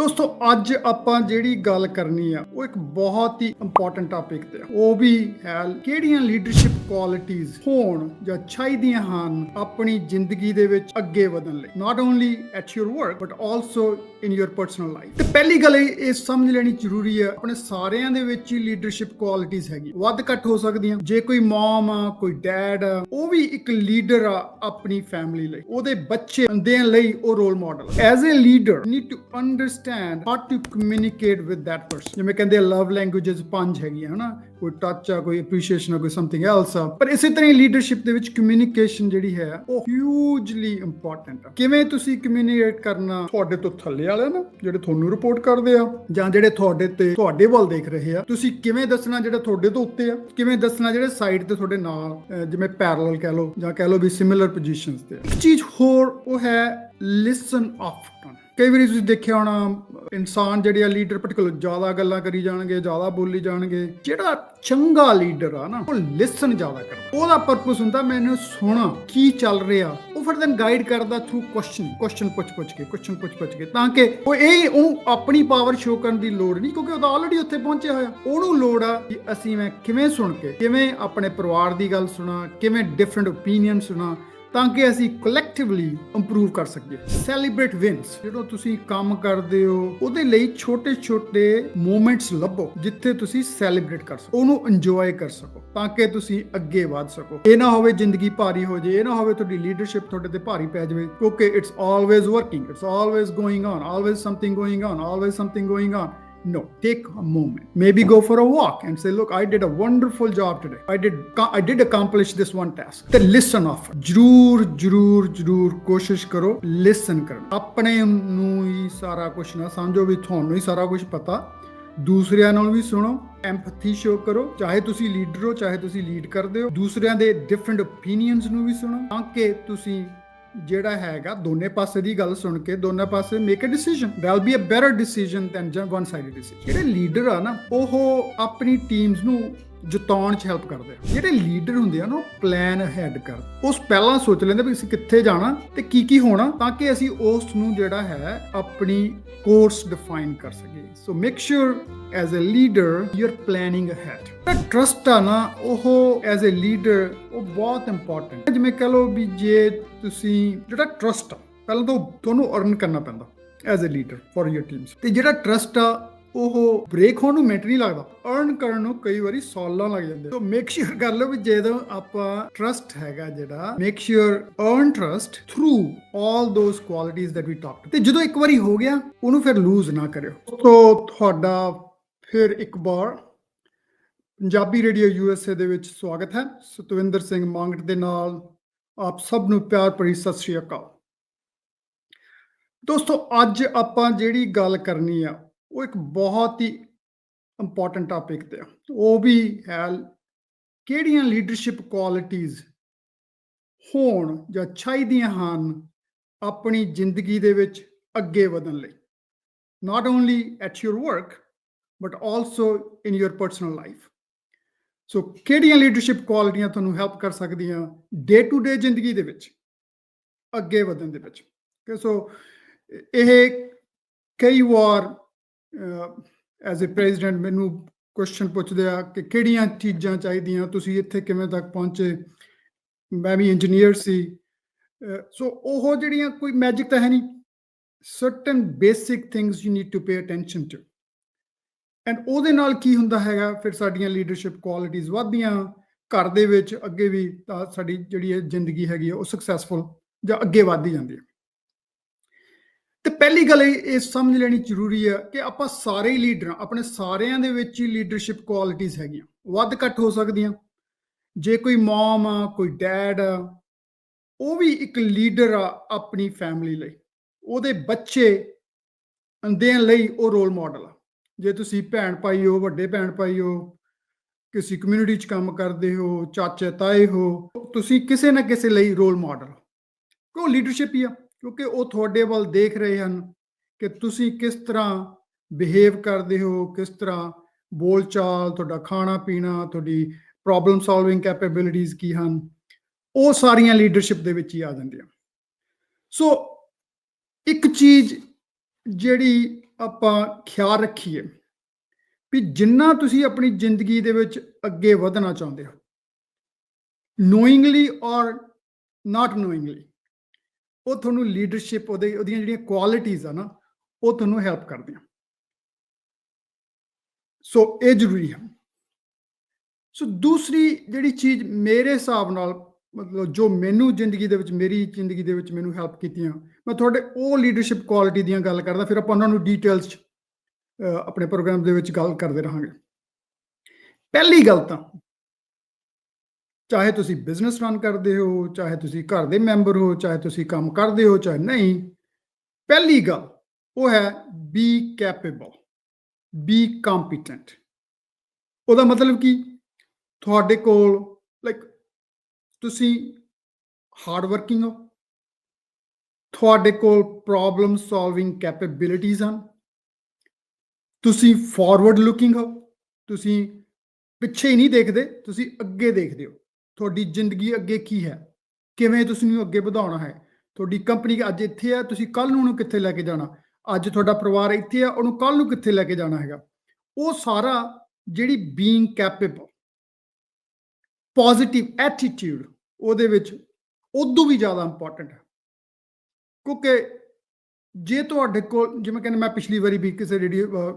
ਦੋਸਤੋ ਅੱਜ ਆਪਾਂ ਜਿਹੜੀ ਗੱਲ ਕਰਨੀ ਆ ਉਹ ਇੱਕ ਬਹੁਤ ਹੀ ਇੰਪੋਰਟੈਂਟ ਟਾਪਿਕ ਤੇ ਆ। ਉਹ ਵੀ ਹੈ ਕਿਹੜੀਆਂ ਲੀਡਰਸ਼ਿਪ ਕੁਆਲਿਟੀਆਂ ਹੋਣ ਜਾਂ ਚਾਹੀਦੀਆਂ ਹਨ ਆਪਣੀ ਜ਼ਿੰਦਗੀ ਦੇ ਵਿੱਚ ਅੱਗੇ ਵਧਣ ਲਈ, not only at your work but also in your personal life. ਤੇ ਪਹਿਲੀ ਗੱਲ ਇਹ ਸਮਝ ਲੈਣੀ ਜ਼ਰੂਰੀ ਹੈ, ਆਪਣੇ ਸਾਰਿਆਂ ਦੇ ਵਿੱਚ ਹੀ ਲੀਡਰਸ਼ਿਪ ਕੁਆਲਿਟੀਆਂ ਹੈਗੀ, ਵੱਧ ਘੱਟ ਹੋ ਸਕਦੀਆਂ। ਜੇ ਕੋਈ ਮਮ ਆ, ਕੋਈ ਡੈਡ ਆ, ਉਹ ਵੀ ਇੱਕ ਲੀਡਰ ਆ ਆਪਣੀ ਫੈਮਿਲੀ ਲਈ, ਉਹਦੇ ਬੱਚੇ ਦੇ ਲਈ ਉਹ role model. As a leader need to understand how to communicate with that person. ਜਿਵੇਂ ਕਹਿੰਦੇ ਲਵ ਲੈਂਗੁਏजेस 5 ਹੈਗੀਆਂ ਹਨਾ, ਕੋਈ ਟੱਚ ਆ, ਕੋਈ ਐਪਰੀਸ਼ੀਏਸ਼ਨ ਆ, ਕੋਈ ਸਮਥਿੰਗ ਐਲਸ ਆ। ਪਰ ਇਸੇ ਤਰ੍ਹਾਂ ਹੀ ਲੀਡਰਸ਼ਿਪ ਦੇ ਵਿੱਚ ਕਮਿਊਨੀਕੇਸ਼ਨ ਜਿਹੜੀ ਹੈ ਉਹ ਹਿਊਜਲੀ ਇੰਪੋਰਟੈਂਟ ਆ। ਕਿਵੇਂ ਤੁਸੀਂ ਕਮਿਊਨੀਕੇਟ ਕਰਨਾ ਤੁਹਾਡੇ ਤੋਂ ਥੱਲੇ ਵਾਲਿਆਂ ਨੂੰ ਜਿਹੜੇ ਤੁਹਾਨੂੰ ਰਿਪੋਰਟ ਕਰਦੇ ਆ, ਜਾਂ ਜਿਹੜੇ ਤੁਹਾਡੇ ਵੱਲ ਦੇਖ ਰਹੇ ਆ, ਤੁਸੀਂ ਕਿਵੇਂ ਦੱਸਣਾ ਜਿਹੜੇ ਤੁਹਾਡੇ ਤੋਂ ਉੱਤੇ ਆ, ਕਿਵੇਂ ਦੱਸਣਾ ਜਿਹੜੇ ਸਾਈਡ ਤੇ ਤੁਹਾਡੇ ਨਾਲ ਜਿਵੇਂ ਪੈਰਲਲ ਕਹਿ ਲਓ ਜਾਂ ਕਹਿ ਲਓ ਵੀ ਸਿਮਿਲਰ ਪੋਜੀਸ਼ਨਸ ਤੇ। ਇੱਕ ਚੀਜ਼ ਹੋਰ ਉਹ ਹੈ ਲਿਸਨ ਆਫਟਨ। ਕਈ ਵਾਰੀ ਤੁਸੀਂ ਦੇਖਿਆ ਹੋਣਾ ਇਨਸਾਨ ਜਿਹੜੇ ਆ ਲੀਡਰ ਪਾਰਟਿਕੂਲਰ ਜ਼ਿਆਦਾ ਗੱਲਾਂ ਕਰੀ ਜਾਣਗੇ, ਜ਼ਿਆਦਾ ਬੋਲੀ ਜਾਣਗੇ। ਜਿਹੜਾ ਚੰਗਾ ਲੀਡਰ ਆ ਨਾ ਉਹ ਲਿਸਨ ਜ਼ਿਆਦਾ ਕਰਦਾ। ਉਹਦਾ ਪਰਪਸ ਹੁੰਦਾ ਮੈਨੂੰ ਸੁਣਾ ਕੀ ਚੱਲ ਰਿਹਾ, ਉਹ ਫਿਰ ਦੈਨ ਗਾਈਡ ਕਰਦਾ ਥਰੂ ਕੁਐਸਚਨ ਪੁੱਛ ਕੇ ਤਾਂ ਕਿ ਉਹ ਆਪਣੀ ਪਾਵਰ ਸ਼ੋ ਕਰਨ ਦੀ ਲੋੜ ਨਹੀਂ, ਕਿਉਂਕਿ ਉਹ ਤਾਂ ਆਲਰੇਡੀ ਉੱਥੇ ਪਹੁੰਚਿਆ ਹੋਇਆ। ਉਹਨੂੰ ਲੋੜ ਆ ਕਿ ਅਸੀਂ ਮੈਂ ਕਿਵੇਂ ਸੁਣ ਕੇ, ਕਿਵੇਂ ਆਪਣੇ ਪਰਿਵਾਰ ਦੀ ਗੱਲ ਸੁਣਾ, ਕਿਵੇਂ ਡਿਫਰੈਂਟ ਓਪੀਨੀਅਨ ਸੁਣਾ, ਤਾਂ ਕਿ ਅਸੀਂ ਕਲੈਕਟਿਵਲੀ ਇੰਪਰੂਵ ਕਰ ਸਕੀਏ। Celebrate wins. ਜਦੋਂ ਤੁਸੀਂ ਕੰਮ ਕਰਦੇ ਹੋ ਉਹਦੇ ਲਈ ਛੋਟੇ ਮੂਮੈਂਟਸ ਲੱਭੋ ਜਿੱਥੇ ਤੁਸੀਂ ਸੈਲੀਬ੍ਰੇਟ ਕਰ ਸਕੋ, ਉਹਨੂੰ ਇੰਜੋਏ ਕਰ ਸਕੋ, ਤਾਂ ਕਿ ਤੁਸੀਂ ਅੱਗੇ ਵਧ ਸਕੋ। ਇਹ ਨਾ ਹੋਵੇ ਜ਼ਿੰਦਗੀ ਭਾਰੀ ਹੋ ਜਾਏ, ਇਹ ਨਾ ਹੋਵੇ ਤੁਹਾਡੀ ਲੀਡਰਸ਼ਿਪ ਤੁਹਾਡੇ ਤੇ ਭਾਰੀ ਪੈ ਜਾਵੇ, ਕਿਉਂਕਿ it's always working, it's always going on, always something going on. No, take a moment. Maybe go for a walk and say, look, I did a wonderful job today. I did accomplish this one task. ਤੇ listen off. ਜ਼ਰੂਰ ਕੋਸ਼ਿਸ਼ ਕਰੋ listen ਕਰਨ। ਆਪਣੇ ਨੂੰ ਹੀ ਸਾਰਾ ਕੁਝ ਨਾ ਸਮਝੋ ਵੀ ਤੁਹਾਨੂੰ ਹੀ ਸਾਰਾ ਕੁਝ ਪਤਾ, ਦੂਸਰਿਆਂ ਨਾਲ ਵੀ ਸੁਣੋ, ਐਮਪੈਥੀ ਸ਼ੋ ਕਰੋ। ਚਾਹੇ ਤੁਸੀਂ ਲੀਡਰ ਹੋ, ਚਾਹੇ ਤੁਸੀਂ ਲੀਡ ਕਰਦੇ ਹੋ, ਦੂਸਰਿਆਂ ਦੇ ਡਿਫਰੈਂਟ ਓਪੀਨੀਅਨਸ ਨੂੰ ਵੀ ਸੁਣੋ, ਤਾਂ ਕਿ ਤੁਸੀਂ ਜਿਹੜਾ ਹੈਗਾ ਦੋਨੇ ਪਾਸੇ ਦੀ ਗੱਲ ਸੁਣ ਕੇ ਦੋਨੇ ਪਾਸੇ make a decision. That will be a better decision than just one sided decision. ਜਿਹੜੇ ਲੀਡਰ ਆ ਨਾ ਉਹ ਆਪਣੀ ਟੀਮਸ ਨੂੰ ਜਿਤਾਉਣ 'ਚ ਹੈਲਪ ਕਰਦੇ ਆ। ਜਿਹੜੇ ਲੀਡਰ ਹੁੰਦੇ ਆ ਨਾ ਉਹ ਪਲਾਨ ਅਹੈਡ ਕਰਦੇ, ਉਸ ਪਹਿਲਾਂ ਸੋਚ ਲੈਂਦੇ ਵੀ ਅਸੀਂ ਕਿੱਥੇ ਜਾਣਾ ਤੇ ਕੀ ਹੋਣਾ, ਤਾਂ ਕਿ ਅਸੀਂ ਉਸ ਨੂੰ ਜਿਹੜਾ ਹੈ ਆਪਣੀ ਕੋਰਸ ਡਿਫਾਈਨ ਕਰ ਸਕੀਏ। So make sure as a leader you are planning ahead. Trust ਆ ਨਾ ਉਹ ਐਜ਼ ਅ ਲੀਡਰ ਉਹ ਬਹੁਤ ਇੰਪੋਰਟੈਂਟ। ਜਿਵੇਂ ਕਹ ਲਓ ਵੀ ਜੇ ਤੁਸੀਂ ਜਿਹੜਾ ਟਰਸਟ ਆ ਪਹਿਲਾਂ ਤਾਂ ਤੁਹਾਨੂੰ ਅਰਨ ਕਰਨਾ ਪੈਂਦਾ as a leader for your teams, ਤੇ ਜਿਹੜਾ ਟਰਸਟ ਆ ਉਹ ਬ੍ਰੇਕ ਹੋਣ ਨੂੰ ਮਿੰਟ ਨਹੀਂ ਲੱਗਦਾ, ਅਰਨ ਕਰਨ ਨੂੰ ਕਈ ਵਾਰੀ ਸਾਲਾਂ ਲੱਗ ਜਾਂਦੇ। ਸੋ ਮੇਕ ਸ਼ੋਰ ਕਰ ਲਓ ਵੀ ਜਦੋਂ ਆਪਾਂ ਟਰਸਟ ਹੈਗਾ ਜਿਹੜਾ, make sure earn trust through all those qualities that we talked. ਤੇ ਜਦੋਂ ਇੱਕ ਵਾਰੀ ਹੋ ਗਿਆ ਉਹਨੂੰ ਫਿਰ ਲੂਜ਼ ਨਾ ਕਰਿਓ। ਸੋ ਤੁਹਾਡਾ ਫਿਰ ਇੱਕ ਵਾਰ ਪੰਜਾਬੀ ਰੇਡੀਓ USA ਦੇ ਵਿੱਚ ਸਵਾਗਤ ਹੈ। ਸਤਵਿੰਦਰ ਸਿੰਘ ਮੰਗਟ ਦੇ ਨਾਲ ਆਪ ਸਭ ਨੂੰ ਪਿਆਰ ਭਰੀ ਸਤਿ ਸ਼੍ਰੀ ਅਕਾਲ। ਦੋਸਤੋ ਅੱਜ ਆਪਾਂ ਜਿਹੜੀ ਗੱਲ ਕਰਨੀ ਆ ਉਹ ਇੱਕ ਬਹੁਤ ਹੀ ਇੰਪੋਰਟੈਂਟ ਟਾਪਿਕ ਤੇ ਆ। ਉਹ ਵੀ ਹੈ ਕਿਹੜੀਆਂ ਲੀਡਰਸ਼ਿਪ ਕੁਆਲਿਟੀਆਂ ਹੋਣ ਜਾਂ ਚਾਹੀਦੀਆਂ ਹਨ ਆਪਣੀ ਜ਼ਿੰਦਗੀ ਦੇ ਵਿੱਚ ਅੱਗੇ ਵਧਣ ਲਈ, not only at your work but also in your personal life. So ਕਿਹੜੀਆਂ ਲੀਡਰਸ਼ਿਪ ਕੁਆਲਿਟੀਆਂ ਤੁਹਾਨੂੰ ਹੈਲਪ ਕਰ ਸਕਦੀਆਂ ਡੇ ਟੂ ਡੇ ਜ਼ਿੰਦਗੀ ਦੇ ਵਿੱਚ ਅੱਗੇ ਵਧਣ ਦੇ ਵਿੱਚ। ਸੋ ਇਹ ਕਈ ਵਾਰ ਐਜ਼ ਅ ਪ੍ਰੈਜ਼ੀਡੈਂਟ ਮੈਨੂੰ ਕੁਐਸਚਨ ਪੁੱਛਦੇ ਆ ਕਿ ਕਿਹੜੀਆਂ ਚੀਜ਼ਾਂ ਚਾਹੀਦੀਆਂ, ਤੁਸੀਂ ਇੱਥੇ ਕਿਵੇਂ ਤੱਕ ਪਹੁੰਚੇ। ਮੈਂ ਵੀ ਇੰਜੀਨੀਅਰ ਸੀ। ਸੋ ਉਹ ਜਿਹੜੀਆਂ ਕੋਈ ਮੈਜਿਕ ਤਾਂ ਹੈ ਨਹੀਂ, certain basic things you need to pay attention to, and ਉਹਦੇ ਨਾਲ ਕੀ ਹੁੰਦਾ ਹੈਗਾ ਫਿਰ ਸਾਡੀਆਂ ਲੀਡਰਸ਼ਿਪ ਕੁਆਲਿਟੀਆਂ ਵੱਧਦੀਆਂ ਘਰ ਦੇ ਵਿੱਚ, ਅੱਗੇ ਵੀ ਤਾਂ ਸਾਡੀ ਜਿਹੜੀ ਇਹ ਜ਼ਿੰਦਗੀ ਹੈਗੀ ਉਹ ਸਕਸੈਸਫੁਲ ਜਾਂ ਅੱਗੇ ਵੱਧਦੀ ਜਾਂਦੀ ਹੈ। ਤੇ ਪਹਿਲੀ ਗੱਲ ਇਹ ਸਮਝ ਲੈਣੀ ਜ਼ਰੂਰੀ ਹੈ ਕਿ ਆਪਾਂ ਸਾਰੇ ਹੀ ਲੀਡਰ, ਆਪਣੇ ਸਾਰਿਆਂ ਦੇ ਵਿੱਚ ਹੀ ਲੀਡਰਸ਼ਿਪ ਕੁਆਲਿਟੀਆਂ ਹੈਗੀਆਂ, ਵੱਧ ਘੱਟ ਹੋ ਸਕਦੀਆਂ। ਜੇ ਕੋਈ ਮਮ ਆ, ਕੋਈ ਡੈਡ ਆ, ਉਹ ਵੀ ਇੱਕ ਲੀਡਰ ਆ ਆਪਣੀ ਫੈਮਿਲੀ ਲਈ, ਉਹਦੇ ਬੱਚੇ ਦੇ ਲਈ ਉਹ ਰੋਲ ਮਾਡਲ ਆ। ਜੇ ਤੁਸੀਂ ਭੈਣ ਭਾਈ ਹੋ, ਵੱਡੇ ਭੈਣ ਭਾਈ ਹੋ, ਕਿਸੇ ਕਮਿਊਨਿਟੀ 'ਚ ਕੰਮ ਕਰਦੇ ਹੋ, ਚਾਚੇ ਤਾਏ ਹੋ, ਤੁਸੀਂ ਕਿਸੇ ਨਾ ਕਿਸੇ ਲਈ ਰੋਲ ਮਾਡਲ, ਉਹ ਲੀਡਰਸ਼ਿਪ ਹੀ ਆ, ਕਿਉਂਕਿ ਉਹ ਤੁਹਾਡੇ ਵੱਲ ਦੇਖ ਰਹੇ ਹਨ ਕਿ ਤੁਸੀਂ ਕਿਸ ਤਰ੍ਹਾਂ ਬਿਹੇਵ ਕਰਦੇ ਹੋ, ਕਿਸ ਤਰ੍ਹਾਂ ਬੋਲ ਚਾਲ, ਤੁਹਾਡਾ ਖਾਣਾ ਪੀਣਾ, ਤੁਹਾਡੀ ਪ੍ਰੋਬਲਮ ਸੋਲਵਿੰਗ ਕੈਪੇਬਿਲਿਟੀਜ਼ ਕੀ ਹਨ, ਉਹ ਸਾਰੀਆਂ ਲੀਡਰਸ਼ਿਪ ਦੇ ਵਿੱਚ ਹੀ ਆ ਜਾਂਦੀਆਂ। ਸੋ ਇੱਕ ਚੀਜ਼ ਜਿਹੜੀ ਆਪਾਂ ਖਿਆਲ ਰੱਖੀਏ ਵੀ ਜਿੰਨਾ ਤੁਸੀਂ ਆਪਣੀ ਜ਼ਿੰਦਗੀ ਦੇ ਵਿੱਚ ਅੱਗੇ ਵਧਣਾ ਚਾਹੁੰਦੇ ਹੋ, ਨੋਇੰਗਲੀ ਔਰ ਨਾਟ ਨੋਇੰਗਲੀ, ਉਹ ਤੁਹਾਨੂੰ ਲੀਡਰਸ਼ਿਪ ਉਹਦੀਆਂ ਜਿਹੜੀਆਂ ਕੁਆਲਿਟੀਜ਼ ਆ ਨਾ, ਉਹ ਤੁਹਾਨੂੰ ਹੈਲਪ ਕਰਦੀਆਂ। ਸੋ ਇਹ ਜ਼ਰੂਰੀ ਹੈ। ਸੋ ਦੂਸਰੀ ਜਿਹੜੀ ਚੀਜ਼ ਮੇਰੇ ਹਿਸਾਬ ਨਾਲ, ਮਤਲਬ ਜੋ ਮੈਨੂੰ ਜ਼ਿੰਦਗੀ ਦੇ ਵਿੱਚ, ਮੇਰੀ ਜ਼ਿੰਦਗੀ ਦੇ ਵਿੱਚ ਮੈਨੂੰ ਹੈਲਪ ਕੀਤੀਆਂ, ਮੈਂ ਤੁਹਾਡੇ ਉਹ ਲੀਡਰਸ਼ਿਪ ਕੁਆਲਿਟੀ ਦੀਆਂ ਗੱਲ ਕਰਦਾ, ਫਿਰ ਆਪਾਂ ਉਹਨਾਂ ਨੂੰ ਡੀਟੇਲਸ 'ਚ ਆਪਣੇ ਪ੍ਰੋਗਰਾਮ ਦੇ ਵਿੱਚ ਗੱਲ ਕਰਦੇ ਰਹਾਂਗੇ। ਪਹਿਲੀ ਗੱਲ ਤਾਂ, ਚਾਹੇ ਤੁਸੀਂ ਬਿਜ਼ਨਸ ਰਨ ਕਰਦੇ ਹੋ, ਚਾਹੇ ਤੁਸੀਂ ਘਰ ਦੇ ਮੈਂਬਰ ਹੋ, ਚਾਹੇ ਤੁਸੀਂ ਕੰਮ ਕਰਦੇ ਹੋ, ਚਾਹੇ ਨਹੀਂ, ਪਹਿਲੀ ਗੱਲ ਉਹ ਹੈ ਬੀ ਕੈਪੇਬਲ, ਬੀ ਕੰਪੀਟੈਂਟ। ਉਹਦਾ ਮਤਲਬ ਕੀ, ਤੁਹਾਡੇ ਕੋਲ ਲਾਈਕ ਤੁਸੀਂ ਹਾਰਡ ਵਰਕਿੰਗ ਹੋ, ਤੁਹਾਡੇ ਕੋਲ ਪ੍ਰੋਬਲਮ ਸੋਲਵਿੰਗ ਕੈਪੇਬਿਲਿਟੀਜ਼ ਹਨ, ਤੁਸੀਂ ਫਾਰਵਰਡ ਲੁਕਿੰਗ ਹੋ, ਤੁਸੀਂ ਪਿੱਛੇ ਹੀ ਨਹੀਂ ਦੇਖਦੇ, ਤੁਸੀਂ ਅੱਗੇ ਦੇਖਦੇ ਹੋ। ਤੁਹਾਡੀ ਜ਼ਿੰਦਗੀ ਅੱਗੇ ਕੀ ਹੈ, ਕਿਵੇਂ ਤੁਸੀਂ ਨੂੰ ਅੱਗੇ ਵਧਾਉਣਾ ਹੈ। ਤੁਹਾਡੀ ਕੰਪਨੀ ਅੱਜ ਇੱਥੇ ਹੈ, ਤੁਸੀਂ ਕੱਲ ਨੂੰ ਉਹਨੂੰ ਕਿੱਥੇ ਲੈ ਕੇ ਜਾਣਾ। ਅੱਜ ਤੁਹਾਡਾ ਪਰਿਵਾਰ ਇੱਥੇ ਆ, ਉਹਨੂੰ ਕੱਲ ਨੂੰ ਕਿੱਥੇ ਲੈ ਕੇ ਜਾਣਾ ਹੈਗਾ। ਉਹ ਸਾਰਾ ਜਿਹੜੀ ਬੀਇੰਗ ਕੈਪੇਬਲ, ਪੋਜ਼ਿਟਿਵ ਐਟੀਟਿਊਡ, ਉਹਦੇ ਵਿੱਚ ਉਦੋਂ ਵੀ ਜ਼ਿਆਦਾ ਇੰਪੋਰਟੈਂਟ ਹੈ। ਕਿਉਂਕਿ ਜੇ ਤੁਹਾਡੇ ਕੋਲ, ਜਿਵੇਂ ਕਹਿੰਦੇ, ਮੈਂ ਪਿਛਲੀ ਵਾਰੀ ਵੀ ਕਿਸੇ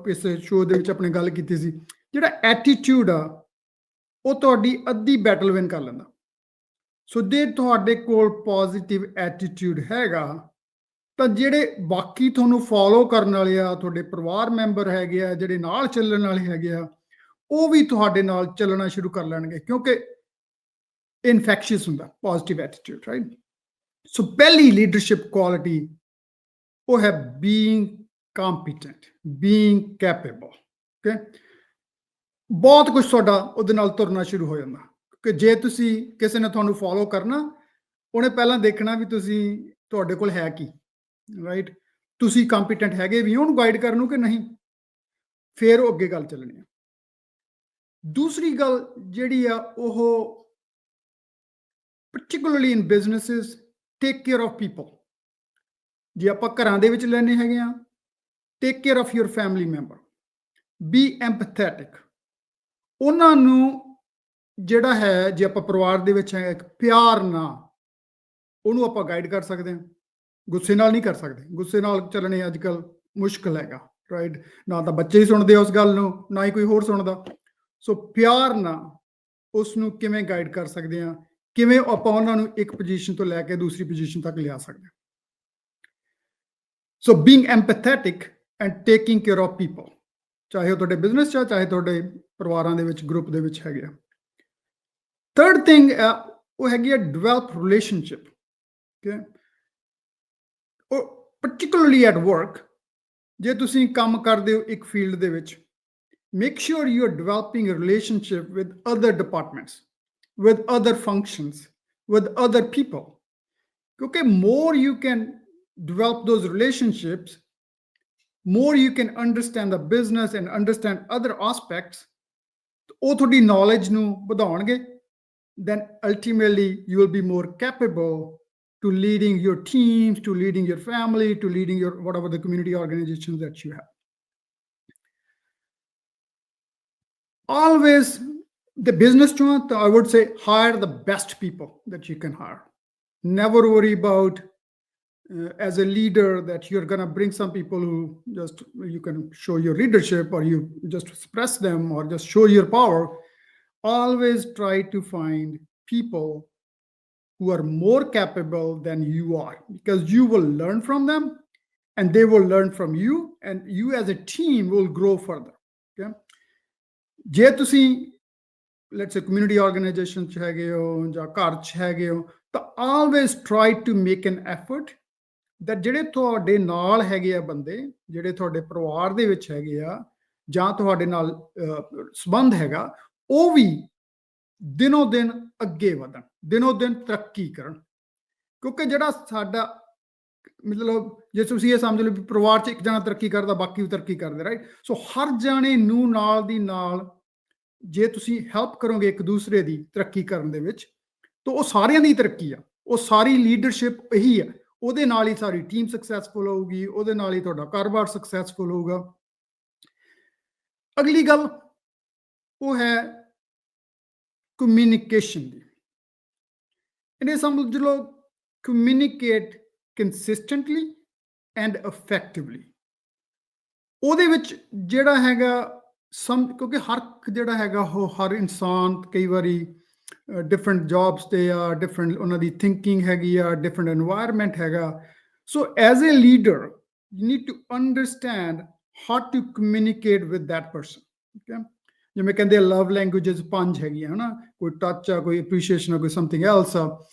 ਇਸ ਸ਼ੋਅ ਦੇ ਵਿੱਚ ਆਪਣੇ ਗੱਲ ਕੀਤੀ ਸੀ, ਜਿਹੜਾ ਐਟੀਟਿਊਡ ਆ ਉਹ ਤੁਹਾਡੀ ਅੱਧੀ ਬੈਟਲ ਵਿਨ ਕਰ ਲੈਂਦਾ। ਸੋ ਜੇ ਤੁਹਾਡੇ ਕੋਲ ਪੋਜ਼ਿਟਿਵ ਐਟੀਟਿਊਡ ਹੈਗਾ, ਤਾਂ ਜਿਹੜੇ ਬਾਕੀ ਤੁਹਾਨੂੰ ਫੋਲੋ ਕਰਨ ਵਾਲੇ ਆ, ਤੁਹਾਡੇ ਪਰਿਵਾਰ ਮੈਂਬਰ ਹੈਗੇ ਆ, ਜਿਹੜੇ ਨਾਲ ਚੱਲਣ ਵਾਲੇ ਹੈਗੇ ਆ, ਉਹ ਵੀ ਤੁਹਾਡੇ ਨਾਲ ਚੱਲਣਾ ਸ਼ੁਰੂ ਕਰ ਲੈਣਗੇ, ਕਿਉਂਕਿ ਇਨਫੈਕਸ਼ੀਅਸ ਹੁੰਦਾ ਪੋਜ਼ਿਟਿਵ ਐਟੀਟਿਊਡ, ਰਾਈਟ। ਸੋ ਪਹਿਲੀ ਲੀਡਰਸ਼ਿਪ ਕੁਆਲਿਟੀ ਉਹ ਹੈ being competent, being capable. Okay, ਬਹੁਤ ਕੁਝ ਤੁਹਾਡਾ ਉਹਦੇ ਨਾਲ ਤੁਰਨਾ ਸ਼ੁਰੂ ਹੋ ਜਾਂਦਾ। ਕਿ ਜੇ ਤੁਸੀਂ ਕਿਸੇ ਨੇ ਤੁਹਾਨੂੰ ਫੋਲੋ ਕਰਨਾ, ਉਹਨੇ ਪਹਿਲਾਂ ਦੇਖਣਾ ਵੀ ਤੁਹਾਡੇ ਕੋਲ ਹੈ ਕੀ, ਰਾਈਟ। ਤੁਸੀਂ ਕੰਪੀਟੈਂਟ ਹੈਗੇ ਵੀ ਉਹਨੂੰ ਗਾਈਡ ਕਰਨ ਨੂੰ ਕਿ ਨਹੀਂ, ਫਿਰ ਉਹ ਅੱਗੇ ਗੱਲ ਚੱਲਣੀ ਆ। ਦੂਸਰੀ ਗੱਲ ਜਿਹੜੀ ਆ, ਉਹ particularly in businesses, take care of people। ਜੇ ਆਪਾਂ ਘਰਾਂ ਦੇ ਵਿੱਚ ਲੈਣੇ ਹੈਗੇ ਆ, take care of your family member, be empathetic. ਉਹਨਾਂ ਨੂੰ ਜਿਹੜਾ ਹੈ, ਜੇ ਆਪਾਂ ਪਰਿਵਾਰ ਦੇ ਵਿੱਚ ਹੈ, ਇੱਕ ਪਿਆਰ ਨਾਲ ਉਹਨੂੰ ਆਪਾਂ ਗਾਈਡ ਕਰ ਸਕਦੇ ਹਾਂ। ਗੁੱਸੇ ਨਾਲ ਨਹੀਂ ਕਰ ਸਕਦੇ, ਗੁੱਸੇ ਨਾਲ ਚੱਲਣੇ ਅੱਜ ਕੱਲ ਮੁਸ਼ਕਲ ਹੈਗਾ, ਰਾਈਟ। ਨਾ ਤਾਂ ਬੱਚੇ ਹੀ ਸੁਣਦੇ ਆ ਉਸ ਗੱਲ ਨੂੰ, ਨਾ ਹੀ ਕੋਈ ਹੋਰ ਸੁਣਦਾ। ਸੋ ਪਿਆਰ ਨਾਲ ਉਸ ਨੂੰ ਕਿਵੇਂ ਗਾਈਡ ਕਰ ਸਕਦੇ ਹਾਂ, ਕਿਵੇਂ ਆਪਾਂ ਉਹਨਾਂ ਨੂੰ ਇੱਕ ਪੋਜੀਸ਼ਨ ਤੋਂ ਲੈ ਕੇ ਦੂਸਰੀ ਪੋਜੀਸ਼ਨ ਤੱਕ ਲਿਆ ਸਕਦੇ ਹਾਂ। So being empathetic and taking care of people, ਚਾਹੇ ਉਹ ਤੁਹਾਡੇ ਬਿਜ਼ਨਸ 'ਚ ਆ, ਚਾਹੇ ਤੁਹਾਡੇ ਪਰਿਵਾਰਾਂ ਦੇ ਵਿੱਚ, ਗਰੁੱਪ ਦੇ ਵਿੱਚ ਹੈਗੇ ਆ। ਥਰਡ ਥਿੰਗ ਉਹ ਹੈਗੀ ਆ ਡਿਵੈਲਪ ਰਿਲੇਸ਼ਨਸ਼ਿਪ। ਓਕੇ, ਉਹ ਪਾਰਟਿਕੂਲਰਲੀ ਐਟ ਵਰਕ, ਜੇ ਤੁਸੀਂ ਕੰਮ ਕਰਦੇ ਹੋ ਇੱਕ ਫੀਲਡ ਦੇ ਵਿੱਚ, make sure you R developing relationship with other departments, with other functions, with other people, because more you can develop those relationships, more you can understand the business and understand other aspects, ਉਹ ਤੁਹਾਡੀ knowledge ਨੂੰ ਵਧਾਉਣਗੇ। Then ultimately you will be more capable to leading your teams, to leading your family, to leading your whatever the community organizations that you have. Always the business to, I would say, hire the best people that you can hire. Never worry about as a leader that you're going to bring some people who just you can show your leadership, or you just express them, or just show your power. Always try to find people who are more capable than you are, because you will learn from them and they will learn from you, and you as a team will grow further. Okay, ਜੇ ਤੁਸੀਂ let's say community organization ਚ ਹੈਗੇ ਹੋ ਜਾਂ ਘਰ ਚ ਹੈਗੇ ਹੋ, ਤਾਂ always try to make an effort that ਜਿਹੜੇ ਤੁਹਾਡੇ ਨਾਲ ਹੈਗੇ ਆ ਬੰਦੇ, ਜਿਹੜੇ ਤੁਹਾਡੇ ਪਰਿਵਾਰ ਦੇ ਵਿੱਚ ਹੈਗੇ ਆ ਜਾਂ ਤੁਹਾਡੇ ਨਾਲ ਸੰਬੰਧ ਹੈਗਾ, ਉਹ ਵੀ ਦਿਨੋਂ ਦਿਨ ਅੱਗੇ ਵਧਣ, ਦਿਨੋਂ ਦਿਨ ਤਰੱਕੀ ਕਰਨ। ਕਿਉਂਕਿ ਜਿਹੜਾ ਸਾਡਾ, ਮਤਲਬ ਜੇ ਤੁਸੀਂ ਇਹ ਸਮਝ ਲਓ ਵੀ ਪਰਿਵਾਰ 'ਚ ਇੱਕ ਜਣਾ ਤਰੱਕੀ ਕਰਦਾ, ਬਾਕੀ ਵੀ ਤਰੱਕੀ ਕਰਦੇ, ਰਾਈਟ। ਸੋ ਹਰ ਜਾਣੇ ਨੂੰ ਨਾਲ ਦੀ ਨਾਲ ਜੇ ਤੁਸੀਂ ਹੈਲਪ ਕਰੋਗੇ ਇੱਕ ਦੂਸਰੇ ਦੀ ਤਰੱਕੀ ਕਰਨ ਦੇ ਵਿੱਚ, ਤਾਂ ਉਹ ਸਾਰਿਆਂ ਦੀ ਤਰੱਕੀ ਆ। ਉਹ ਸਾਰੀ ਲੀਡਰਸ਼ਿਪ ਇਹੀ ਆ, ਉਹਦੇ ਨਾਲ ਹੀ ਸਾਰੀ ਟੀਮ ਸਕਸੈਸਫੁਲ ਹੋਊਗੀ, ਉਹਦੇ ਨਾਲ ਹੀ ਤੁਹਾਡਾ ਕਾਰੋਬਾਰ ਸਕਸੈਸਫੁਲ ਹੋਊਗਾ। ਅਗਲੀ ਗੱਲ ਉਹ ਹੈ ਕਮਿਊਨੀਕੇਸ਼ਨ ਦੀ। ਇਹਨੇ ਸਮਝ ਲਓ ਕਮਿਊਨੀਕੇਟ ਕੰਸਿਸਟੈਂਟਲੀ ਐਂਡ ਇਫੈਕਟਿਵਲੀ। ਉਹਦੇ ਵਿੱਚ ਜਿਹੜਾ ਹੈਗਾ ਕਿਉਂਕਿ ਜਿਹੜਾ ਹੈਗਾ ਉਹ ਹਰ ਇਨਸਾਨ ਕਈ ਵਾਰੀ ਡਿਫਰੈਂਟ ਜੌਬਸ ਤੇ ਆ, ਡਿਫਰੈਂਟ ਉਹਨਾਂ ਦੀ ਥਿੰਕਿੰਗ ਹੈਗੀ ਆ, ਡਿਫਰੈਂਟ এনवायरमेंट ਹੈਗਾ। So as a leader you need to understand how to communicate with that person. Okay, ਜਿਵੇਂ ਕਹਿੰਦੇ ਲਵ ਲੈਂਗੁਏਜਸ 5 ਹੈਗੀਆਂ ਹਨਾ, ਕੋਈ ਟੱਚ ਆ, ਕੋਈ ਅਪਰੀਸ਼ੀਏਸ਼ਨ ਆ, ਕੋਈ ਸਮਥਿੰਗ ਐਲਸ ਆ।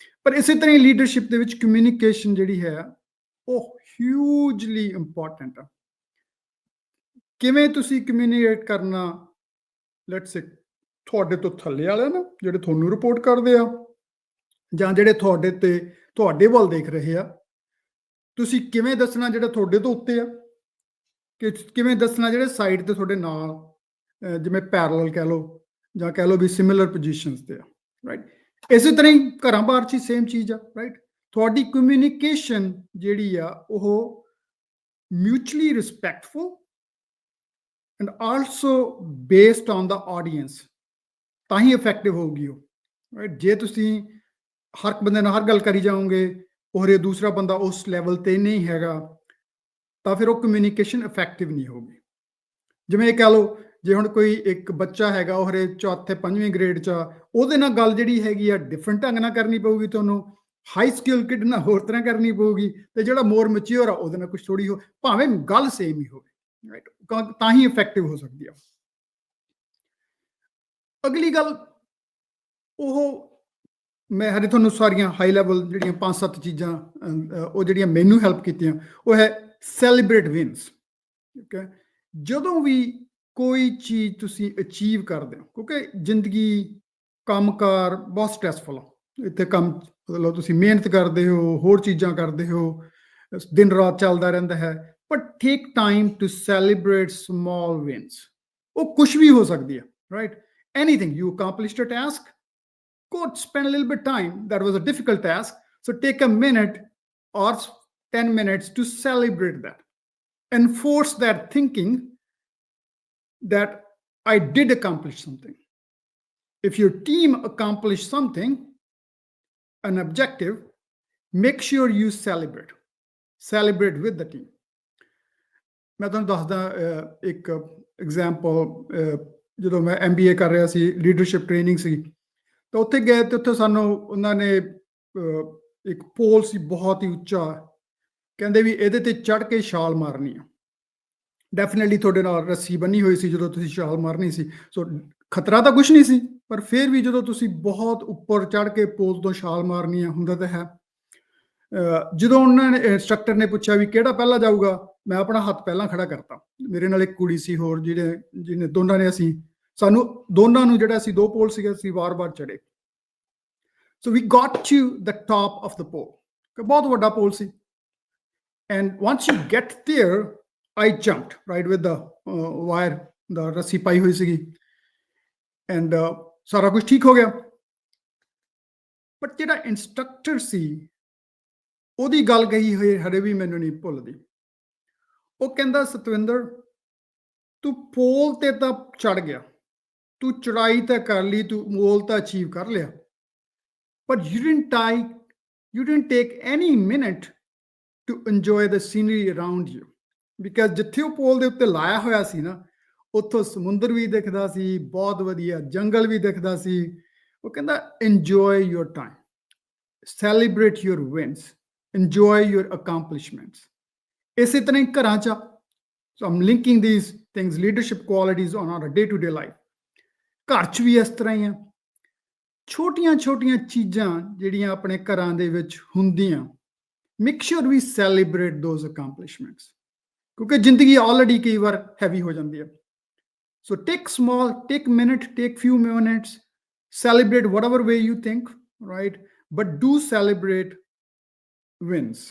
ਪਰ ਇਸੇ ਤਰ੍ਹਾਂ ਹੀ ਲੀਡਰਸ਼ਿਪ ਦੇ ਵਿੱਚ ਕਮਿਊਨੀਕੇਸ਼ਨ ਜਿਹੜੀ ਹੈ ਉਹ ਹਿਊਜਲੀ ਇੰਪੋਰਟੈਂਟ ਆ। ਕਿਵੇਂ ਤੁਸੀਂ ਕਮਿਊਨੀਕੇਟ ਕਰਨਾ, ਲੈਟਸ ਸੇ ਤੁਹਾਡੇ ਤੋਂ ਥੱਲੇ ਵਾਲੇ ਨਾ ਜਿਹੜੇ ਤੁਹਾਨੂੰ ਰਿਪੋਰਟ ਕਰਦੇ ਆ, ਜਾਂ ਜਿਹੜੇ ਤੁਹਾਡੇ ਵੱਲ ਦੇਖ ਰਹੇ ਆ, ਤੁਸੀਂ ਕਿਵੇਂ ਦੱਸਣਾ ਜਿਹੜਾ ਤੁਹਾਡੇ ਤੋਂ ਉੱਤੇ ਆ, ਕਿ ਕਿਵੇਂ ਦੱਸਣਾ ਜਿਹੜੇ ਸਾਈਡ ਤੇ ਤੁਹਾਡੇ ਨਾਲ ਜਿਵੇਂ ਪੈਰਲਲ ਕਹਿ ਲਓ, ਜਾਂ ਕਹਿ ਲਓ ਵੀ ਸਿਮਿਲਰ ਪੋਜੀਸ਼ਨਸ ਤੇ ਆ, ਰਾਈਟ। ਇਸੇ ਤਰ੍ਹਾਂ ਹੀ ਘਰਾਂ ਬਾਹਰ 'ਚ ਸੇਮ ਚੀਜ਼ ਆ, ਰਾਈਟ। ਤੁਹਾਡੀ ਕਮਿਊਨੀਕੇਸ਼ਨ ਜਿਹੜੀ ਆ ਉਹ mutually respectful and also based on the audience ਤਾਂ ਹੀ ਇਫੈਕਟਿਵ ਹੋਊਗੀ ਉਹ, ਰਾਈਟ। ਜੇ ਤੁਸੀਂ ਹਰ ਬੰਦੇ ਨਾਲ ਹਰ ਗੱਲ ਕਰੀ ਜਾਓਗੇ ਔਰ ਇਹ ਦੂਸਰਾ ਬੰਦਾ ਉਸ ਲੈਵਲ ਤੇ ਨਹੀਂ ਹੈਗਾ, ਤਾਂ ਫਿਰ ਉਹ ਕਮਿਊਨੀਕੇਸ਼ਨ ਇਫੈਕਟਿਵ ਨਹੀਂ ਹੋਊਗੀ। ਜਿਵੇਂ ਇਹ ਕਹਿ ਲਓ, ਜੇ ਹੁਣ ਕੋਈ ਇੱਕ ਬੱਚਾ ਹੈਗਾ ਉਹ ਹਰੇ 4th 5ਵੀਂ ਗ੍ਰੇਡ 'ਚ ਆ, ਉਹਦੇ ਨਾਲ ਗੱਲ ਜਿਹੜੀ ਹੈਗੀ ਆ ਡਿਫਰੈਂਟ ਢੰਗ ਨਾਲ ਕਰਨੀ ਪਊਗੀ ਤੁਹਾਨੂੰ। ਹਾਈ ਸਕਿੱਲ ਕਿਡ ਨਾਲ ਹੋਰ ਤਰ੍ਹਾਂ ਕਰਨੀ ਪਊਗੀ, ਤੇ ਜਿਹੜਾ ਮੋਰ ਮੈਚਿਓਰ ਆ ਉਹਦੇ ਨਾਲ ਕੁਝ ਥੋੜੀ ਹੋ, ਭਾਵੇਂ ਗੱਲ ਸੇਮ ਹੀ ਹੋਵੇ, ਰਾਈਟ, ਤਾਂ ਹੀ ਇਫੈਕਟਿਵ ਹੋ ਸਕਦੀ ਆ। ਅਗਲੀ ਗੱਲ ਉਹ ਮੈਂ ਹਰੇ ਤੁਹਾਨੂੰ ਸਾਰੀਆਂ ਹਾਈ ਲੈਵਲ ਜਿਹੜੀਆਂ 5-7 ਚੀਜ਼ਾਂ ਉਹ ਜਿਹੜੀਆਂ ਮੈਨੂੰ ਹੈਲਪ ਕੀਤੀਆਂ, ਉਹ ਹੈ ਸੈਲੀਬ੍ਰੇਟ ਵਿਨਸ। ਓਕੇ, ਜਦੋਂ ਵੀ ਕੋਈ ਚੀਜ਼ ਤੁਸੀਂ ਅਚੀਵ ਕਰਦੇ ਹੋ, ਕਿਉਂਕਿ ਜ਼ਿੰਦਗੀ ਕੰਮਕਾਰ ਬਹੁਤ ਸਟ੍ਰੈਸਫੁਲ ਆ, ਇੱਥੇ ਕੰਮ ਮਤਲਬ ਤੁਸੀਂ ਮਿਹਨਤ ਕਰਦੇ ਹੋ, ਹੋਰ ਚੀਜ਼ਾਂ ਕਰਦੇ ਹੋ, ਦਿਨ ਰਾਤ ਚੱਲਦਾ ਰਹਿੰਦਾ ਹੈ, but take time to celebrate small wins. ਉਹ ਕੁਝ ਵੀ ਹੋ ਸਕਦੀ ਹੈ, right. Anything you accomplished a task, go spend a little bit time, that was a difficult task, so take a minute or 10 minutes to celebrate that. Enforce that thinking that I did accomplish something. If your team accomplished something, an objective, make sure you celebrate with the team. ਮੈਂ ਤੁਹਾਨੂੰ ਦੱਸਦਾ ਇੱਕ example. ਜਦੋਂ ਮੈਂ MBA ਕਰ ਰਿਹਾ ਸੀ, leadership training ਸੀ, ਤਾਂ ਉੱਥੇ ਗਏ ਤੇ ਉੱਥੇ ਸਾਨੂੰ ਉਹਨਾਂ ਨੇ ਇੱਕ ਪੋਲ ਸੀ ਬਹੁਤ ਹੀ ਉੱਚਾ, ਕਹਿੰਦੇ ਵੀ ਇਹਦੇ ਤੇ ਚੜ੍ਹ ਕੇ ਛਾਲ ਮਾਰਨੀ ਆ। ਡੈਫੀਨੇਟਲੀ ਤੁਹਾਡੇ ਨਾਲ ਰੱਸੀ ਬੰਨੀ ਹੋਈ ਸੀ ਜਦੋਂ ਤੁਸੀਂ ਛਾਲ ਮਾਰਨੀ ਸੀ, ਸੋ ਖਤਰਾ ਤਾਂ ਕੁਝ ਨਹੀਂ ਸੀ, ਪਰ ਫਿਰ ਵੀ ਜਦੋਂ ਤੁਸੀਂ ਬਹੁਤ ਉੱਪਰ ਚੜ੍ਹ ਕੇ ਪੋਲ ਤੋਂ ਛਾਲ ਮਾਰਨੀ ਆ, ਹੁੰਦਾ ਤਾਂ ਹੈ। ਜਦੋਂ ਉਹਨਾਂ ਨੇ ਇੰਸਟ੍ਰਕਟਰ ਨੇ ਪੁੱਛਿਆ ਵੀ ਕਿਹੜਾ ਪਹਿਲਾਂ ਜਾਊਗਾ, ਮੈਂ ਆਪਣਾ ਹੱਥ ਪਹਿਲਾਂ ਖੜਾ ਕਰਤਾ। ਮੇਰੇ ਨਾਲ ਇੱਕ ਕੁੜੀ ਸੀ ਹੋਰ, ਜਿਹਨੇ ਦੋਨਾਂ ਨੇ ਸਾਨੂੰ ਦੋਨਾਂ ਨੂੰ ਜਿਹੜਾ ਅਸੀਂ 2 ਪੋਲ ਸੀਗੇ, ਅਸੀਂ ਵਾਰ-ਵਾਰ ਚੜ੍ਹੇ। So we got to the top of the pole, ਬਹੁਤ ਵੱਡਾ ਪੋਲ ਸੀ, and once you get there, I jumped right with the wire, the ਰੱਸੀ ਪਾਈ ਹੋਈ ਸੀਗੀ, and ਸਾਰਾ ਕੁਝ ਠੀਕ ਹੋ ਗਿਆ। ਬਟ ਜਿਹੜਾ ਇੰਸਟ੍ਰਕਟਰ ਸੀ ਉਹਦੀ ਗੱਲ ਕਹੀ ਹੋਈ ਹਰੇ ਵੀ ਮੈਨੂੰ ਨਹੀਂ ਭੁੱਲਦੀ। ਉਹ ਕਹਿੰਦਾ, ਸਤਵਿੰਦਰ ਤੂੰ ਪੋਲ ਤੇ ਤਾਂ ਚੜ ਗਿਆ, ਤੂੰ ਚੜਾਈ ਤਾਂ ਕਰ ਲਈ, ਤੂੰ ਪੋਲ ਤਾਂ ਅਚੀਵ ਕਰ ਲਿਆ, but you didn't take any minute to enjoy the scenery around you, because ਜਿੱਥੇ ਉਹ ਪੋਲ ਦੇ ਉੱਤੇ ਲਾਇਆ ਹੋਇਆ ਸੀ ਨਾ, ਉੱਥੋਂ ਸਮੁੰਦਰ ਵੀ ਦਿਖਦਾ ਸੀ, ਬਹੁਤ ਵਧੀਆ ਜੰਗਲ ਵੀ ਦਿਖਦਾ ਸੀ। ਉਹ ਕਹਿੰਦਾ enjoy your time, celebrate your wins, enjoy your accomplishments. ਇਸੇ ਤਰ੍ਹਾਂ ਹੀ ਘਰਾਂ 'ਚ, so I'm linking these things, leadership qualities on our day-to-day life. ਘਰ 'ਚ ਵੀ ਇਸ ਤਰ੍ਹਾਂ ਹੀ ਆ, ਛੋਟੀਆਂ ਚੀਜ਼ਾਂ ਜਿਹੜੀਆਂ ਆਪਣੇ ਘਰਾਂ ਦੇ ਵਿੱਚ ਹੁੰਦੀਆਂ, make sure we celebrate those accomplishments, ਕਿਉਂਕਿ ਜ਼ਿੰਦਗੀ ਆਲਰੇਡੀ ਕਈ ਵਾਰ ਹੈਵੀ ਹੋ ਜਾਂਦੀ ਹੈ। So take minute, take few minutes, celebrate whatever way you think, right, but do celebrate wins,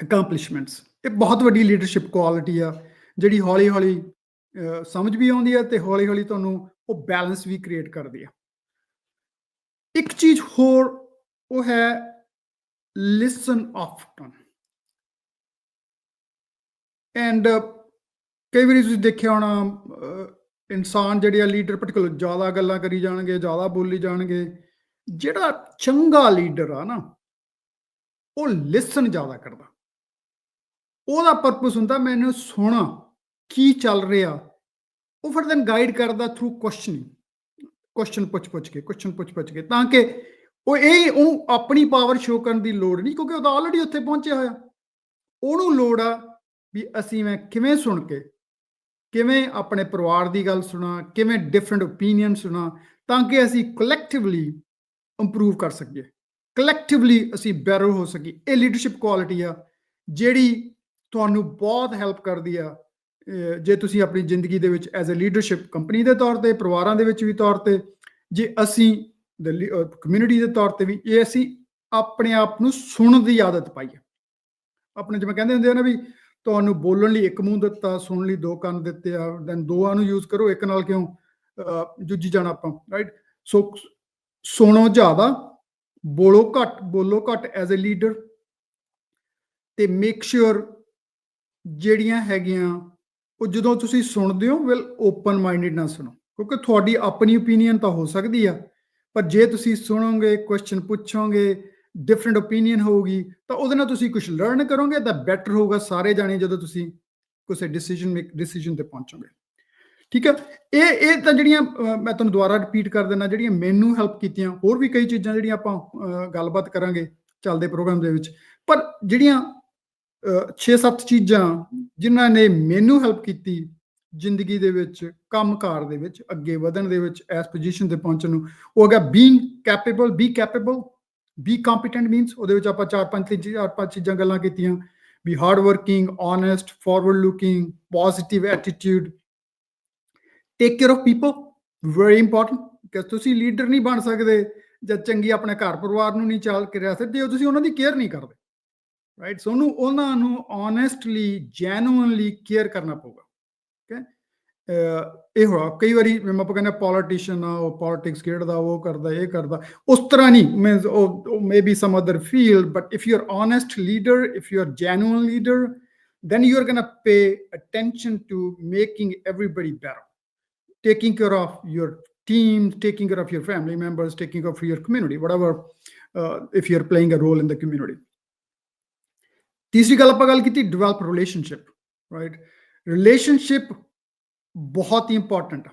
accomplishments. ਇਹ ਬਹੁਤ ਵੱਡੀ ਲੀਡਰਸ਼ਿਪ ਕੁਆਲਿਟੀ ਆ, ਜਿਹੜੀ ਹੌਲੀ-ਹੌਲੀ ਸਮਝ ਵੀ ਆਉਂਦੀ ਹੈ ਤੇ ਹੌਲੀ-ਹੌਲੀ ਤੁਹਾਨੂੰ ਉਹ ਬੈਲੈਂਸ ਵੀ ਕ੍ਰੀਏਟ ਕਰਦੀ ਆ। ਇੱਕ ਚੀਜ਼ ਹੋਰ ਉਹ ਹੈ ਲਿਸਨ ਆਫਟਨ ਐਂਡ ਕਈ ਵਾਰੀ ਤੁਸੀਂ ਦੇਖਿਆ ਹੋਣਾ ਇਨਸਾਨ ਜਿਹੜੇ ਆ ਲੀਡਰ ਪਰਟੀਕੁਲਰ ਜ਼ਿਆਦਾ ਗੱਲਾਂ ਕਰੀ ਜਾਣਗੇ, ਜ਼ਿਆਦਾ ਬੋਲੀ ਜਾਣਗੇ। ਜਿਹੜਾ ਚੰਗਾ ਲੀਡਰ ਆ ਨਾ, ਉਹ ਲਿਸਨ ਜ਼ਿਆਦਾ ਕਰਦਾ। ਉਹਦਾ ਪਰਪਸ ਹੁੰਦਾ ਮੈਨੂੰ ਸੁਣਾ, ਕੀ ਚੱਲ ਰਿਹਾ। ਉਹ ਫਿਰ ਦੈਨ ਗਾਈਡ ਕਰਦਾ ਥਰੂ ਕੁਐਸਚਨਿੰਗ, ਕੁਐਸਚਨ ਪੁੱਛ ਪੁੱਛ ਕੇ, ਤਾਂ ਕਿ ਉਹਨੂੰ ਆਪਣੀ ਪਾਵਰ ਸ਼ੋਅ ਕਰਨ ਦੀ ਲੋੜ ਨਹੀਂ, ਕਿਉਂਕਿ ਉਹ ਤਾਂ ਆਲਰੇਡੀ ਉੱਥੇ ਪਹੁੰਚਿਆ ਹੋਇਆ। ਉਹਨੂੰ ਲੋੜ ਆ ਵੀ ਮੈਂ ਕਿਵੇਂ ਸੁਣ ਕੇ, ਕਿਵੇਂ ਆਪਣੇ ਪਰਿਵਾਰ ਦੀ ਗੱਲ ਸੁਣਾ, ਕਿਵੇਂ ਡਿਫਰੈਂਟ ਓਪੀਨੀਅਨ ਸੁਣਾ, ਤਾਂ ਕਿ ਅਸੀਂ ਕਲੈਕਟਿਵਲੀ ਇੰਪਰੂਵ ਕਰ ਸਕੀਏ, ਕਲੈਕਟਿਵਲੀ ਅਸੀਂ ਬੈਟਰ ਹੋ ਸਕੀਏ। ਇਹ ਲੀਡਰਸ਼ਿਪ ਕੁਆਲਿਟੀ ਆ ਜਿਹੜੀ ਤੁਹਾਨੂੰ ਬਹੁਤ ਹੈਲਪ ਕਰਦੀ ਆ ਜੇ ਤੁਸੀਂ ਆਪਣੀ ਜ਼ਿੰਦਗੀ ਦੇ ਵਿੱਚ ਐਜ਼ ਅ ਲੀਡਰਸ਼ਿਪ ਕੰਪਨੀ ਦੇ ਤੌਰ ਤੇ, ਪਰਿਵਾਰਾਂ ਦੇ ਵਿੱਚ ਵੀ ਤੌਰ ਤੇ, ਜੇ ਅਸੀਂ ਕਮਿਊਨਿਟੀ ਦੇ ਤੌਰ ਤੇ ਵੀ, ਇਹ ਅਸੀਂ ਆਪਣੇ ਆਪ ਨੂੰ ਸੁਣਨ ਦੀ ਆਦਤ ਪਾਈਏ। ਆਪਣੇ ਜਿਵੇਂ ਕਹਿੰਦੇ ਹੁੰਦੇ ਆ ਨਾ ਵੀ ਤੁਹਾਨੂੰ ਬੋਲਣ ਲਈ ਇੱਕ ਮੂੰਹ ਦਿੱਤਾ, ਸੁਣਨ ਲਈ ਦੋ ਕੰਨ ਦਿੱਤੇ ਆ, ਦੈਨ ਦੋਆਂ ਨੂੰ ਯੂਜ਼ ਕਰੋ, ਇੱਕ ਨਾਲ ਕਿਉਂ ਜੂਝੀ ਜਾਣਾ ਆਪਾਂ, ਰਾਈਟ। ਸੋ ਸੁਣੋ ਜ਼ਿਆਦਾ, ਬੋਲੋ ਘੱਟ ਐਜ਼ ਅ ਲੀਡਰ, ਤੇ ਮੇਕ ਸ਼ੋਰ ਜਿਹੜੀਆਂ ਹੈਗੀਆਂ ਉਹ ਜਦੋਂ ਤੁਸੀਂ ਸੁਣਦੇ ਹੋ ਵੈਲ ਓਪਨ ਮਾਈਂਡਡ ਨਾਲ ਸੁਣੋ, ਕਿਉਂਕਿ ਤੁਹਾਡੀ ਆਪਣੀ ਓਪੀਨੀਅਨ ਤਾਂ ਹੋ ਸਕਦੀ ਆ, ਪਰ ਜੇ ਤੁਸੀਂ ਸੁਣੋਗੇ, ਕੁਐਸਚਨ ਪੁੱਛੋਗੇ, ਡਿਫਰੈਂਟ ਓਪੀਨੀਅਨ ਹੋਊਗੀ, ਤਾਂ ਉਹਦੇ ਨਾਲ ਤੁਸੀਂ ਕੁਝ ਲਰਨ ਕਰੋਗੇ ਤਾਂ ਬੈਟਰ ਹੋਊਗਾ ਸਾਰੇ ਜਾਣੇ ਜਦੋਂ ਤੁਸੀਂ ਕਿਸੇ ਡਿਸੀਜਨ ਤੇ ਪਹੁੰਚੋਗੇ। ਠੀਕ ਹੈ, ਇਹ ਤਾਂ ਜਿਹੜੀਆਂ ਮੈਂ ਤੁਹਾਨੂੰ ਦੁਬਾਰਾ ਰਿਪੀਟ ਕਰ ਦਿੰਦਾ, ਜਿਹੜੀਆਂ ਮੈਨੂੰ ਹੈਲਪ ਕੀਤੀਆਂ। ਹੋਰ ਵੀ ਕਈ ਚੀਜ਼ਾਂ ਜਿਹੜੀਆਂ ਆਪਾਂ ਗੱਲਬਾਤ ਕਰਾਂਗੇ ਚੱਲਦੇ ਪ੍ਰੋਗਰਾਮ ਦੇ ਵਿੱਚ, ਪਰ ਜਿਹੜੀਆਂ 6-7 ਚੀਜ਼ਾਂ ਜਿਨ੍ਹਾਂ ਨੇ ਮੈਨੂੰ ਹੈਲਪ ਕੀਤੀ ਜ਼ਿੰਦਗੀ ਦੇ ਵਿੱਚ, ਕੰਮਕਾਰ ਦੇ ਵਿੱਚ ਅੱਗੇ ਵਧਣ ਦੇ ਵਿੱਚ, ਇਸ ਪੋਜੀਸ਼ਨ ਤੇ ਪਹੁੰਚਣ ਨੂੰ, ਉਹ ਹੈਗਾ be capable, be competent means ਉਹਦੇ ਵਿੱਚ ਆਪਾਂ ਚਾਰ ਪੰਜ ਚੀਜ਼ਾਂ ਗੱਲਾਂ ਕੀਤੀਆਂ ਵੀ hard working, honest, forward looking, positive attitude, take care of people, very important, ਕਿ ਤੁਸੀਂ ਲੀਡਰ ਨਹੀਂ ਬਣ ਸਕਦੇ ਜਦ ਚੰਗੀ ਆਪਣੇ ਘਰ ਪਰਿਵਾਰ ਨੂੰ ਨਹੀਂ ਚਾਲ ਕੇ ਰਹਿ ਸਕਦੇ, ਤੁਸੀਂ ਉਹਨਾਂ ਦੀ ਕੇਅਰ ਨਹੀਂ ਕਰਦੇ, ਰਾਈਟ। ਸੋ ਉਹਨਾਂ ਨੂੰ ਓਨੈਸਟਲੀ, ਜੈਨੂਅਨਲੀ ਕੇਅਰ ਕਰਨਾ ਪਊਗਾ। ਠੀਕ ਹੈ, ਇਹ ਹੋਇਆ ਕਈ ਵਾਰੀ ਆਪਾਂ ਕਹਿੰਦੇ ਪੋਲੀਟੀਸ਼ੀਅਨ ਆ, ਉਹ ਪੋਲਿਟਿਕਸ ਖੇਡਦਾ, ਉਹ ਕਰਦਾ, ਇਹ ਕਰਦਾ, ਉਸ ਤਰ੍ਹਾਂ ਨਹੀਂ ਮੀਨਸ ਉਹ may be some other field, but if you are honest leader, if you are genuine leader, then you are going to pay attention to making everybody better, taking care of your team, taking care of your family members, taking care of your community, whatever, if you're playing a role in the community. ਤੀਸਰੀ ਗੱਲ ਆਪਾਂ ਗੱਲ ਕੀਤੀ develop relationship, right. Relationship ਬਹੁਤ ਹੀ important ਆ,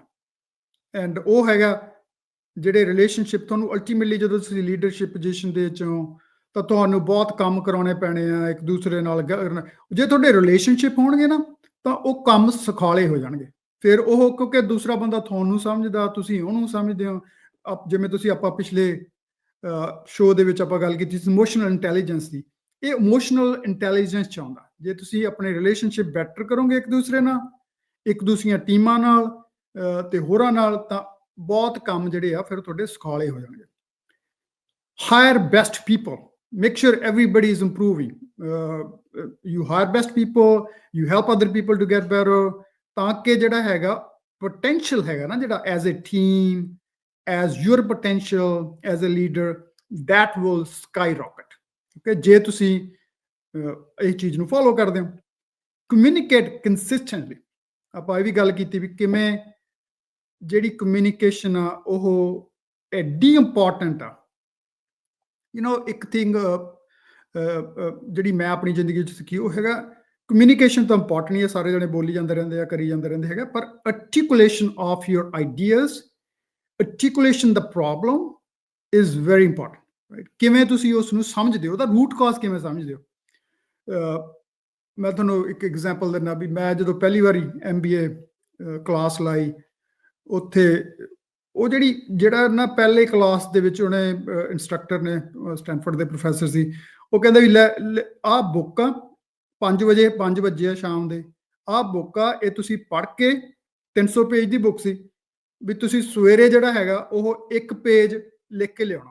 and ਉਹ ਹੈਗਾ ਜਿਹੜੇ ਰਿਲੇਸ਼ਨਸ਼ਿਪ ਤੁਹਾਨੂੰ ਅਲਟੀਮੇਟਲੀ ਜਦੋਂ ਤੁਸੀਂ ਲੀਡਰਸ਼ਿਪ ਪੋਜੀਸ਼ਨ ਦੇ ਵਿੱਚ ਹੋ ਤਾਂ ਤੁਹਾਨੂੰ ਬਹੁਤ ਕੰਮ ਕਰਾਉਣੇ ਪੈਣੇ ਆ ਇੱਕ ਦੂਸਰੇ ਨਾਲ। ਜੇ ਤੁਹਾਡੇ ਰਿਲੇਸ਼ਨਸ਼ਿਪ ਹੋਣਗੇ ਨਾ ਤਾਂ ਉਹ ਕੰਮ ਸੁਖਾਲੇ ਹੋ ਜਾਣਗੇ। ਫਿਰ ਉਹ ਕਿਉਂਕਿ ਦੂਸਰਾ ਬੰਦਾ ਤੁਹਾਨੂੰ ਸਮਝਦਾ, ਤੁਸੀਂ ਉਹਨੂੰ ਸਮਝਦੇ ਹੋ। ਜਿਵੇਂ ਤੁਸੀਂ ਆਪਾਂ ਪਿਛਲੇ ਸ਼ੋਅ ਦੇ ਵਿੱਚ ਆਪਾਂ ਗੱਲ ਕੀਤੀ ਸੀ ਇਮੋਸ਼ਨਲ ਇੰਟੈਲੀਜੈਂਸ ਦੀ, ਇਹ ਇਮੋਸ਼ਨਲ ਇੰਟੈਲੀਜੈਂਸ ਚਾਹੁੰਦਾ। ਜੇ ਤੁਸੀਂ ਆਪਣੇ ਰਿਲੇਸ਼ਨਸ਼ਿਪ ਬੈਟਰ ਕਰੋਗੇ ਇੱਕ ਦੂਸਰੇ ਨਾਲ, ਇੱਕ ਦੂਸਰੀਆਂ ਟੀਮਾਂ ਨਾਲ ਤੇ ਹੋਰਾਂ ਨਾਲ, ਤਾਂ ਬਹੁਤ ਕੰਮ ਜਿਹੜੇ ਆ ਫਿਰ ਤੁਹਾਡੇ ਸੁਖਾਲੇ ਹੋ ਜਾਣਗੇ। Hire best people, make sure everybody is improving, you hire best people, you help other people to get better, ਤਾਂ ਕਿ ਜਿਹੜਾ ਹੈਗਾ ਪੋਟੈਂਸ਼ੀਅਲ ਹੈਗਾ ਨਾ, ਜਿਹੜਾ as a team, as your potential as a leader, that will skyrocket. Okay, ਜੇ ਤੁਸੀਂ ਇਹ ਚੀਜ਼ ਨੂੰ ਫੋਲੋ ਕਰਦੇ ਹੋ। ਕਮਿਊਨੀਕੇਟ ਕੰਸਿਸਟੈਂਟਲੀ, ਆਪਾਂ ਇਹ ਵੀ ਗੱਲ ਕੀਤੀ ਵੀ ਕਿਵੇਂ ਜਿਹੜੀ ਕਮਿਊਨੀਕੇਸ਼ਨ ਆ ਉਹ ਐਡੀ ਇੰਪੋਰਟੈਂਟ ਆ। ਇੱਕ ਥਿੰਗ ਜਿਹੜੀ ਮੈਂ ਆਪਣੀ ਜ਼ਿੰਦਗੀ 'ਚ ਸਿੱਖੀ ਉਹ ਹੈਗਾ ਕਮਿਊਨੀਕੇਸ਼ਨ ਤਾਂ ਇੰਪੋਰਟੈਂਟ ਹੀ ਹੈ, ਸਾਰੇ ਜਣੇ ਬੋਲੀ ਜਾਂਦੇ ਰਹਿੰਦੇ ਆ, ਕਰੀ ਜਾਂਦੇ ਰਹਿੰਦੇ ਹੈਗਾ, ਪਰ articulation of your ideas, articulation the problem is very important, right? ਕਿਵੇਂ ਤੁਸੀਂ ਉਸ ਨੂੰ ਸਮਝਦੇ ਹੋ, ਉਹਦਾ ਰੂਟ ਕਾਜ਼ ਕਿਵੇਂ ਸਮਝਦੇ ਹੋ। ਮੈਂ ਤੁਹਾਨੂੰ ਇੱਕ ਐਗਜ਼ਾਮਪਲ ਦਿੰਦਾ ਵੀ ਮੈਂ ਜਦੋਂ ਪਹਿਲੀ ਵਾਰੀ MBA ਕਲਾਸ ਲਾਈ, ਉੱਥੇ ਉਹ ਜਿਹੜਾ ਨਾ ਪਹਿਲੇ ਕਲਾਸ ਦੇ ਵਿੱਚ ਉਹਨੇ ਇੰਸਟਰਕਟਰ ਨੇ, ਸਟੈਨਫੋਰਡ ਦੇ ਪ੍ਰੋਫੈਸਰ ਸੀ, ਉਹ ਕਹਿੰਦਾ ਵੀ ਲੈ ਆਹ ਬੁੱਕ ਆ, 5 ਵਜੇ ਆ ਸ਼ਾਮ ਦੇ, ਆਹ ਬੁੱਕ ਆ, ਇਹ ਤੁਸੀਂ ਪੜ੍ਹ ਕੇ 300 ਪੇਜ ਦੀ ਬੁੱਕ ਸੀ, ਵੀ ਤੁਸੀਂ ਸਵੇਰੇ ਜਿਹੜਾ ਹੈਗਾ ਉਹ ਇੱਕ ਪੇਜ ਲਿਖ ਕੇ ਲਿਆਉਣਾ।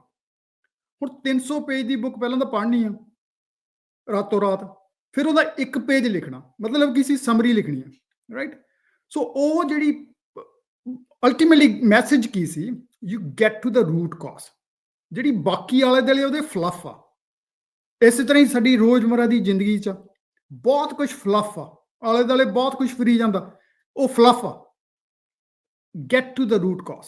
ਹੁਣ 300 ਪੇਜ ਦੀ ਬੁੱਕ ਪਹਿਲਾਂ ਤਾਂ ਪੜ੍ਹਨੀ ਆ ਰਾਤੋਂ ਰਾਤ, ਫਿਰ ਉਹਦਾ ਇੱਕ ਪੇਜ ਲਿਖਣਾ, ਮਤਲਬ ਕਿਸੇ ਸਮਰੀ ਲਿਖਣੀ ਹੈ, ਰਾਈਟ। ਸੋ ਉਹ ਜਿਹੜੀ ਅਲਟੀਮੇਟਲੀ ਮੈਸੇਜ ਕੀ ਸੀ, you get to the root cause. ਜਿਹੜੀ ਬਾਕੀ ਆਲੇ ਦੁਆਲੇ ਉਹਦੇ ਫਲੱਫ ਆ, ਇਸੇ ਤਰ੍ਹਾਂ ਹੀ ਸਾਡੀ ਰੋਜ਼ਮर्रा ਦੀ ਜ਼ਿੰਦਗੀ 'ਚ ਬਹੁਤ ਕੁਝ ਫਲੱਫ ਆ, ਆਲੇ ਦੁਆਲੇ ਬਹੁਤ ਕੁਝ ਫਿਰੀ ਜਾਂਦਾ, ਉਹ ਫਲੱਫ ਆ। Get to the root cause,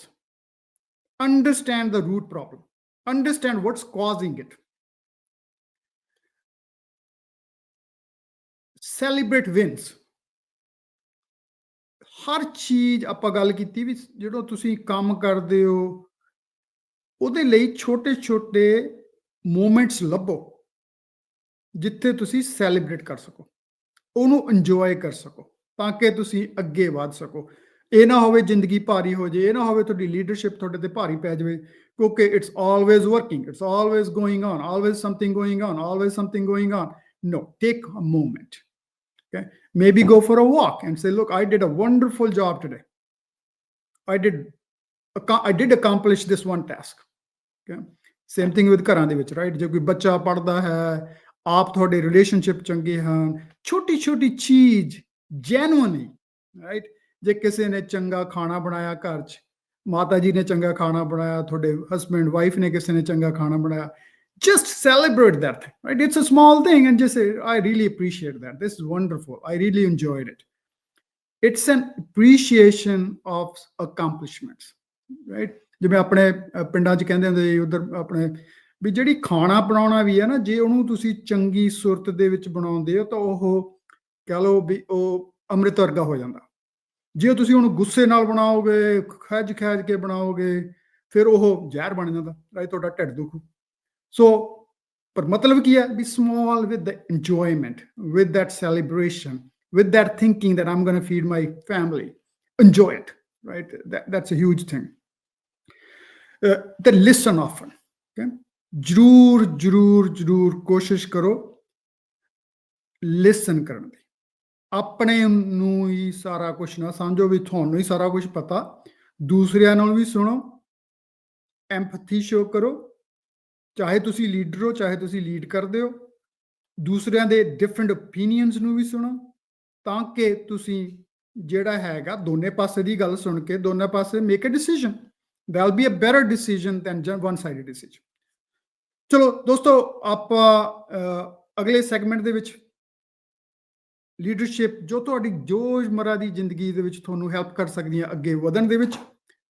understand the root problem, understand what's causing it, celebrate wins। ਹਰ ਚੀਜ਼ ਆਪਾਂ ਗੱਲ ਕੀਤੀ ਵੀ ਜਦੋਂ ਤੁਸੀਂ ਕੰਮ ਕਰਦੇ ਹੋ ਉਹਦੇ ਲਈ ਛੋਟੇ-ਛੋਟੇ ਮੂਮੈਂਟਸ ਲੱਭੋ ਜਿੱਥੇ ਤੁਸੀਂ ਸੈਲੀਬ੍ਰੇਟ ਕਰ ਸਕੋ, ਉਹਨੂੰ ਇੰਜੋਏ ਕਰ ਸਕੋ ਤਾਂ ਕਿ ਤੁਸੀਂ ਅੱਗੇ ਵਧ ਸਕੋ। ਇਹ ਨਾ ਹੋਵੇ ਜ਼ਿੰਦਗੀ ਭਾਰੀ ਹੋ ਜੇ, ਇਹ ਨਾ ਹੋਵੇ ਤੁਹਾਡੀ ਲੀਡਰਸ਼ਿਪ ਤੁਹਾਡੇ ਤੇ ਭਾਰੀ ਪੈ ਜਾਵੇ, ਕਿਉਂਕਿ it's always working, it's always going on, always something going on, always something going on. No, take a moment. Okay, maybe go for a walk and say, look, I did a wonderful job today. I did accomplish this one task. Okay, same thing with ਘਰਾਂ ਦੇ ਵਿੱਚ, right? ਜੇ ਕੋਈ ਬੱਚਾ ਪੜ੍ਹਦਾ ਹੈ, ਆਪ ਤੁਹਾਡੇ ਰਿਲੇਸ਼ਨਸ਼ਿਪ ਚੰਗੇ ਹਨ, ਛੋਟੀ ਛੋਟੀ ਚੀਜ਼ ਜੈਨੂਅਨਲੀ, ਰਾਈਟ? ਜੇ ਕਿਸੇ ਨੇ ਚੰਗਾ ਖਾਣਾ ਬਣਾਇਆ ਘਰ 'ਚ, ਮਾਤਾ ਜੀ ਨੇ ਚੰਗਾ ਖਾਣਾ ਬਣਾਇਆ, ਤੁਹਾਡੇ ਹਸਬੈਂਡ ਵਾਈਫ ਨੇ ਕਿਸੇ ਨੇ ਚੰਗਾ ਖਾਣਾ ਬਣਾਇਆ, just celebrate that thing, right? It's a small thing and just say, I really appreciate that, this is wonderful, I really enjoyed it. It's an appreciation of accomplishments, right? ਜਿਵੇਂ ਆਪਣੇ ਪਿੰਡਾਂ 'ਚ ਕਹਿੰਦੇ ਹੁੰਦੇ ਸੀ ਉਧਰ ਆਪਣੇ ਵੀ ਜਿਹੜੀ ਖਾਣਾ ਬਣਾਉਣਾ ਵੀ ਹੈ ਨਾ, ਜੇ ਉਹਨੂੰ ਤੁਸੀਂ ਚੰਗੀ ਸੁਰਤ ਦੇ ਵਿੱਚ ਬਣਾਉਂਦੇ ਹੋ ਤਾਂ ਉਹ ਕਹਿ ਲਓ ਵੀ ਉਹ ਅੰਮ੍ਰਿਤ ਵਰਗਾ ਹੋ ਜਾਂਦਾ। ਜੇ ਤੁਸੀਂ ਉਹਨੂੰ ਗੁੱਸੇ ਨਾਲ ਬਣਾਓਗੇ, ਖਿੱਝ ਖਿੱਝ ਕੇ ਬਣਾਓਗੇ, ਫਿਰ ਉਹ ਜ਼ਹਿਰ ਬਣ ਜਾਂਦਾ, ਰਾਈਟ? ਤੁਹਾਡਾ ਢਿੱਡ ਦੁਖੂ। ਸੋ ਪਰ ਮਤਲਬ ਕੀ ਹੈ ਵੀ small with the enjoyment, with that celebration, with that thinking that I'm going to feed my family, enjoy it, right? That's a huge thing. Then listen often, okay? ਜ਼ਰੂਰ ਜ਼ਰੂਰ ਜ਼ਰੂਰ ਕੋਸ਼ਿਸ਼ ਕਰੋ ਲਿਸਨ ਕਰਨ ਦੀ। ਆਪਣੇ ਨੂੰ ਹੀ ਸਾਰਾ ਕੁਝ ਨਾ ਸਮਝੋ ਵੀ ਤੁਹਾਨੂੰ ਹੀ ਸਾਰਾ ਕੁਝ ਪਤਾ, ਦੂਸਰਿਆਂ ਨਾਲ ਵੀ ਸੁਣੋ, ਐਮਪਥੀ ਸ਼ੋ ਕਰੋ, ਚਾਹੇ ਤੁਸੀਂ ਲੀਡਰ ਹੋ, ਚਾਹੇ ਤੁਸੀਂ ਲੀਡ ਕਰਦੇ ਹੋ, ਦੂਸਰਿਆਂ ਦੇ ਡਿਫਰੈਂਟ ਓਪੀਨੀਅਨਸ ਨੂੰ ਵੀ ਸੁਣੋ ਤਾਂ ਕਿ ਤੁਸੀਂ ਜਿਹੜਾ ਹੈਗਾ ਦੋਨੇ ਪਾਸੇ ਦੀ ਗੱਲ ਸੁਣ ਕੇ ਦੋਨੇ ਪਾਸੇ make a decision. There'll be a better decision than one-sided decision. ਚਲੋ ਦੋਸਤੋ, ਆਪਾਂ ਅਗਲੇ ਸੈਗਮੈਂਟ ਦੇ ਵਿੱਚ ਲੀਡਰਸ਼ਿਪ ਜੋ ਤੁਹਾਡੀ ਰੋਜ਼ਮर्रा ਦੀ ਜ਼ਿੰਦਗੀ ਦੇ ਵਿੱਚ ਤੁਹਾਨੂੰ ਹੈਲਪ ਕਰ ਸਕਦੀਆਂ ਅੱਗੇ ਵਧਣ ਦੇ ਵਿੱਚ,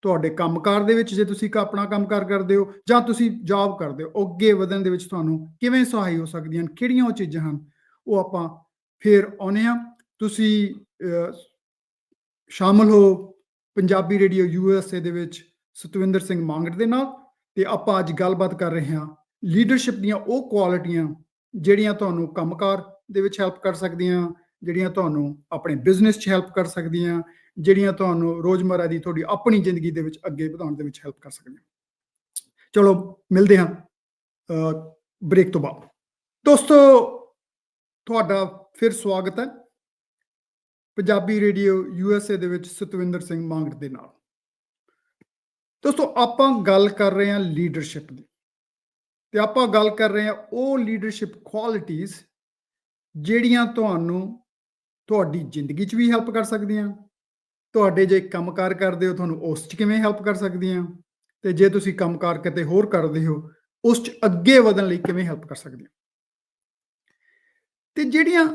ਤੁਹਾਡੇ ਕੰਮਕਾਰ ਦੇ ਵਿੱਚ, ਜੇ ਤੁਸੀਂ ਆਪਣਾ ਕੰਮਕਾਰ ਕਰਦੇ ਹੋ ਜਾਂ ਤੁਸੀਂ ਜੌਬ ਕਰਦੇ ਹੋ, ਅੱਗੇ ਵਧਣ ਦੇ ਵਿੱਚ ਤੁਹਾਨੂੰ ਕਿਵੇਂ ਸਹਾਈ ਹੋ ਸਕਦੀਆਂ ਹਨ, ਕਿਹੜੀਆਂ ਉਹ ਚੀਜ਼ਾਂ ਹਨ, ਉਹ ਆਪਾਂ ਫਿਰ ਆਉਂਦੇ ਹਾਂ। ਤੁਸੀਂ ਸ਼ਾਮਲ ਹੋ ਪੰਜਾਬੀ ਰੇਡੀਓ USA ਦੇ ਵਿੱਚ ਸਤਵਿੰਦਰ ਸਿੰਘ ਮੰਗਟ ਦੇ ਨਾਲ, ਤੇ ਆਪਾਂ ਅੱਜ ਗੱਲਬਾਤ ਕਰ ਰਹੇ ਹਾਂ ਲੀਡਰਸ਼ਿਪ ਦੀਆਂ ਉਹ ਕੁਆਲਿਟੀਆਂ ਜਿਹੜੀਆਂ ਤੁਹਾਨੂੰ ਕੰਮਕਾਰ ਦੇ ਵਿੱਚ ਹੈਲਪ ਕਰ ਸਕਦੀਆਂ, ਜਿਹੜੀਆਂ ਤੁਹਾਨੂੰ ਆਪਣੇ ਬਿਜ਼ਨਸ 'ਚ ਹੈਲਪ ਕਰ ਸਕਦੀਆਂ, ਜਿਹੜੀਆਂ ਤੁਹਾਨੂੰ ਰੋਜ਼ਮर्रा ਦੀ ਤੁਹਾਡੀ ਆਪਣੀ ਜ਼ਿੰਦਗੀ ਦੇ ਵਿੱਚ ਅੱਗੇ ਵਧਾਉਣ ਦੇ ਵਿੱਚ ਹੈਲਪ ਕਰ ਸਕਦੀਆਂ। ਚਲੋ ਮਿਲਦੇ ਹਾਂ ਬ੍ਰੇਕ ਤੋਂ ਬਾਅਦ। ਦੋਸਤੋ, ਤੁਹਾਡਾ ਫਿਰ ਸਵਾਗਤ ਹੈ ਪੰਜਾਬੀ ਰੇਡੀਓ USA ਦੇ ਵਿੱਚ ਸਤਵਿੰਦਰ ਸਿੰਘ ਮੰਗਟ ਦੇ ਨਾਲ। ਦੋਸਤੋ, ਆਪਾਂ ਗੱਲ ਕਰ ਰਹੇ ਹਾਂ ਲੀਡਰਸ਼ਿਪ ਦੀ, ਤੇ ਆਪਾਂ ਗੱਲ ਕਰ ਰਹੇ ਹਾਂ ਉਹ ਲੀਡਰਸ਼ਿਪ ਕੁਆਲਿਟੀਜ਼ ਜਿਹੜੀਆਂ ਤੁਹਾਨੂੰ ਤੁਹਾਡੀ ਜ਼ਿੰਦਗੀ 'ਚ ਵੀ ਹੈਲਪ ਕਰ ਸਕਦੀਆਂ, ਤੁਹਾਡੇ ਜੇ ਕੰਮਕਾਰ ਕਰਦੇ ਹੋ ਤੁਹਾਨੂੰ ਉਸ 'ਚ ਕਿਵੇਂ ਹੈਲਪ ਕਰ ਸਕਦੀਆਂ, ਤੇ ਜੇ ਤੁਸੀਂ ਕੰਮਕਾਰ ਕਿਤੇ ਹੋਰ ਕਰਦੇ ਹੋ ਉਸ 'ਚ ਅੱਗੇ ਵਧਣ ਲਈ ਕਿਵੇਂ ਹੈਲਪ ਕਰ ਸਕਦੀਆਂ। ਤੇ ਜਿਹੜੀਆਂ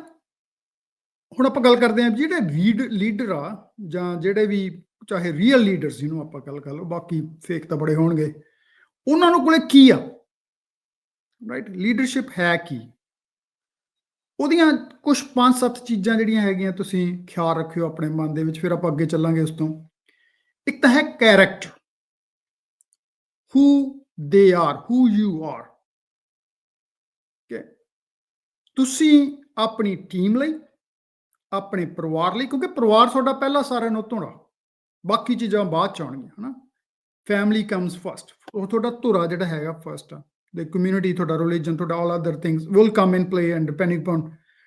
ਹੁਣ ਆਪਾਂ ਗੱਲ ਕਰਦੇ ਹਾਂ ਜਿਹੜੇ ਲੀਡਰ ਆ ਜਾਂ ਜਿਹੜੇ ਵੀ ਚਾਹੇ ਰੀਅਲ ਲੀਡਰਸ ਜਿਹਨੂੰ ਆਪਾਂ ਗੱਲ ਕਰ ਲਓ, ਬਾਕੀ ਫੇਕ ਤਾਂ ਬੜੇ ਹੋਣਗੇ, ਉਹਨਾਂ ਨੂੰ ਕੋਲੇ ਕੀ ਆ, ਰਾਈਟ? ਲੀਡਰਸ਼ਿਪ ਹੈ ਕੀ? ਉਹਦੀਆਂ ਕੁਝ 5-7 ਚੀਜ਼ਾਂ ਜਿਹੜੀਆਂ ਹੈਗੀਆਂ ਤੁਸੀਂ ਖਿਆਲ ਰੱਖਿਓ ਆਪਣੇ ਮਨ ਦੇ ਵਿੱਚ, ਫਿਰ ਆਪਾਂ ਅੱਗੇ ਚੱਲਾਂਗੇ ਉਸ ਤੋਂ। ਇੱਕ ਤਾਂ ਹੈ character, who they are, who you are, okay? ਤੁਸੀਂ ਆਪਣੀ ਟੀਮ ਲਈ, ਆਪਣੇ ਪਰਿਵਾਰ ਲਈ, ਕਿਉਂਕਿ ਪਰਿਵਾਰ ਤੁਹਾਡਾ ਪਹਿਲਾ ਸਾਰਿਆਂ ਨਾਲੋਂ ਧੁਰਾ, ਬਾਕੀ ਚੀਜ਼ਾਂ ਬਾਅਦ 'ਚ ਆਉਣਗੀਆਂ, ਹੈ ਨਾ? ਫੈਮਿਲੀ ਕਮਸ ਫਸਟ, ਉਹ ਤੁਹਾਡਾ ਧੁਰਾ ਜਿਹੜਾ ਹੈਗਾ ਫਸਟ ਆ। The community, ਤੁਹਾਡਾ religion, ਤੁਹਾਡਾ all other things will come in play, and depending upon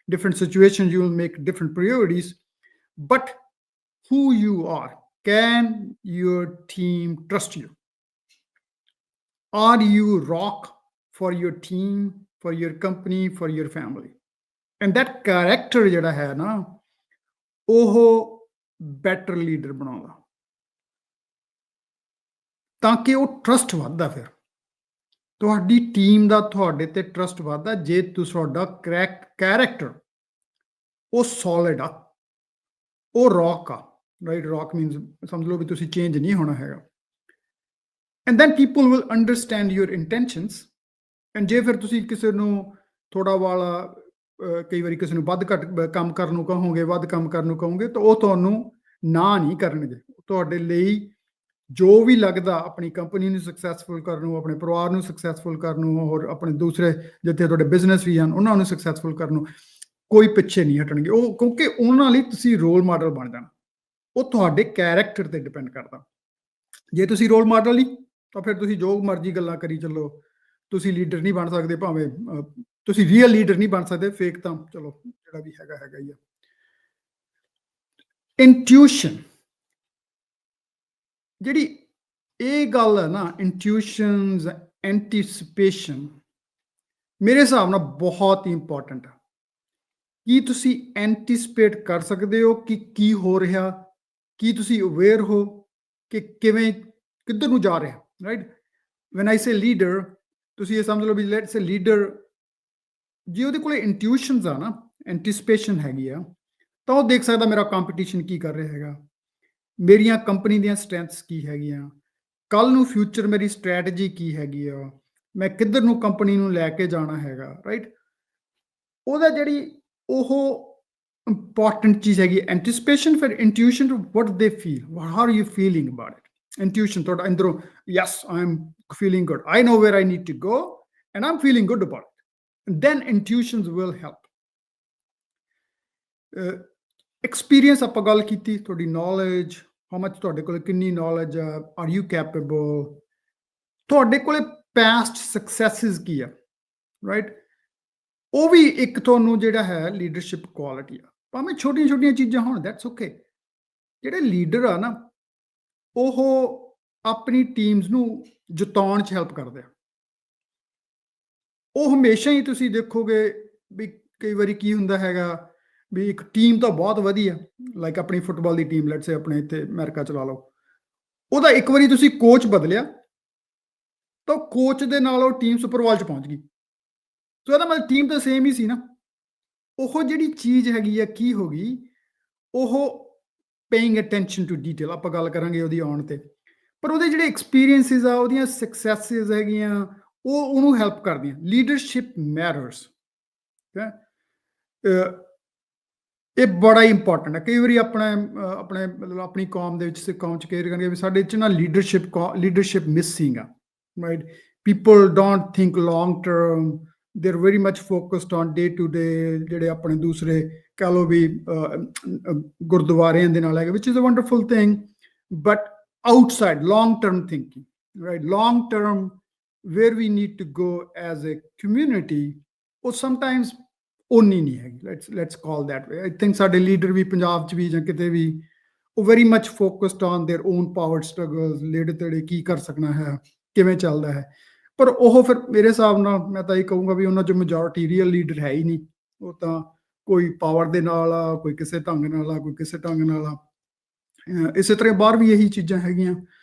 different situations you will make different priorities. But who you are, can your team trust you? Are you rock for your team, for your company, for your family? And that character ਜਿਹੜਾ ਹੈ ਨਾ, ਉਹ better leader ਬਣਾਉਂਦਾ, ਤਾਂ ਕਿ ਉਹ trust ਵੱਧਦਾ ਫਿਰ। ਤੁਹਾਡੀ ਟੀਮ ਦਾ ਤੁਹਾਡੇ ਤੇ ਟਰਸਟ ਵੱਧਦਾ ਜੇ ਤੁਹਾਡਾ ਕੈਰੈਕਟਰ ਉਹ ਸੋਲਿਡ ਆ, ਉਹ ਰੌਕ ਆ, ਰਾਈਟ? ਰੌਕ ਮੀਨਸ ਸਮਝ ਲਓ ਵੀ ਤੁਸੀਂ ਚੇਂਜ ਨਹੀਂ ਹੋਣਾ ਹੈਗਾ। And then people will understand your intentions. And ਜੇ ਫਿਰ ਤੁਸੀਂ ਕਿਸੇ ਨੂੰ ਥੋੜਾ ਵਾਲਾ ਕਈ ਵਾਰੀ ਕਿਸੇ ਨੂੰ ਵੱਧ ਘੱਟ ਕੰਮ ਕਰਨ ਨੂੰ ਕਹੋਗੇ, ਵੱਧ ਕੰਮ ਕਰਨ ਨੂੰ ਕਹੋਗੇ, ਤਾਂ ਉਹ ਤੁਹਾਨੂੰ ਨਾ ਨਹੀਂ ਕਰਨਗੇ। ਤੁਹਾਡੇ ਲਈ ਜੋ ਵੀ ਲੱਗਦਾ ਆਪਣੀ ਕੰਪਨੀ ਨੂੰ ਸਕਸੈਸਫੁਲ ਕਰਨ ਨੂੰ, ਆਪਣੇ ਪਰਿਵਾਰ ਨੂੰ ਸਕਸੈਸਫੁਲ ਕਰਨ ਨੂੰ, ਔਰ ਆਪਣੇ ਦੂਸਰੇ ਜਿੱਥੇ ਤੁਹਾਡੇ ਬਿਜ਼ਨਸ ਵੀ ਹਨ ਉਹਨਾਂ ਨੂੰ ਸਕਸੈਸਫੁਲ ਕਰਨ ਨੂੰ ਕੋਈ ਪਿੱਛੇ ਨਹੀਂ ਹਟਣਗੇ। ਉਹ ਕਿਉਂਕਿ ਉਹਨਾਂ ਲਈ ਤੁਸੀਂ ਰੋਲ ਮਾਡਲ ਬਣ ਜਾਣਾ। ਉਹ ਤੁਹਾਡੇ ਕੈਰੈਕਟਰ ਤੇ ਡਿਪੈਂਡ ਕਰਦਾ। ਜੇ ਤੁਸੀਂ ਰੋਲ ਮਾਡਲ ਨਹੀਂ ਤਾਂ ਫਿਰ ਤੁਸੀਂ ਜੋ ਮਰਜ਼ੀ ਗੱਲਾਂ ਕਰੀ ਚੱਲੋ, ਤੁਸੀਂ ਲੀਡਰ ਨਹੀਂ ਬਣ ਸਕਦੇ। ਭਾਵੇਂ ਤੁਸੀਂ ਰੀਅਲ ਲੀਡਰ ਨਹੀਂ ਬਣ ਸਕਦੇ, ਫੇਕ ਤਾਂ ਚਲੋ ਜਿਹੜਾ ਵੀ ਹੈਗਾ ਹੈਗਾ ਹੀ ਆ। ਇੰਟਿਊਸ਼ਨ, ਜਿਹੜੀ ਇਹ ਗੱਲ ਹੈ ਨਾ, ਇੰਟਿਊਸ਼ਨਸ, ਐਂਟੀਸਿਪੇਸ਼ਨ, ਮੇਰੇ ਹਿਸਾਬ ਨਾਲ ਬਹੁਤ ਹੀ ਇੰਪੋਰਟੈਂਟ ਆ। ਕੀ ਤੁਸੀਂ ਐਂਟੀਸਪੇਟ ਕਰ ਸਕਦੇ ਹੋ ਕਿ ਕੀ ਹੋ ਰਿਹਾ? ਕੀ ਤੁਸੀਂ ਅਵੇਅਰ ਹੋ ਕਿ ਕਿਵੇਂ, ਕਿੱਧਰ ਨੂੰ ਜਾ ਰਿਹਾ, ਰਾਈਟ? ਵੈਨ ਆਈ ਸੇ ਲੀਡਰ, ਤੁਸੀਂ ਇਹ ਸਮਝ ਲਓ ਵੀ ਲੈਟਸ ਸੇ ਲੀਡਰ ਜੇ ਉਹਦੇ ਕੋਲੇ ਇੰਟਿਊਸ਼ਨਸ ਆ ਨਾ, ਐਂਟੀਸਪੇਸ਼ਨ ਹੈਗੀ ਆ, ਤਾਂ ਉਹ ਦੇਖ ਸਕਦਾ ਮੇਰਾ ਕੰਪੀਟੀਸ਼ਨ ਕੀ ਕਰ ਰਿਹਾ ਹੈਗਾ, ਮੇਰੀਆਂ ਕੰਪਨੀ ਦੀਆਂ ਸਟਰੈਂਥਸ ਕੀ ਹੈਗੀਆਂ, ਕੱਲ ਨੂੰ ਫਿਊਚਰ ਮੇਰੀ ਸਟ੍ਰੈਟਜੀ ਕੀ ਹੈਗੀ ਆ, ਮੈਂ ਕਿੱਧਰ ਨੂੰ ਕੰਪਨੀ ਨੂੰ ਲੈ ਕੇ ਜਾਣਾ ਹੈਗਾ, ਰਾਈਟ? ਉਹਦਾ ਜਿਹੜੀ ਉਹ ਇੰਪੋਰਟੈਂਟ ਚੀਜ਼ ਹੈਗੀ ਐਂਟੀਸਪੇਸ਼ਨ। ਫਿਰ intuition, what they feel, how are you feeling about it? Intuition ਤੁਹਾਡਾ ਅੰਦਰੋਂ, yes I am feeling good, I know where I need to go and I am feeling good about it. Then intuitions will help. Experience ਆਪਾਂ ਗੱਲ ਕੀਤੀ, ਤੁਹਾਡੀ knowledge, how much ਤੁਹਾਡੇ ਕੋਲ ਕਿੰਨੀ knowledge ਆ, ਆਰ ਯੂ ਕੈਪੇਬਲ, ਤੁਹਾਡੇ ਕੋਲੇ ਪਾਸਟ ਸਕਸੈਸਿਸ ਕੀ ਆ, ਰਾਈਟ? ਉਹ ਵੀ ਇੱਕ ਤੁਹਾਨੂੰ ਜਿਹੜਾ ਹੈ ਲੀਡਰਸ਼ਿਪ ਕੁਆਲਿਟੀ ਆ। ਭਾਵੇਂ ਛੋਟੀਆਂ ਛੋਟੀਆਂ ਚੀਜ਼ਾਂ ਹੋਣ, ਦੈਟਸ ਓਕੇ। ਜਿਹੜੇ ਲੀਡਰ ਆ ਨਾ, ਉਹ ਆਪਣੀ ਟੀਮਸ ਨੂੰ ਜਿਤਾਉਣ 'ਚ ਹੈਲਪ ਕਰਦੇ ਆ। ਉਹ ਹਮੇਸ਼ਾ ਹੀ ਤੁਸੀਂ ਦੇਖੋਗੇ ਵੀ ਕਈ ਵਾਰੀ ਕੀ ਹੁੰਦਾ ਹੈਗਾ ਵੀ ਇੱਕ ਟੀਮ ਤਾਂ ਬਹੁਤ ਵਧੀਆ, ਲਾਈਕ ਆਪਣੀ ਫੁੱਟਬਾਲ ਦੀ ਟੀਮ, ਲੈਟਸ ਸੇ ਆਪਣੇ ਇੱਥੇ ਅਮਰੀਕਾ ਚਲਾ ਲਓ, ਉਹਦਾ ਇੱਕ ਵਾਰੀ ਤੁਸੀਂ ਕੋਚ ਬਦਲਿਆ ਤਾਂ ਕੋਚ ਦੇ ਨਾਲ ਉਹ ਟੀਮ ਸੁਪਰ ਓਵਰ 'ਚ ਪਹੁੰਚ ਗਈ। ਸੋ ਇਹਦਾ ਮਤਲਬ ਟੀਮ ਤਾਂ ਸੇਮ ਹੀ ਸੀ ਨਾ। ਉਹ ਜਿਹੜੀ ਚੀਜ਼ ਹੈਗੀ ਆ ਕੀ ਹੋ ਗਈ, ਉਹ ਪੇਇੰਗ ਅਟੈਂਸ਼ਨ ਟੂ ਡੀਟੇਲ, ਆਪਾਂ ਗੱਲ ਕਰਾਂਗੇ ਉਹਦੀ ਆਉਣ ਤੇ। ਪਰ ਉਹਦੇ ਜਿਹੜੇ ਐਕਸਪੀਰੀਐਂਸਿਸ ਆ, ਉਹਦੀਆਂ ਸਕਸੈਸਿਸ ਹੈਗੀਆਂ, ਉਹ ਉਹਨੂੰ ਹੈਲਪ ਕਰਦੀਆਂ। ਲੀਡਰਸ਼ਿਪ ਮੈਟਰਸ, ਠੀਕ ਹੈ? ਇਹ ਬੜਾ ਹੀ ਇੰਪੋਰਟੈਂਟ ਹੈ। ਕਈ ਵਾਰੀ ਆਪਣੇ ਮਤਲਬ ਆਪਣੀ ਕੌਮ ਦੇ ਵਿੱਚ, ਕੌਮ 'ਚ ਕੇਅਰ ਕਰਨਗੇ ਵੀ ਸਾਡੇ 'ਚ ਨਾ ਲੀਡਰਸ਼ਿਪ ਮਿਸਿੰਗ ਆ, right? People don't think long term, they are very much focused on day to day. ਜਿਹੜੇ ਆਪਣੇ ਦੂਸਰੇ ਕਹ ਲਓ ਵੀ ਗੁਰਦੁਆਰਿਆਂ ਦੇ ਨਾਲ ਹੈਗੇ, which is a wonderful thing, but outside long term thinking, right? Long term where we need to go as a community, ਉਹ ਸਮਟਾਈਮਸ ਓਨੀ ਨਹੀਂ ਹੈਗੀ। Let's call that way. I think ਸਾਡੇ ਲੀਡਰ ਵੀ ਪੰਜਾਬ 'ਚ ਵੀ ਜਾਂ ਕਿਤੇ ਵੀ, ਉਹ very much focused on their own power struggles, ਨੇੜੇ ਤੇੜੇ ਕੀ ਕਰ ਸਕਣਾ ਹੈ, ਕਿਵੇਂ ਚੱਲਦਾ ਹੈ। ਪਰ ਉਹ ਫਿਰ ਮੇਰੇ ਹਿਸਾਬ ਨਾਲ ਮੈਂ ਤਾਂ ਇਹ ਕਹੂੰਗਾ ਵੀ ਉਹਨਾਂ 'ਚ ਮੈਜੋਰਟੀ ਰੀਅਲ ਲੀਡਰ ਹੈ ਹੀ ਨਹੀਂ। ਉਹ ਤਾਂ ਕੋਈ ਪਾਵਰ ਦੇ ਨਾਲ ਆ, ਕੋਈ ਕਿਸੇ ਢੰਗ ਨਾਲ ਆ, ਕੋਈ ਕਿਸੇ ਢੰਗ ਨਾਲ ਆ। ਇਸੇ ਤਰ੍ਹਾਂ ਬਾਹਰ ਵੀ ਇਹੀ ਚੀਜ਼ਾਂ ਹੈਗੀਆਂ।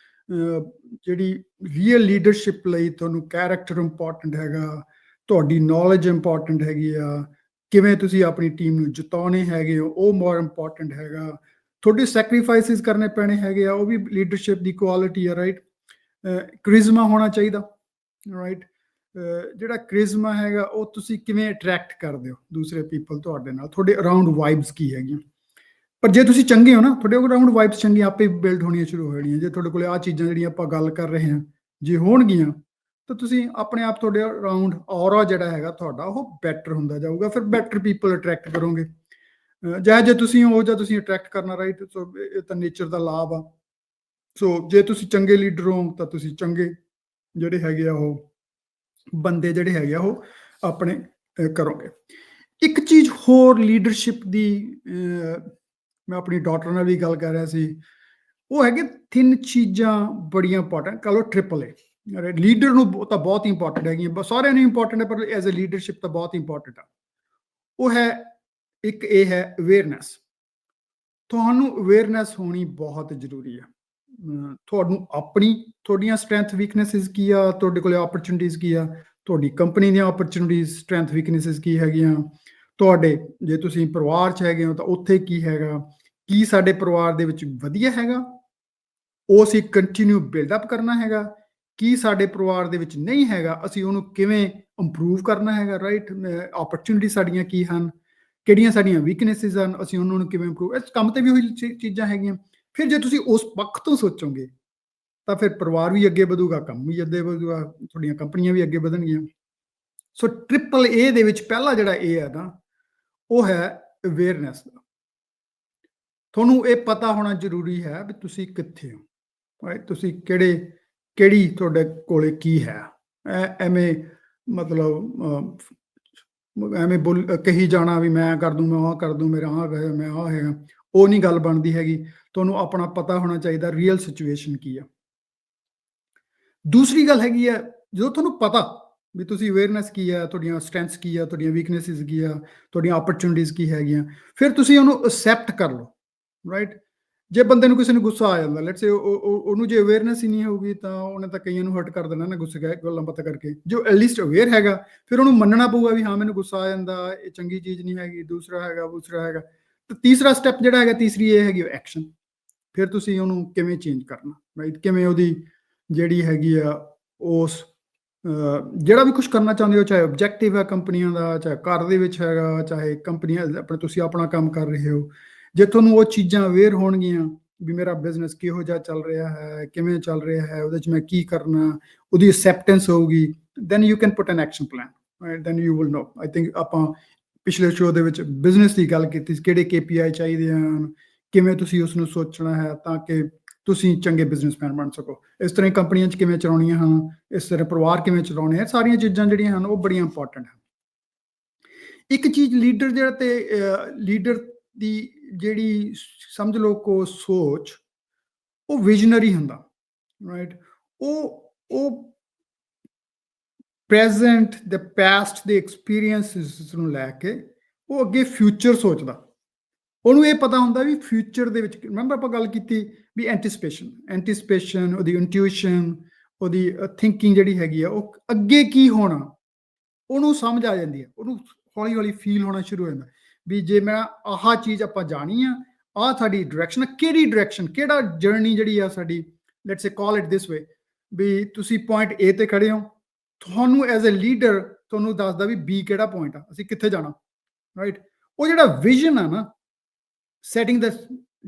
ਜਿਹੜੀ ਰੀਅਲ ਲੀਡਰਸ਼ਿਪ ਲਈ ਤੁਹਾਨੂੰ ਕੈਰੈਕਟਰ ਇੰਪੋਰਟੈਂਟ ਹੈਗਾ, ਤੁਹਾਡੀ ਨੌਲੇਜ ਇੰਪੋਰਟੈਂਟ ਹੈਗੀ ਆ, ਕਿਵੇਂ ਤੁਸੀਂ ਆਪਣੀ ਟੀਮ ਨੂੰ ਜਿਤਾਉਣੇ ਹੈਗੇ ਹੋ, ਉਹ ਮੋਰ ਇੰਪੋਰਟੈਂਟ ਹੈਗਾ। ਤੁਹਾਡੇ ਸੈਕਰੀਫਾਈਸਿਸ ਕਰਨੇ ਪੈਣੇ ਹੈਗੇ ਆ, ਉਹ ਵੀ ਲੀਡਰਸ਼ਿਪ ਦੀ ਕੁਆਲਿਟੀ ਆ, ਰਾਈਟ? ਕ੍ਰਿਜ਼ਮਾ ਹੋਣਾ ਚਾਹੀਦਾ, ਰਾਈਟ? ਜਿਹੜਾ ਕ੍ਰਿਜ਼ਮਾ ਹੈਗਾ, ਉਹ ਤੁਸੀਂ ਕਿਵੇਂ ਅਟਰੈਕਟ ਕਰਦੇ ਹੋ ਦੂਸਰੇ ਪੀਪਲ ਤੁਹਾਡੇ ਨਾਲ, ਤੁਹਾਡੇ ਅਰਾਊਂਡ ਵਾਈਬਸ ਕੀ ਹੈਗੀਆਂ। ਪਰ ਜੇ ਤੁਸੀਂ ਚੰਗੇ ਹੋ ਨਾ, ਤੁਹਾਡੇ ਅਰਾਊਂਡ ਵਾਈਬਸ ਚੰਗੀਆਂ ਆਪੇ ਬਿਲਡ ਹੋਣੀਆਂ ਸ਼ੁਰੂ ਹੋ ਜਾਣੀਆਂ। ਜੇ ਤੁਹਾਡੇ ਕੋਲ ਆਹ ਚੀਜ਼ਾਂ ਜਿਹੜੀਆਂ ਆਪਾਂ ਗੱਲ ਕਰ ਰਹੇ ਹਾਂ ਜੇ ਹੋਣਗੀਆਂ, ਤਾਂ ਤੁਸੀਂ ਆਪਣੇ ਆਪ ਤੁਹਾਡੇ ਅਰਾਊਂਡ ਔਰਾ ਜਿਹੜਾ ਹੈਗਾ ਤੁਹਾਡਾ, ਉਹ ਬੈਟਰ ਹੁੰਦਾ ਜਾਊਗਾ। ਫਿਰ ਬੈਟਰ ਪੀਪਲ ਅਟਰੈਕਟ ਕਰੋਗੇ। ਜੇ ਤੁਸੀਂ ਹੋ ਜਾਂ ਤੁਸੀਂ ਅਟਰੈਕਟ ਕਰਨਾ, ਰਾਈਟ? ਸੋ ਇਹ ਤਾਂ ਨੇਚਰ ਦਾ ਲਾਭ ਆ। ਸੋ ਜੇ ਤੁਸੀਂ ਚੰਗੇ ਲੀਡਰ ਹੋ ਤਾਂ ਤੁਸੀਂ ਚੰਗੇ ਜਿਹੜੇ ਹੈਗੇ ਆ ਉਹ ਬੰਦੇ ਜਿਹੜੇ ਹੈਗੇ ਆ ਉਹ ਆਪਣੇ ਕਰੋਗੇ। ਇੱਕ ਚੀਜ਼ ਹੋਰ ਲੀਡਰਸ਼ਿਪ ਦੀ, ਮੈਂ ਆਪਣੀ ਡਾਟਰ ਨਾਲ ਵੀ ਗੱਲ ਕਰ ਰਿਹਾ ਸੀ, ਉਹ ਹੈਗੇ 3 ਚੀਜ਼ਾਂ ਬੜੀਆਂ ਇੰਪੋਰਟੈਂਟ। ਕਹ ਲਓ ਟ੍ਰਿਪਲ ਏ। ਲੀਡਰ ਨੂੰ ਤਾਂ ਬਹੁਤ ਹੀ ਇੰਪੋਰਟੈਂਟ ਹੈਗੀਆਂ, ਸਾਰਿਆਂ ਨੂੰ ਇੰਪੋਰਟੈਂਟ ਹੈ, ਪਰ ਐਜ਼ ਅ ਲੀਡਰਸ਼ਿਪ ਤਾਂ ਬਹੁਤ ਇੰਪੋਰਟੈਂਟ ਆ। ਉਹ ਹੈ, ਇੱਕ ਇਹ ਹੈ ਅਵੇਅਰਨੈਸ। ਤੁਹਾਨੂੰ ਅਵੇਅਰਨੈਸ ਹੋਣੀ ਬਹੁਤ ਜ਼ਰੂਰੀ ਹੈ ਤੁਹਾਨੂੰ ਤੁਹਾਡੀਆਂ ਸਟਰੈਂਥ ਵੀਕਨੈਸਿਸ ਕੀ ਆ, ਤੁਹਾਡੇ ਕੋਲੇ ਓਪਰਚੁਨਿਟੀਜ਼ ਕੀ ਆ, ਤੁਹਾਡੀ ਕੰਪਨੀ ਦੀਆਂ ਓਪਰਚੁਨਿਟੀਜ਼, ਸਟਰੈਂਥ ਵੀਕਨੈਸਿਸ ਕੀ ਹੈਗੀਆਂ, ਤੁਹਾਡੇ ਜੇ ਤੁਸੀਂ ਪਰਿਵਾਰ 'ਚ ਹੈਗੇ ਹੋ ਤਾਂ ਉੱਥੇ ਕੀ ਹੈਗਾ, ਕੀ ਸਾਡੇ ਪਰਿਵਾਰ ਦੇ ਵਿੱਚ ਵਧੀਆ ਹੈਗਾ, ਉਹ ਅਸੀਂ ਕੰਟੀਨਿਊ ਬਿਲਡ ਅਪ ਕਰਨਾ ਹੈਗਾ, ਕੀ ਸਾਡੇ ਪਰਿਵਾਰ ਦੇ ਵਿੱਚ ਨਹੀਂ ਹੈਗਾ, ਅਸੀਂ ਉਹਨੂੰ ਕਿਵੇਂ ਇੰਪਰੂਵ ਕਰਨਾ ਹੈਗਾ, ਰਾਈਟ? ਓਪਰਚੁਨਿਟੀ ਸਾਡੀਆਂ ਕੀ ਹਨ, ਕਿਹੜੀਆਂ ਸਾਡੀਆਂ ਵੀਕਨੈਸਿਸ ਹਨ, ਅਸੀਂ ਉਹਨਾਂ ਨੂੰ ਕਿਵੇਂ ਇੰਪਰੂਵ, ਇਸ ਕੰਮ ਤੇ ਵੀ ਉਹੀ ਚੀਜ਼ਾਂ ਹੈਗੀਆਂ। ਫਿਰ ਜੇ ਤੁਸੀਂ ਉਸ ਪੱਖ ਤੋਂ ਸੋਚੋਗੇ ਤਾਂ ਫਿਰ ਪਰਿਵਾਰ ਵੀ ਅੱਗੇ ਵਧੂਗਾ, ਕੰਮ ਵੀ ਅੱਗੇ ਵਧੂਗਾ, ਤੁਹਾਡੀਆਂ ਕੰਪਨੀਆਂ ਵੀ ਅੱਗੇ ਵਧਣਗੀਆਂ। ਸੋ ਟ੍ਰਿਪਲ ਏ ਦੇ ਵਿੱਚ ਪਹਿਲਾ ਜਿਹੜਾ ਏ ਹੈ ਨਾ, ਉਹ ਹੈ ਅਵੇਅਰਨੈਸ ਦਾ। ਤੁਹਾਨੂੰ ਇਹ ਪਤਾ ਹੋਣਾ ਜ਼ਰੂਰੀ ਹੈ ਵੀ ਤੁਸੀਂ ਕਿੱਥੇ ਹੋ, ਰਾਈਟ? ਤੁਸੀਂ ਕਿਹੜੀ ਤੁਹਾਡੇ ਕੋਲੇ ਕੀ ਹੈ। ਐਵੇਂ ਮਤਲਬ ਐਵੇਂ ਕਹੀ ਜਾਣਾ ਵੀ ਮੈਂ ਕਰ ਦੂੰ, ਮੈਂ ਆਹ ਕਰ ਦੂੰ, ਮੇਰਾ ਆਹ ਹੈ, ਮੈਂ ਆਹ ਹੈਗਾ, ਉਹ ਨਹੀਂ ਗੱਲ ਬਣਦੀ ਹੈਗੀ। ਤੁਹਾਨੂੰ ਆਪਣਾ ਪਤਾ ਹੋਣਾ ਚਾਹੀਦਾ ਰੀਅਲ ਸਿਚੁਏਸ਼ਨ ਕੀ ਆ। ਦੂਸਰੀ ਗੱਲ ਹੈਗੀ ਹੈ, ਜਦੋਂ ਤੁਹਾਨੂੰ ਪਤਾ ਵੀ ਤੁਸੀਂ ਅਵੇਅਰਨੈਸ ਕੀ ਆ, ਤੁਹਾਡੀਆਂ ਸਟਰੈਂਥਸ ਕੀ ਆ, ਤੁਹਾਡੀਆਂ ਵੀਕਨੈਸਿਸ ਕੀ ਆ, ਤੁਹਾਡੀਆਂ ਓਪਰਚੁਨਿਟੀਜ਼ ਕੀ ਹੈਗੀਆਂ, ਫਿਰ ਤੁਸੀਂ ਉਹਨੂੰ ਅਸੈਪਟ ਕਰ ਲਓ, ਰਾਈਟ? ਜੇ ਬੰਦੇ ਨੂੰ ਕਿਸੇ ਨੂੰ ਗੁੱਸਾ ਆ ਜਾਂਦਾ, ਲੈਟਸ ਸੇ ਉਹਨੂੰ ਜੇ ਅਵੇਅਰਨੈਸ ਹੀ ਨਹੀਂ ਹੋਊਗੀ ਤਾਂ ਉਹਨੇ ਤਾਂ ਕਈਆਂ ਨੂੰ ਹਰਟ ਕਰ ਦੇਣਾ ਨਾ, ਗੁੱਸੇ ਗੱਲਾਂ ਬਾਤਾਂ ਕਰਕੇ। ਜੋ ਐਟਲੀਸਟ ਅਵੇਅਰ ਹੈਗਾ, ਫਿਰ ਉਹਨੂੰ ਮੰਨਣਾ ਪਊਗਾ ਵੀ ਹਾਂ, ਮੈਨੂੰ ਗੁੱਸਾ ਆ ਜਾਂਦਾ, ਇਹ ਚੰਗੀ ਚੀਜ਼ ਨਹੀਂ ਹੈਗੀ, ਦੂਸਰਾ ਹੈਗਾ। ਤੇ ਤੀਸਰਾ ਸਟੈਪ ਜਿਹੜਾ ਹੈਗਾ, ਤੀਸਰੀ ਇਹ ਹੈਗੀ ਐਕਸ਼ਨ। ਫਿਰ ਤੁਸੀਂ ਉਹਨੂੰ ਕਿਵੇਂ ਚੇਂਜ ਕਰਨਾ, ਰਾਈਟ? ਕਿਵੇਂ ਉਹਦੀ ਜਿਹੜੀ ਹੈਗੀ ਆ ਉਸ ਜਿਹੜਾ ਵੀ ਕੁਝ ਕਰਨਾ ਚਾਹੁੰਦੇ ਹੋ, ਚਾਹੇ ਆਬਜੈਕਟਿਵ ਹੈ ਕੰਪਨੀਆਂ ਦਾ, ਚਾਹੇ ਘਰ ਦੇ ਵਿੱਚ ਹੈਗਾ, ਚਾਹੇ ਕੰਪਨੀਆਂ ਆਪਣੇ, ਤੁਸੀਂ ਆਪਣਾ ਕੰਮ ਕਰ ਰਹੇ ਹੋ, ਜੇ ਤੁਹਾਨੂੰ ਉਹ ਚੀਜ਼ਾਂ ਅਵੇਅਰ ਹੋਣਗੀਆਂ ਵੀ ਮੇਰਾ ਬਿਜ਼ਨਸ ਕਿਹੋ ਜਿਹਾ ਚੱਲ ਰਿਹਾ ਹੈ, ਕਿਵੇਂ ਚੱਲ ਰਿਹਾ ਹੈ, ਉਹਦੇ 'ਚ ਮੈਂ ਕੀ ਕਰਨਾ, ਉਹਦੀ ਅਸੈਪਟੈਂਸ ਹੋਊਗੀ, then you can put an action plan, right? Then you will know. I think ਆਪਾਂ ਪਿਛਲੇ ਸ਼ੋਅ ਦੇ ਵਿੱਚ ਬਿਜ਼ਨਸ ਦੀ ਗੱਲ ਕੀਤੀ ਸੀ, ਕਿਹੜੇ KPI ਚਾਹੀਦੇ ਹਨ, ਕਿਵੇਂ ਤੁਸੀਂ ਉਸ ਨੂੰ ਸੋਚਣਾ ਹੈ ਤਾਂ ਕਿ ਤੁਸੀਂ ਚੰਗੇ ਬਿਜ਼ਨਸਮੈਨ ਬਣ ਸਕੋ। ਇਸ ਤਰ੍ਹਾਂ ਹੀ ਕੰਪਨੀਆਂ 'ਚ ਕਿਵੇਂ ਚਲਾਉਣੀਆਂ ਹਨ, ਇਸ ਤਰ੍ਹਾਂ ਪਰਿਵਾਰ ਕਿਵੇਂ ਚਲਾਉਣੇ ਆ, ਸਾਰੀਆਂ ਚੀਜ਼ਾਂ ਜਿਹੜੀਆਂ ਹਨ ਉਹ ਬੜੀਆਂ ਇੰਪੋਰਟੈਂਟ ਹਨ। ਇੱਕ ਚੀਜ਼ ਲੀਡਰ ਜਿਹੜਾ ਤੇ ਲੀਡਰ ਦੀ ਜਿਹੜੀ ਸਮਝ ਲਓ ਕੋ ਸੋਚ, ਉਹ ਵਿਜ਼ਨਰੀ ਹੁੰਦਾ, ਰਾਈਟ? ਉਹ ਪ੍ਰੈਜ਼ੈਂਟ, ਦ ਪਾਸਟ ਦੇ ਐਕਸਪੀਰੀਐਂਸਿਸ ਨੂੰ ਲੈ ਕੇ ਉਹ ਅੱਗੇ ਫਿਊਚਰ ਸੋਚਦਾ। ਉਹਨੂੰ ਇਹ ਪਤਾ ਹੁੰਦਾ ਵੀ ਫਿਊਚਰ ਦੇ ਵਿੱਚ, ਰਿਮੈਂਬਰ ਆਪਾਂ ਗੱਲ ਕੀਤੀ ਵੀ ਐਂਟੀਸਪੇਸ਼ਨ, ਉਹਦੀ ਇੰਟਿਊਸ਼ਨ, ਉਹਦੀ ਥਿੰਕਿੰਗ ਜਿਹੜੀ ਹੈਗੀ ਆ, ਉਹ ਅੱਗੇ ਕੀ ਹੋਣਾ ਉਹਨੂੰ ਸਮਝ ਆ ਜਾਂਦੀ ਹੈ, ਉਹਨੂੰ ਹੌਲੀ ਹੌਲੀ ਫੀਲ ਹੋਣਾ ਸ਼ੁਰੂ ਹੋ ਜਾਂਦਾ ਵੀ ਜੇ ਮੈਂ ਆਹ ਚੀਜ਼ ਆਪਾਂ ਜਾਣੀ ਆ, ਆਹ ਸਾਡੀ ਡਾਇਰੈਕਸ਼ਨ, ਕਿਹੜੀ ਡਾਇਰੈਕਸ਼ਨ, ਕਿਹੜਾ ਜਰਨੀ ਜਿਹੜੀ ਆ ਸਾਡੀ, ਲੈਟਸ ਸੇ ਕਾਲ ਇਟ ਦਿਸ ਵੇ, ਵੀ ਤੁਸੀਂ ਪੁਆਇੰਟ A ਤੇ ਖੜੇ ਹੋ, ਤੁਹਾਨੂੰ ਐਜ਼ ਅ ਲੀਡਰ ਤੁਹਾਨੂੰ ਦੱਸਦਾ ਵੀ B ਕਿਹੜਾ ਪੁਆਇੰਟ ਆ, ਅਸੀਂ ਕਿੱਥੇ ਜਾਣਾ, ਰਾਈਟ? ਉਹ ਜਿਹੜਾ ਵਿਜ਼ਨ ਆ ਨਾ, ਸੈਟਿੰਗ ਦਾ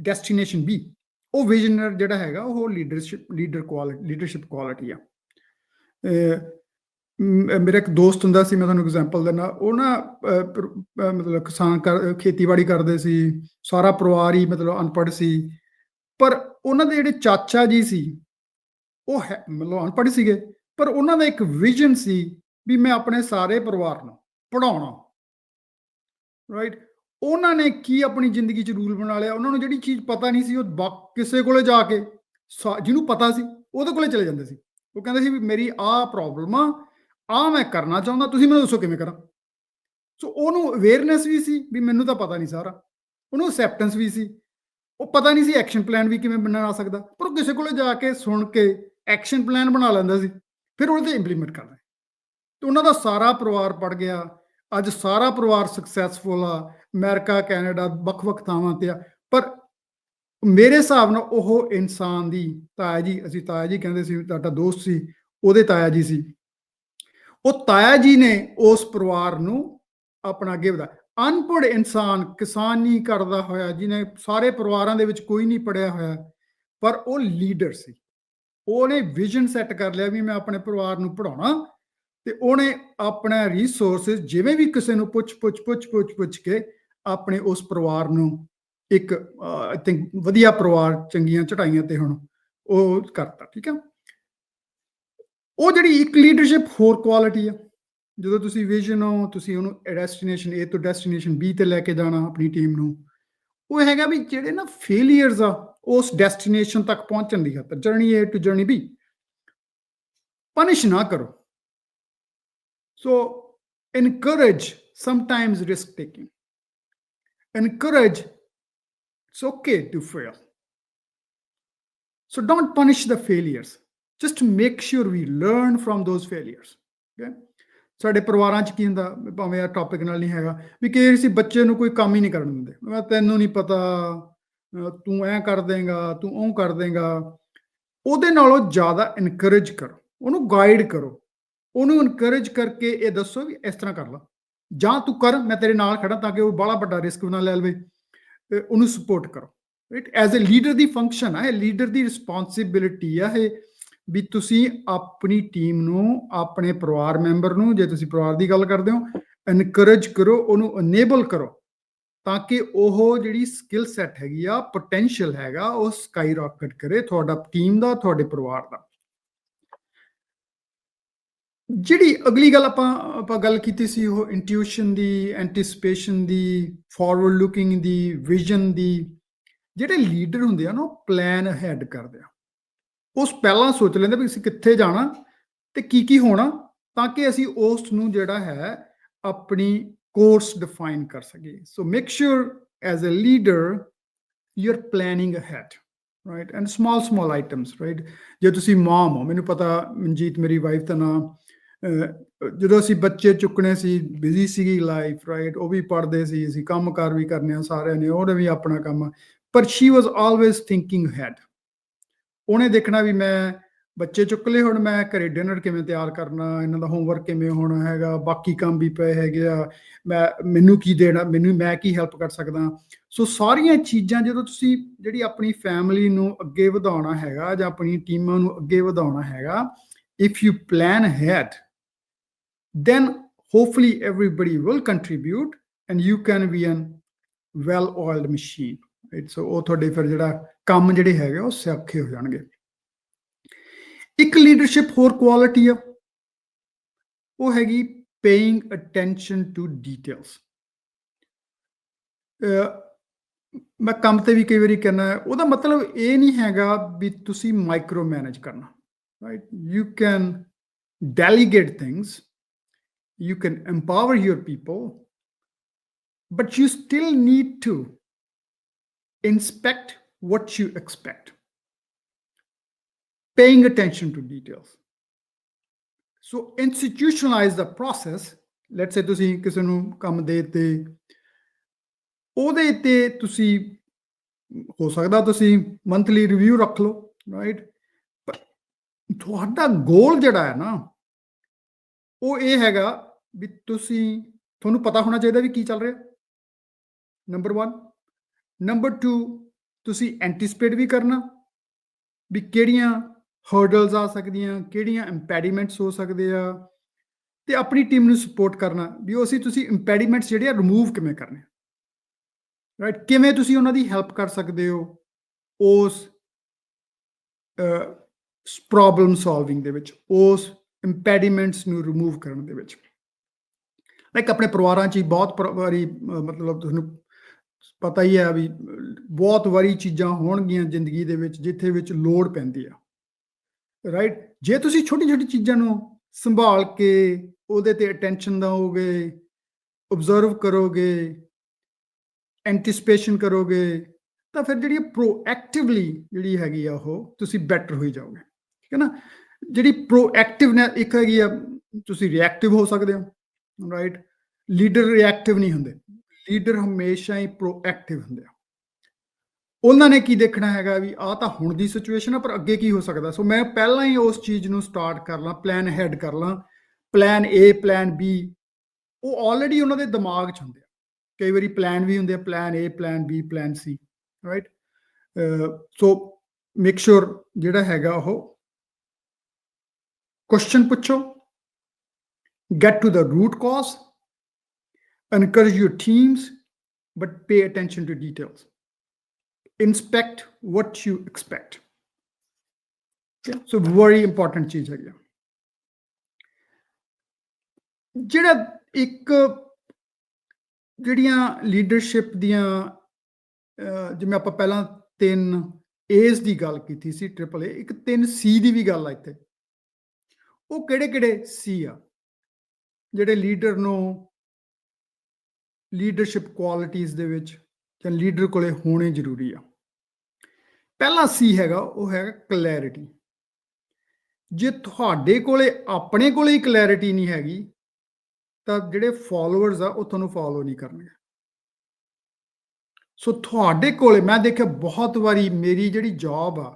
ਡੈਸਟੀਨੇਸ਼ਨ B, ਉਹ ਵਿਜ਼ਨਰ ਜਿਹੜਾ ਹੈਗਾ ਉਹ ਲੀਡਰਸ਼ਿਪ ਕੁਆਲਿਟੀ ਆ। ਮੇਰਾ ਇੱਕ ਦੋਸਤ ਹੁੰਦਾ ਸੀ, ਮੈਂ ਤੁਹਾਨੂੰ ਐਗਜ਼ਾਮਪਲ ਦਿੰਦਾ, ਉਹ ਨਾ ਮਤਲਬ ਖੇਤੀਬਾੜੀ ਕਰਦੇ ਸੀ, ਸਾਰਾ ਪਰਿਵਾਰ ਹੀ ਮਤਲਬ ਅਨਪੜ੍ਹ ਸੀ, ਪਰ ਉਹਨਾਂ ਦੇ ਜਿਹੜੇ ਚਾਚਾ ਜੀ ਸੀ ਉਹ ਮਤਲਬ ਅਨਪੜ੍ਹ ਸੀਗੇ, ਪਰ ਉਹਨਾਂ ਦਾ ਇੱਕ ਵਿਜ਼ਨ ਸੀ ਵੀ ਮੈਂ ਆਪਣੇ ਸਾਰੇ ਪਰਿਵਾਰ ਨੂੰ ਪੜ੍ਹਾਉਣਾ, ਰਾਈਟ? ਉਹਨਾਂ ਨੇ ਕੀ ਆਪਣੀ ਜ਼ਿੰਦਗੀ 'ਚ ਰੂਲ ਬਣਾ ਲਿਆ, ਉਹਨਾਂ ਨੂੰ ਜਿਹੜੀ ਚੀਜ਼ ਪਤਾ ਨਹੀਂ ਸੀ ਉਹ ਕਿਸੇ ਕੋਲੇ ਜਾ ਕੇ, ਜਿਹਨੂੰ ਪਤਾ ਸੀ ਉਹਦੇ ਕੋਲੇ ਚਲੇ ਜਾਂਦੇ ਸੀ। ਉਹ ਕਹਿੰਦੇ ਸੀ ਵੀ ਮੇਰੀ ਆਹ ਪ੍ਰੋਬਲਮ ਆ ਮੈਂ ਕਰਨਾ ਚਾਹੁੰਦਾ, ਤੁਸੀਂ ਮੈਨੂੰ ਦੱਸੋ ਕਿਵੇਂ ਕਰਾਂ। ਸੋ ਉਹਨੂੰ ਅਵੇਅਰਨੈਸ ਵੀ ਸੀ ਵੀ ਮੈਨੂੰ ਤਾਂ ਪਤਾ ਨਹੀਂ ਸਾਰਾ, ਉਹਨੂੰ ਅਸੈਪਟੈਂਸ ਵੀ ਸੀ, ਉਹ ਪਤਾ ਨਹੀਂ ਸੀ ਐਕਸ਼ਨ ਪਲਾਨ ਵੀ ਕਿਵੇਂ ਬਣਾ ਸਕਦਾ, ਪਰ ਉਹ ਕਿਸੇ ਕੋਲੇ ਜਾ ਕੇ ਸੁਣ ਕੇ ਐਕਸ਼ਨ ਪਲਾਨ ਬਣਾ ਲੈਂਦਾ ਸੀ, ਫਿਰ ਉਹਦੇ 'ਤੇ ਇੰਪਲੀਮੈਂਟ ਕਰਦਾ। ਤੇ ਉਹਨਾਂ ਦਾ ਸਾਰਾ ਪਰਿਵਾਰ ਪੜ ਗਿਆ, ਅੱਜ ਸਾਰਾ ਪਰਿਵਾਰ ਸਕਸੈਸਫੁਲ ਆ, ਅਮਰੀਕਾ, ਕੈਨੇਡਾ, ਵੱਖ-ਵੱਖ ਥਾਵਾਂ ਤੇ ਆ। ਪਰ ਮੇਰੇ ਹਿਸਾਬ ਨਾਲ ਉਹ ਇਨਸਾਨ ਦੀ ਤਾਇਆ ਜੀ, ਅਸੀਂ ਤਾਇਆ ਜੀ ਕਹਿੰਦੇ ਸੀ, ਸਾਡਾ ਦੋਸਤ ਸੀ, ਉਹਦੇ ਤਾਇਆ ਜੀ ਸੀ। ਉਹ ਤਾਇਆ ਜੀ ਨੇ ਉਸ ਪਰਿਵਾਰ ਨੂੰ ਆਪਣਾ ਅੱਗੇ ਵਧਾਇਆ। ਅਨਪੜ੍ਹ ਇਨਸਾਨ, ਕਿਸਾਨੀ ਕਰਦਾ ਹੋਇਆ, ਜਿਹਨੇ ਸਾਰੇ ਪਰਿਵਾਰਾਂ ਦੇ ਵਿੱਚ ਕੋਈ ਨਹੀਂ ਪੜ੍ਹਿਆ ਹੋਇਆ, ਪਰ ਉਹ ਲੀਡਰ ਸੀ। ਉਹਨੇ ਵਿਜ਼ਨ ਸੈੱਟ ਕਰ ਲਿਆ ਵੀ ਮੈਂ ਆਪਣੇ ਪਰਿਵਾਰ ਨੂੰ ਪੜ੍ਹਾਉਣਾ, ਤੇ ਉਹਨੇ ਆਪਣਾ ਰਿਸੋਰਸਿਸ ਜਿਵੇਂ ਵੀ ਕਿਸੇ ਨੂੰ ਪੁੱਛ ਕੇ ਆਪਣੇ ਉਸ ਪਰਿਵਾਰ ਨੂੰ ਇੱਕ ਆਈ ਥਿੰਕ ਵਧੀਆ ਪਰਿਵਾਰ, ਚੰਗੀਆਂ ਚੜਾਈਆਂ ਤੇ ਹੁਣ ਉਹ ਕਰਤਾ, ਠੀਕ ਆ। ਉਹ ਜਿਹੜੀ ਇੱਕ ਲੀਡਰਸ਼ਿਪ ਹੋਰ ਕੁਆਲਿਟੀ ਆ, ਜਦੋਂ ਤੁਸੀਂ ਵਿਜ਼ਨ ਹੋ, ਤੁਸੀਂ ਉਹਨੂੰ ਡੈਸਟੀਨੇਸ਼ਨ A ਤੋਂ ਡੈਸਟੀਨੇਸ਼ਨ B ਤੇ ਲੈ ਕੇ ਜਾਣਾ ਆਪਣੀ ਟੀਮ ਨੂੰ, ਉਹ ਹੈਗਾ ਵੀ ਜਿਹੜੇ ਨਾ ਫੇਲੀਅਰਸ ਆ ਉਸ ਡੈਸਟੀਨੇਸ਼ਨ ਤੱਕ ਪਹੁੰਚਣ ਦੀ ਖਾਤਰ, journey A to journey B, punish ਨਾ ਕਰੋ। ਸੋ encourage sometimes risk taking, encourage it's okay to fail, So don't punish the failures. Just make sure we learn from those failures. Okay? ਸਾਡੇ ਪਰਿਵਾਰਾਂ 'ਚ ਕੀ ਹੁੰਦਾ, ਭਾਵੇਂ ਇਹ ਟੌਪਿਕ ਨਾਲ ਨਹੀਂ ਹੈਗਾ, ਵੀ ਕਈ ਵਾਰੀ ਅਸੀਂ ਬੱਚੇ ਨੂੰ ਕੋਈ ਕੰਮ ਹੀ ਨਹੀਂ ਕਰਨ ਦਿੰਦੇ। ਮੈਂ ਤੈਨੂੰ ਨਹੀਂ ਪਤਾ, ਤੂੰ ਐਂ ਕਰ ਦੇਂਗਾ, ਤੂੰ ਉਹ ਕਰ ਦੇਂਗਾ। ਉਹਦੇ ਨਾਲੋਂ ਜ਼ਿਆਦਾ ਇਨਕਰੇਜ ਕਰੋ, ਉਹਨੂੰ ਗਾਈਡ ਕਰੋ, ਉਹਨੂੰ ਇਨਕਰੇਜ ਕਰਕੇ ਇਹ ਦੱਸੋ ਵੀ ਇਸ ਤਰ੍ਹਾਂ ਕਰ ਲਾ, ਜਾਂ ਤੂੰ ਕਰ, ਮੈਂ ਤੇਰੇ ਨਾਲ ਖੜਾ, ਤਾਂ ਕਿ ਉਹ ਬੜਾ ਵੱਡਾ ਰਿਸਕ ਨਾ ਲੈ ਲਵੇ। ਉਹਨੂੰ ਸਪੋਰਟ ਕਰੋ। Right, as a leader the function ਆ, ਇਹ ਲੀਡਰ ਦੀ ਰਿਸਪੌਂਸਿਬਿਲਿਟੀ ਆ ਇਹ, ਵੀ ਤੁਸੀਂ ਆਪਣੀ ਟੀਮ ਨੂੰ, ਆਪਣੇ ਪਰਿਵਾਰ ਮੈਂਬਰ ਨੂੰ, ਜੇ ਤੁਸੀਂ ਪਰਿਵਾਰ ਦੀ ਗੱਲ ਕਰਦੇ ਹੋ, ਇਨਕਰੇਜ ਕਰੋ, ਉਹਨੂੰ ਅਨੇਬਲ ਕਰੋ, ਤਾਂ ਕਿ ਉਹ ਜਿਹੜੀ ਸਕਿੱਲ ਸੈੱਟ ਹੈਗੀ ਆ, ਪੋਟੈਂਸ਼ੀਅਲ ਹੈਗਾ, ਉਹ ਸਕਾਈ ਰਾਕਟ ਕਰੇ, ਤੁਹਾਡਾ ਟੀਮ ਦਾ, ਤੁਹਾਡੇ ਪਰਿਵਾਰ ਦਾ। ਜਿਹੜੀ ਅਗਲੀ ਗੱਲ ਆਪਾਂ ਗੱਲ ਕੀਤੀ ਸੀ, ਉਹ ਇੰਟਿਊਸ਼ਨ ਦੀ, ਐਂਟੀਸਪੇਸ਼ਨ ਦੀ, ਫਾਰਵਰਡ ਲੁਕਿੰਗ ਦੀ, ਵਿਜ਼ਨ ਦੀ। ਜਿਹੜੇ ਲੀਡਰ ਹੁੰਦੇ ਆ ਨਾ, ਉਹ ਪਲਾਨ ਹੈਡ ਕਰਦੇ ਆ, ਉਸ ਪਹਿਲਾਂ ਸੋਚ ਲੈਂਦੇ ਵੀ ਅਸੀਂ ਕਿੱਥੇ ਜਾਣਾ ਤੇ ਕੀ ਹੋਣਾ, ਤਾਂ ਕਿ ਅਸੀਂ ਉਸ ਨੂੰ ਜਿਹੜਾ ਹੈ ਆਪਣੀ ਕੋਰਸ ਡਿਫਾਈਨ ਕਰ ਸਕੀਏ। So make sure as a leader you are planning ahead, right, and small items, right. ਜੇ ਤੁਸੀਂ ਮਾਮ ਹੋ, ਮੈਨੂੰ ਪਤਾ ਮਨਜੀਤ ਮੇਰੀ ਵਾਈਫ ਦਾ ਨਾਮ, ਜਦੋਂ ਅਸੀਂ ਬੱਚੇ ਚੁੱਕਣੇ ਸੀ, ਬਿਜ਼ੀ ਸੀਗੀ ਲਾਈਫ, ਰਾਈਟ, ਉਹ ਵੀ ਪੜ੍ਹਦੇ ਸੀ, ਅਸੀਂ ਕੰਮ ਕਾਰ ਵੀ ਕਰਨੇ ਆ ਸਾਰਿਆਂ ਨੇ, ਉਹਨੇ ਵੀ ਆਪਣਾ ਕੰਮ, ਪਰ ਸ਼ੀ ਵਾਜ਼ ਆਲਵੇਜ਼ ਥਿੰਕਿੰਗ ਹੈਡ। ਉਹਨੇ ਦੇਖਣਾ ਵੀ ਮੈਂ ਬੱਚੇ ਚੁੱਕ ਲਏ, ਹੁਣ ਮੈਂ ਘਰੇ ਡਿਨਰ ਕਿਵੇਂ ਤਿਆਰ ਕਰਨਾ, ਇਹਨਾਂ ਦਾ ਹੋਮਵਰਕ ਕਿਵੇਂ ਹੋਣਾ ਹੈਗਾ, ਬਾਕੀ ਕੰਮ ਵੀ ਪਏ ਹੈਗੇ ਆ, ਮੈਨੂੰ ਕੀ ਦੇਣਾ, ਮੈਂ ਕੀ ਹੈਲਪ ਕਰ ਸਕਦਾ। ਸੋ ਸਾਰੀਆਂ ਚੀਜ਼ਾਂ ਜਦੋਂ ਤੁਸੀਂ ਜਿਹੜੀ ਆਪਣੀ ਫੈਮਿਲੀ ਨੂੰ ਅੱਗੇ ਵਧਾਉਣਾ ਹੈਗਾ, ਜਾਂ ਆਪਣੀ ਟੀਮਾਂ ਨੂੰ ਅੱਗੇ ਵਧਾਉਣਾ ਹੈਗਾ, if you plan head, then hopefully everybody will contribute and you can be a well-oiled machine, right? So ਉਹ ਤੁਹਾਡੇ ਫਿਰ ਜਿਹੜਾ ਕੰਮ ਜਿਹੜੇ ਹੈਗੇ ਉਹ ਸੌਖੇ ਹੋ ਜਾਣਗੇ। ਇੱਕ ਲੀਡਰਸ਼ਿਪ ਹੋਰ ਕੁਆਲਿਟੀ ਆ, ਉਹ ਹੈਗੀ ਪੇਇੰਗ ਅਟੈਂਸ਼ਨ ਟੂ ਡੀਟੇਲਸ। ਮੈਂ ਕੰਮ ਤੇ ਵੀ ਕਈ ਵਾਰੀ ਕਹਿੰਦਾ, ਉਹਦਾ ਮਤਲਬ ਇਹ ਨਹੀਂ ਹੈਗਾ ਵੀ ਤੁਸੀਂ ਮਾਈਕਰੋ ਮੈਨੇਜ ਕਰਨਾ, right. You can delegate things, you can empower your people, but you still need to inspect what you expect, paying attention to details. So institutionalize the process. Let's say ਤੁਸੀਂ ਕਿਸੇ ਨੂੰ ਕੰਮ ਦੇ ਤੇ ਉਹਦੇ ਤੇ ਤੁਸੀਂ, ਹੋ ਸਕਦਾ ਤੁਸੀਂ ਮੰਥਲੀ ਰਿਵਿਊ ਰੱਖ ਲਓ, ਰਾਈਟ, ਪਰ ਤੁਹਾਡਾ ਗੋਲ ਜਿਹੜਾ ਹੈ ਨਾ, ਉਹ ਇਹ ਹੈਗਾ ਵੀ ਤੁਹਾਨੂੰ ਪਤਾ ਹੋਣਾ ਚਾਹੀਦਾ ਵੀ ਕੀ ਚੱਲ ਰਿਹਾ, ਨੰਬਰ 1। ਨੰਬਰ 2, ਤੁਸੀਂ ਐਂਟੀਸਪੇਟ ਵੀ ਕਰਨਾ ਵੀ ਕਿਹੜੀਆਂ ਹਰਡਲਸ ਆ ਸਕਦੀਆਂ, ਕਿਹੜੀਆਂ ਇੰਪੈਡੀਮੈਂਟਸ ਹੋ ਸਕਦੇ ਆ, ਤੇ ਆਪਣੀ ਟੀਮ ਨੂੰ ਸਪੋਰਟ ਕਰਨਾ ਵੀ ਤੁਸੀਂ ਇੰਪੈਡੀਮੈਂਟਸ ਜਿਹੜੇ ਆ ਰਿਮੂਵ ਕਿਵੇਂ ਕਰਨੇ, ਰਾਈਟ, ਕਿਵੇਂ ਤੁਸੀਂ ਉਹਨਾਂ ਦੀ ਹੈਲਪ ਕਰ ਸਕਦੇ ਹੋ ਉਸ ਪ੍ਰੋਬਲਮ ਸੋਲਵਿੰਗ ਦੇ ਵਿੱਚ, ਉਸ ਇੰਪੈਡੀਮੈਂਟਸ ਨੂੰ ਰਿਮੂਵ ਕਰਨ ਦੇ ਵਿੱਚ। ਲਾਈਕ ਆਪਣੇ ਪਰਿਵਾਰਾਂ 'ਚ ਹੀ ਬਹੁਤ ਵਾਰੀ, ਮਤਲਬ ਤੁਹਾਨੂੰ ਪਤਾ ਹੀ ਹੈ ਵੀ ਬਹੁਤ ਵਾਰੀ ਚੀਜ਼ਾਂ ਹੋਣਗੀਆਂ ਜ਼ਿੰਦਗੀ ਦੇ ਵਿੱਚ ਜਿੱਥੇ ਵਿੱਚ ਲੋੜ ਪੈਂਦੀ ਆ, ਰਾਈਟ। ਜੇ ਤੁਸੀਂ ਛੋਟੀ ਛੋਟੀ ਚੀਜ਼ਾਂ ਨੂੰ ਸੰਭਾਲ ਕੇ ਉਹਦੇ ਤੇ ਅਟੈਂਸ਼ਨ ਦਿਓਗੇ, ਓਬਜ਼ਰਵ ਕਰੋਗੇ, ਐਂਟੀਸਪੇਸ਼ਨ ਕਰੋਗੇ, ਤਾਂ ਫਿਰ ਜਿਹੜੀ ਪ੍ਰੋਐਕਟਿਵਲੀ ਜਿਹੜੀ ਹੈਗੀ ਆ, ਉਹ ਤੁਸੀਂ ਬੈਟਰ ਹੋਈ ਜਾਓਗੇ, ਠੀਕ ਹੈ ਨਾ। ਜਿਹੜੀ ਪ੍ਰੋਐਕਟਿਵਨੈਸ ਇੱਕ ਹੈਗੀ ਆ, ਤੁਸੀਂ ਰਿਐਕਟਿਵ ਹੋ ਸਕਦੇ ਹੋ, ਰਾਈਟ। ਲੀਡਰ ਰਿਐਕਟਿਵ ਨਹੀਂ ਹੁੰਦੇ, ਲੀਡਰ ਹਮੇਸ਼ਾ ਹੀ ਪ੍ਰੋਐਕਟਿਵ ਹੁੰਦੇ ਆ। ਉਹਨਾਂ ਨੇ ਕੀ ਦੇਖਣਾ ਹੈਗਾ ਵੀ ਆਹ ਤਾਂ ਹੁਣ ਦੀ ਸਿਚੁਏਸ਼ਨ ਆ, ਪਰ ਅੱਗੇ ਕੀ ਹੋ ਸਕਦਾ। ਸੋ ਮੈਂ ਪਹਿਲਾਂ ਹੀ ਉਸ ਚੀਜ਼ ਨੂੰ ਸਟਾਰਟ ਕਰ ਲਾਂ, ਪਲਾਨ ਹੈਡ ਕਰ ਲਾਂ, ਪਲਾਨ ਏ, ਪਲਾਨ ਬੀ, ਉਹ ਆਲਰੇਡੀ ਉਹਨਾਂ ਦੇ ਦਿਮਾਗ 'ਚ ਹੁੰਦੇ ਆ। ਕਈ ਵਾਰੀ ਪਲਾਨ ਵੀ ਹੁੰਦੇ ਆ, ਪਲਾਨ ਏ, ਪਲਾਨ ਬੀ, ਪਲਾਨ ਸੀ, ਰਾਈਟ। ਸੋ ਮੇਕ ਸ਼ੋਰ ਜਿਹੜਾ ਹੈਗਾ ਉਹ ਕੁਐਸਚਨ ਪੁੱਛੋ, get to the root cause, encourage your teams, but pay attention to details. Inspect what you expect. Okay? So very important ਚੀਜ਼ ਹੈਗੀ। ਜਿਹੜਾ ਇੱਕ ਜਿਹੜੀਆਂ ਲੀਡਰਸ਼ਿਪ ਦੀਆਂ, ਜਿਵੇਂ ਆਪਾਂ ਪਹਿਲਾਂ 3 A's ਦੀ ਗੱਲ ਕੀਤੀ ਸੀ, AAA, ਇੱਕ 3 C ਦੀ ਵੀ ਗੱਲ ਆ ਇੱਥੇ। ਉਹ ਕਿਹੜੇ ਸੀ ਆ ਜਿਹੜੇ ਲੀਡਰ ਨੂੰ ਲੀਡਰਸ਼ਿਪ ਕੁਆਲਿਟੀਜ਼ ਦੇ ਵਿੱਚ ਜਾਂ ਲੀਡਰ ਕੋਲੇ ਹੋਣੇ ਜ਼ਰੂਰੀ ਆ। ਪਹਿਲਾ ਸੀ ਹੈਗਾ ਉਹ ਹੈਗਾ ਕਲੈਰਿਟੀ। ਜੇ ਤੁਹਾਡੇ ਕੋਲੇ ਆਪਣੇ ਕੋਲੇ ਹੀ ਕਲੈਰਿਟੀ ਨਹੀਂ ਹੈਗੀ ਤਾਂ ਜਿਹੜੇ ਫਾਲੋਅਰਸ ਆ ਉਹ ਤੁਹਾਨੂੰ ਫਾਲੋ ਨਹੀਂ ਕਰਨਗੇ। ਸੋ ਤੁਹਾਡੇ ਕੋਲੇ ਮੈਂ ਦੇਖਿਆ ਬਹੁਤ ਵਾਰੀ ਮੇਰੀ ਜਿਹੜੀ ਜੌਬ ਆ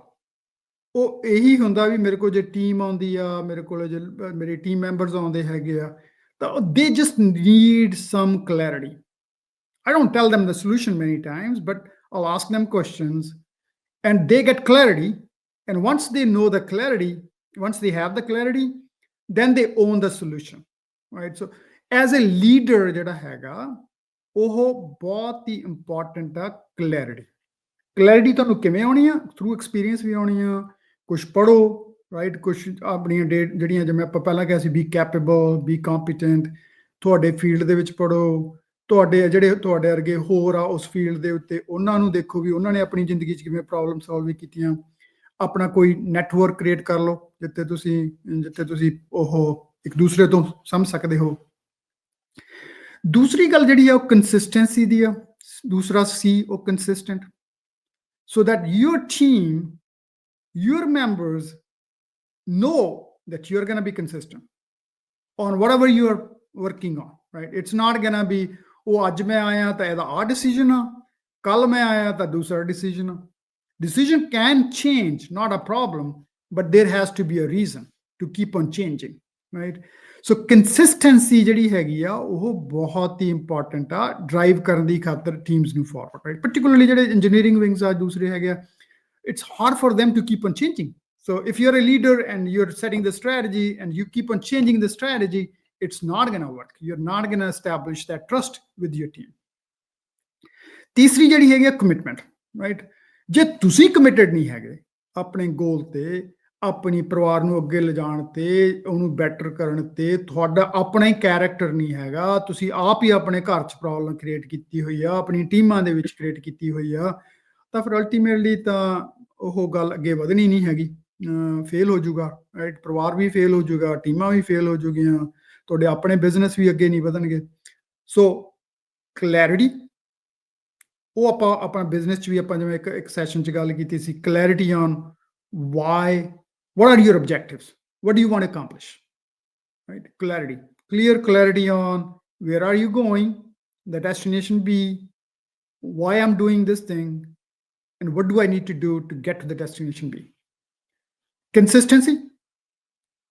ਉਹ ਇਹੀ ਹੁੰਦਾ ਵੀ ਮੇਰੇ ਕੋਲ ਜੇ ਟੀਮ ਆਉਂਦੀ ਆ, ਮੇਰੇ ਕੋਲ ਜੇ ਮੇਰੇ ਟੀਮ ਮੈਂਬਰਸ ਆਉਂਦੇ ਹੈਗੇ ਆ, ਤਾਂ they just need some clarity. I don't tell them the solution many times, but I'll ask them questions and they get clarity. And once they know the clarity, once they have the clarity, then they own the solution, right? So as a leader ਜਿਹੜਾ ਹੈਗਾ ਉਹ ਬਹੁਤ ਹੀ important ਆ clarity. Clarity ਤੁਹਾਨੂੰ ਕਿਵੇਂ ਆਉਣੀ ਆ? Through experience ਵੀ ਆਉਣੀ ਆ, ਕੁਝ ਪੜ੍ਹੋ, ਰਾਈਟ, ਕੁਝ ਆਪਣੀਆਂ ਜਿਹੜੀਆਂ ਜਿਵੇਂ ਆਪਾਂ ਪਹਿਲਾਂ ਕਿਹਾ C B capable, be competent, ਤੁਹਾਡੇ ਫੀਲਡ ਦੇ ਵਿੱਚ ਪੜ੍ਹੋ, ਤੁਹਾਡੇ ਜਿਹੜੇ ਤੁਹਾਡੇ ਵਰਗੇ ਹੋਰ ਆ ਉਸ ਫੀਲਡ ਦੇ ਉੱਤੇ ਉਹਨਾਂ ਨੂੰ ਦੇਖੋ ਵੀ ਉਹਨਾਂ ਨੇ ਆਪਣੀ ਜ਼ਿੰਦਗੀ 'ਚ ਕਿਵੇਂ ਪ੍ਰੋਬਲਮ ਸੋਲਵ ਕੀਤੀਆਂ। ਆਪਣਾ ਕੋਈ ਨੈਟਵਰਕ ਕ੍ਰੀਏਟ ਕਰ ਲਓ ਜਿੱਥੇ ਤੁਸੀਂ ਉਹ ਇੱਕ ਦੂਸਰੇ ਤੋਂ ਸਮਝ ਸਕਦੇ ਹੋ। ਦੂਸਰੀ ਗੱਲ ਜਿਹੜੀ ਆ ਉਹ ਕੰਸਿਸਟੈਂਸੀ ਦੀ ਆ। ਦੂਸਰਾ ਸੀ ਉਹ consistent, so that your team, your members know that you're going to be consistent on whatever you're working on, right? It's not going to be, oh ਅੱਜ ਮੈਂ ਆਇਆ ਤਾਂ ਇਹਦਾ ਆ ਡਿਸੀਜਨ ਆ, ਕੱਲ ਮੈਂ ਆਇਆ ਤਾਂ ਦੂਸਰਾ ਡਿਸੀਜਨ ਆ। Decision can change, not a problem, but there has to be a reason to keep on changing, right? So consistency ਜਿਹੜੀ ਹੈਗੀ ਆ ਉਹ ਬਹੁਤ ਹੀ ਇੰਪੋਰਟੈਂਟ ਆ ਡਰਾਈਵ ਕਰਨ ਦੀ ਖਾਤਰ ਟੀਮਸ ਨੂੰ ਫਾਰਵਰਡ, ਰਾਈਟ? ਪਾਰਟਿਕੂਲਰਲੀ ਜਿਹੜੇ ਇੰਜੀਨੀਅਰਿੰਗ ਵਿੰਗਸ ਆ ਦੂਸਰੇ ਹੈਗੇ ਆ, it's hard for them to keep on changing. So if you're a leader and you're setting the strategy and you keep on changing the strategy, it's not going to work. You're not going to establish that trust with your team. ਤੀਸਰੀ ਜਿਹੜੀ ਹੈਗੀ ਆ commitment, right? ਜੇ ਤੁਸੀਂ committed ਨਹੀਂ ਹੈਗੇ ਆਪਣੇ ਗੋਲ ਤੇ, ਆਪਣੀ ਪਰਿਵਾਰ ਨੂੰ ਅੱਗੇ ਲਿਜਾਣ ਤੇ, ਉਹਨੂੰ ਬੈਟਰ ਕਰਨ ਤੇ, ਤੁਹਾਡਾ ਆਪਣਾ ਹੀ ਕੈਰੈਕਟਰ ਨਹੀਂ ਹੈਗਾ, ਤੁਸੀਂ ਆਪ ਹੀ ਆਪਣੇ ਘਰ 'ਚ ਪ੍ਰੋਬਲਮ ਕ੍ਰੀਏਟ ਕੀਤੀ ਹੋਈ ਆ, ਆਪਣੀ ਟੀਮਾਂ ਦੇ ਵਿੱਚ ਕ੍ਰੀਏਟ ਕੀਤੀ ਹੋਈ ਆ, ਤਾਂ ਫਿਰ ਅਲਟੀਮੇਟਲੀ ਤਾਂ ਉਹ ਗੱਲ ਅੱਗੇ ਵਧਣੀ ਨਹੀਂ ਹੈਗੀ, ਫੇਲ ਹੋ ਜਾਊਗਾ, ਰਾਈਟ? ਪਰਿਵਾਰ ਵੀ ਫੇਲ ਹੋ ਜਾਊਗਾ, ਟੀਮਾਂ ਵੀ ਫੇਲ ਹੋ ਜਾਊਗੀਆਂ, ਤੁਹਾਡੇ ਆਪਣੇ ਬਿਜ਼ਨਸ ਵੀ ਅੱਗੇ ਨਹੀਂ ਵਧਣਗੇ। ਸੋ ਕਲੈਰਿਟੀ ਉਹ ਆਪਾਂ ਆਪਣਾ ਬਿਜ਼ਨਸ 'ਚ ਵੀ ਆਪਾਂ ਜਿਵੇਂ ਇੱਕ ਸੈਸ਼ਨ 'ਚ ਗੱਲ ਕੀਤੀ ਸੀ, clarity on why, what are your objectives, what do you want to accomplish, right? Clarity, clear clarity on where are you going, the destination B, why I'm doing this thing, and what do I need to do to get to the destination B. Consistency,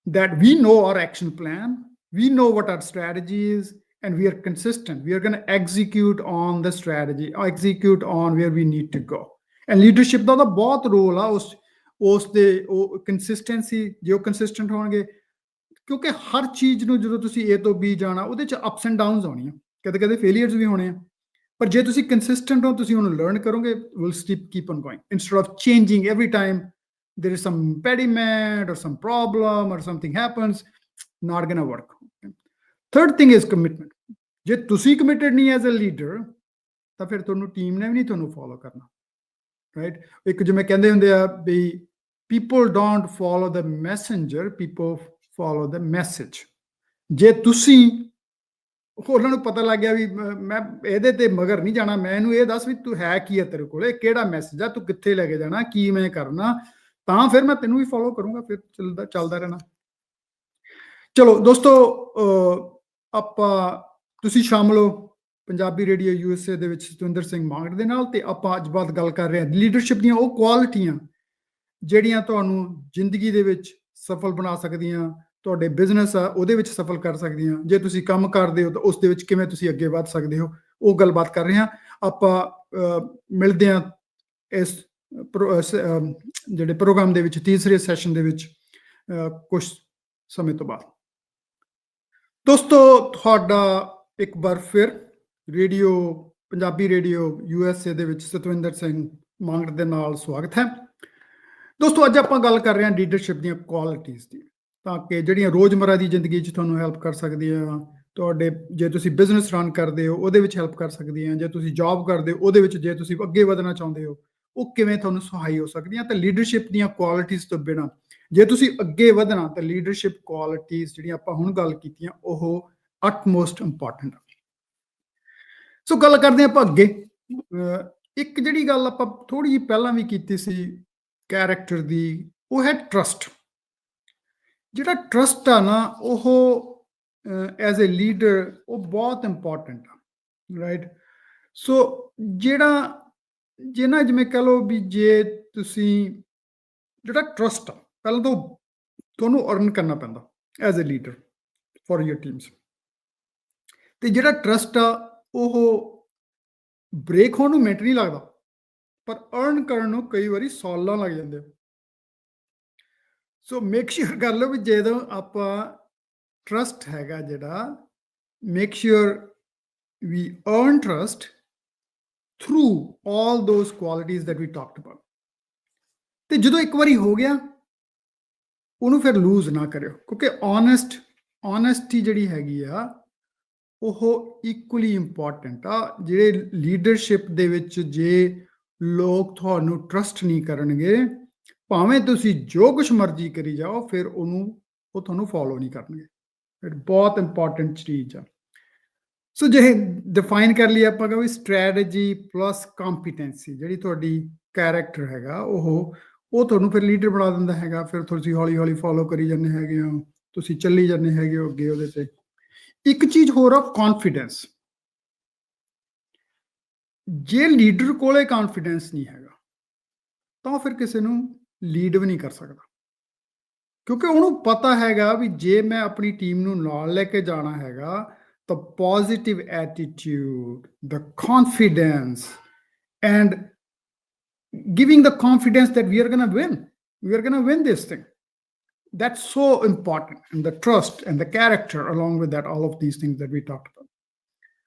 that we know our action plan, we know what our strategy is, and we are consistent. We are going to execute on the strategy, execute on where we need to go. And leadership ਦਾ ਤਾਂ ਬਹੁਤ role ਆ ਉਸ ਦੇ ਉਹ consistency, ਜੇ ਉਹ consistent ਹੋਣਗੇ, ਕਿਉਂਕਿ ਹਰ ਚੀਜ਼ ਨੂੰ ਜਦੋਂ ਤੁਸੀਂ A ਤੋਂ B ਜਾਣਾ ਉਹਦੇ 'ਚ ਅਪਸ ਐਂਡ ਡਾਊਨਸ ਆਉਣੀਆਂ, ਕਦੇ ਫੇਲੀਅਰਸ ਵੀ ਹੋਣੇ ਆ, ਪਰ ਜੇ ਤੁਸੀਂ ਕੰਸਿਸਟੈਂਟ ਹੋ, ਤੁਸੀਂ ਉਹਨੂੰ ਲਰਨ ਕਰੋਗੇ, will keep on going instead of changing every time there is some impediment or some problem or something happens, not going to work. Third thing is commitment. ਜੇ ਤੁਸੀਂ ਕਮਿਟਡ ਨਹੀਂ ਐਜ਼ ਅ ਲੀਡਰ ਤਾਂ ਫਿਰ ਤੁਹਾਨੂੰ team ਨੇ ਵੀ ਨਹੀਂ ਤੁਹਾਨੂੰ follow ਕਰਨਾ, ਰਾਈਟ? ਇੱਕ ਜਿਵੇਂ ਕਹਿੰਦੇ ਹੁੰਦੇ ਆ ਵੀ people don't follow the messenger, people follow the message. ਜੇ ਤੁਸੀਂ ਉਹਨਾਂ ਨੂੰ ਪਤਾ ਲੱਗ ਗਿਆ ਵੀ ਮੈਂ ਇਹਦੇ ਤੇ ਮਗਰ ਨਹੀਂ ਜਾਣਾ, ਮੈਂ ਇਹਨੂੰ ਇਹ ਦੱਸ ਵੀ ਤੂੰ ਹੈ ਕੀ ਆ, ਤੇਰੇ ਕੋਲੇ ਕਿਹੜਾ ਮੈਸੇਜ ਆ, ਤੂੰ ਕਿੱਥੇ ਲੈ ਕੇ ਜਾਣਾ, ਕੀ ਮੈਂ ਕਰਨਾ, ਤਾਂ ਫਿਰ ਮੈਂ ਤੈਨੂੰ ਵੀ ਫੋਲੋ ਕਰੂੰਗਾ, ਫਿਰ ਚੱਲਦਾ ਰਹਿਣਾ। ਚਲੋ ਦੋਸਤੋ, ਆਪਾਂ ਤੁਸੀਂ ਸ਼ਾਮਲ ਹੋ ਪੰਜਾਬੀ ਰੇਡੀਓ USA ਦੇ ਵਿੱਚ ਸਤਵਿੰਦਰ ਸਿੰਘ ਮਾਂਗੜ ਦੇ ਨਾਲ, ਤੇ ਆਪਾਂ ਅੱਜ ਬਾਅਦ ਗੱਲ ਕਰ ਰਹੇ ਹਾਂ ਲੀਡਰਸ਼ਿਪ ਦੀਆਂ ਉਹ ਕੁਆਲਿਟੀਆਂ ਜਿਹੜੀਆਂ ਤੁਹਾਨੂੰ ਜ਼ਿੰਦਗੀ ਦੇ ਵਿੱਚ ਸਫਲ ਬਣਾ ਸਕਦੀਆਂ, ਤੁਹਾਡੇ ਬਿਜ਼ਨਸ ਆ ਉਹਦੇ ਵਿੱਚ ਸਫਲ ਕਰ ਸਕਦੀਆਂ, ਜੇ ਤੁਸੀਂ ਕੰਮ ਕਰਦੇ ਹੋ ਤਾਂ ਉਸ ਦੇ ਵਿੱਚ ਕਿਵੇਂ ਤੁਸੀਂ ਅੱਗੇ ਵੱਧ ਸਕਦੇ ਹੋ, ਉਹ ਗੱਲਬਾਤ ਕਰ ਰਹੇ ਹਾਂ ਆਪਾਂ। ਮਿਲਦੇ ਹਾਂ ਇਸ ਜਿਹੜੇ ਪ੍ਰੋਗਰਾਮ ਦੇ ਵਿੱਚ ਤੀਸਰੇ ਸੈਸ਼ਨ ਦੇ ਵਿੱਚ ਕੁਝ ਸਮੇਂ ਤੋਂ ਬਾਅਦ। ਦੋਸਤੋ, ਤੁਹਾਡਾ ਇੱਕ ਵਾਰ ਫਿਰ ਪੰਜਾਬੀ ਰੇਡੀਓ USA ਦੇ ਵਿੱਚ ਸਤਵਿੰਦਰ ਸਿੰਘ ਮਾਂਗੜ ਦੇ ਨਾਲ ਸਵਾਗਤ ਹੈ। ਦੋਸਤੋ, ਅੱਜ ਆਪਾਂ ਗੱਲ ਕਰ ਰਹੇ ਹਾਂ ਲੀਡਰਸ਼ਿਪ ਦੀਆਂ ਕੁਆਲਿਟੀਜ਼ ਦੀ, ਤਾਂ ਕਿ ਜਿਹੜੀਆਂ ਰੋਜ਼ਮਰਾ ਦੀ ਜ਼ਿੰਦਗੀ 'ਚ ਤੁਹਾਨੂੰ ਹੈਲਪ ਕਰ ਸਕਦੀਆਂ, ਤੁਹਾਡੇ ਜੇ ਤੁਸੀਂ ਬਿਜ਼ਨਸ ਰਨ ਕਰਦੇ ਹੋ ਉਹਦੇ ਵਿੱਚ ਹੈਲਪ ਕਰ ਸਕਦੀਆਂ, ਜੇ ਤੁਸੀਂ ਜੌਬ ਕਰਦੇ ਹੋ ਉਹਦੇ ਵਿੱਚ, ਜੇ ਤੁਸੀਂ ਅੱਗੇ ਵਧਣਾ ਚਾਹੁੰਦੇ ਹੋ ਉਹ ਕਿਵੇਂ ਤੁਹਾਨੂੰ ਸਹਾਈ ਹੋ ਸਕਦੀਆਂ। ਤਾਂ ਲੀਡਰਸ਼ਿਪ ਦੀਆਂ ਕੁਆਲਿਟੀਜ਼ ਤੋਂ ਬਿਨਾਂ ਜੇ ਤੁਸੀਂ ਅੱਗੇ ਵਧਣਾ ਤਾਂ ਲੀਡਰਸ਼ਿਪ ਕੁਆਲਿਟੀਜ਼ ਜਿਹੜੀਆਂ ਆਪਾਂ ਹੁਣ ਗੱਲ ਕੀਤੀਆਂ ਉਹ ਅਟਮੋਸਟ ਇੰਪੋਰਟੈਂਟ ਆ। ਸੋ ਗੱਲ ਕਰਦੇ ਆਪਾਂ ਅੱਗੇ। ਇੱਕ ਜਿਹੜੀ ਗੱਲ ਆਪਾਂ ਥੋੜੀ ਜਿਹੀ ਪਹਿਲਾਂ ਵੀ ਕੀਤੀ ਸੀ ਕੈਰੈਕਟਰ ਦੀ, ਉਹ ਹੈ ਟਰਸਟ। ਜਿਹੜਾ ਟਰਸਟ ਆ ਨਾ, ਉਹ ਐਜ਼ ਅ ਲੀਡਰ ਉਹ ਬਹੁਤ ਇੰਪੋਰਟੈਂਟ ਆ, ਰਾਈਟ। ਸੋ ਜਿਹੜਾ ਜੇ ਨਾ ਜਿਵੇਂ ਕਹ ਲਓ ਵੀ ਜੇ ਤੁਸੀਂ ਜਿਹੜਾ ਟਰਸਟ ਆ, ਪਹਿਲਾਂ ਤਾਂ ਤੁਹਾਨੂੰ ਅਰਨ ਕਰਨਾ ਪੈਂਦਾ as a leader for your teams. ਤੇ ਜਿਹੜਾ ਟਰਸਟ ਆ ਉਹ ਬ੍ਰੇਕ ਹੋਣ ਨੂੰ ਮਿੰਟ ਨਹੀਂ ਲੱਗਦਾ, ਪਰ ਅਰਨ ਕਰਨ ਨੂੰ ਕਈ ਵਾਰੀ ਸਾਲਾਂ ਲੱਗ ਜਾਂਦੇ ਆ। ਸੋ ਮੇਕ ਸ਼ੋਰ ਕਰ ਲਓ ਵੀ ਜਦੋਂ ਆਪਾਂ ਟਰਸਟ ਹੈਗਾ ਜਿਹੜਾ, make sure we earn trust through all those qualities that we talked about। ਤੇ ਜਦੋਂ ਇੱਕ ਵਾਰੀ ਹੋ ਗਿਆ, ਉਹਨੂੰ ਫਿਰ ਲੂਜ਼ ਨਾ ਕਰਿਓ, ਕਿਉਂਕਿ ਓਨੈਸਟੀ ਜਿਹੜੀ ਹੈਗੀ ਆ ਉਹ ਇਕੁਅਲੀ ਇੰਪੋਰਟੈਂਟ ਆ। ਜਿਹੜੇ ਲੀਡਰਸ਼ਿਪ ਦੇ ਵਿੱਚ ਜੇ ਲੋਕ ਤੁਹਾਨੂੰ ਟਰਸਟ ਨਹੀਂ ਕਰਨਗੇ, ਭਾਵੇਂ ਤੁਸੀਂ ਜੋ ਕੁਝ ਮਰਜ਼ੀ ਕਰੀ ਜਾਓ, ਫਿਰ ਉਹ ਤੁਹਾਨੂੰ ਫੋਲੋ ਨਹੀਂ ਕਰਨਗੇ। ਇਹ ਬਹੁਤ ਇੰਪੋਰਟੈਂਟ ਚੀਜ਼ ਆ। ਸੋ ਜੇ ਡਿਫਾਈਨ ਕਰ ਲਈ ਆਪਾਂ ਕਿ ਸਟ੍ਰੈਟਜੀ ਪਲੱਸ ਕੰਪੀਟੈਂਸੀ, ਜਿਹੜੀ ਤੁਹਾਡੀ ਕੈਰੈਕਟਰ ਹੈਗਾ ਉਹ ਤੁਹਾਨੂੰ ਫਿਰ ਲੀਡਰ ਬਣਾ ਦਿੰਦਾ ਹੈਗਾ। ਫਿਰ ਤੁਸੀਂ ਹੌਲੀ ਹੌਲੀ ਫੋਲੋ ਕਰੀ ਜਾਂਦੇ ਹੈਗੇ ਹੋ, ਤੁਸੀਂ ਚੱਲੀ ਜਾਂਦੇ ਹੈਗੇ ਹੋ ਅੱਗੇ ਉਹਦੇ ਤੇ। ਇੱਕ ਚੀਜ਼ ਹੋਰ ਆ, ਕੌਨਫੀਡੈਂਸ। ਜੇ ਲੀਡਰ ਕੋਲੇ ਕੌਨਫੀਡੈਂਸ ਨਹੀਂ ਹੈਗਾ ਤਾਂ ਫਿਰ ਕਿਸੇ ਨੂੰ ਲੀਡ ਵੀ ਨਹੀਂ ਕਰ ਸਕਦਾ, ਕਿਉਂਕਿ ਉਹਨੂੰ ਪਤਾ ਹੈਗਾ ਵੀ ਜੇ ਮੈਂ ਆਪਣੀ ਟੀਮ ਨੂੰ ਨਾਲ ਲੈ ਕੇ ਜਾਣਾ ਹੈਗਾ, the positive attitude, the confidence, and giving the confidence that we are going to win. We are going to win this thing. That's so important. And the trust and the character along with that, all of these things that we talked about.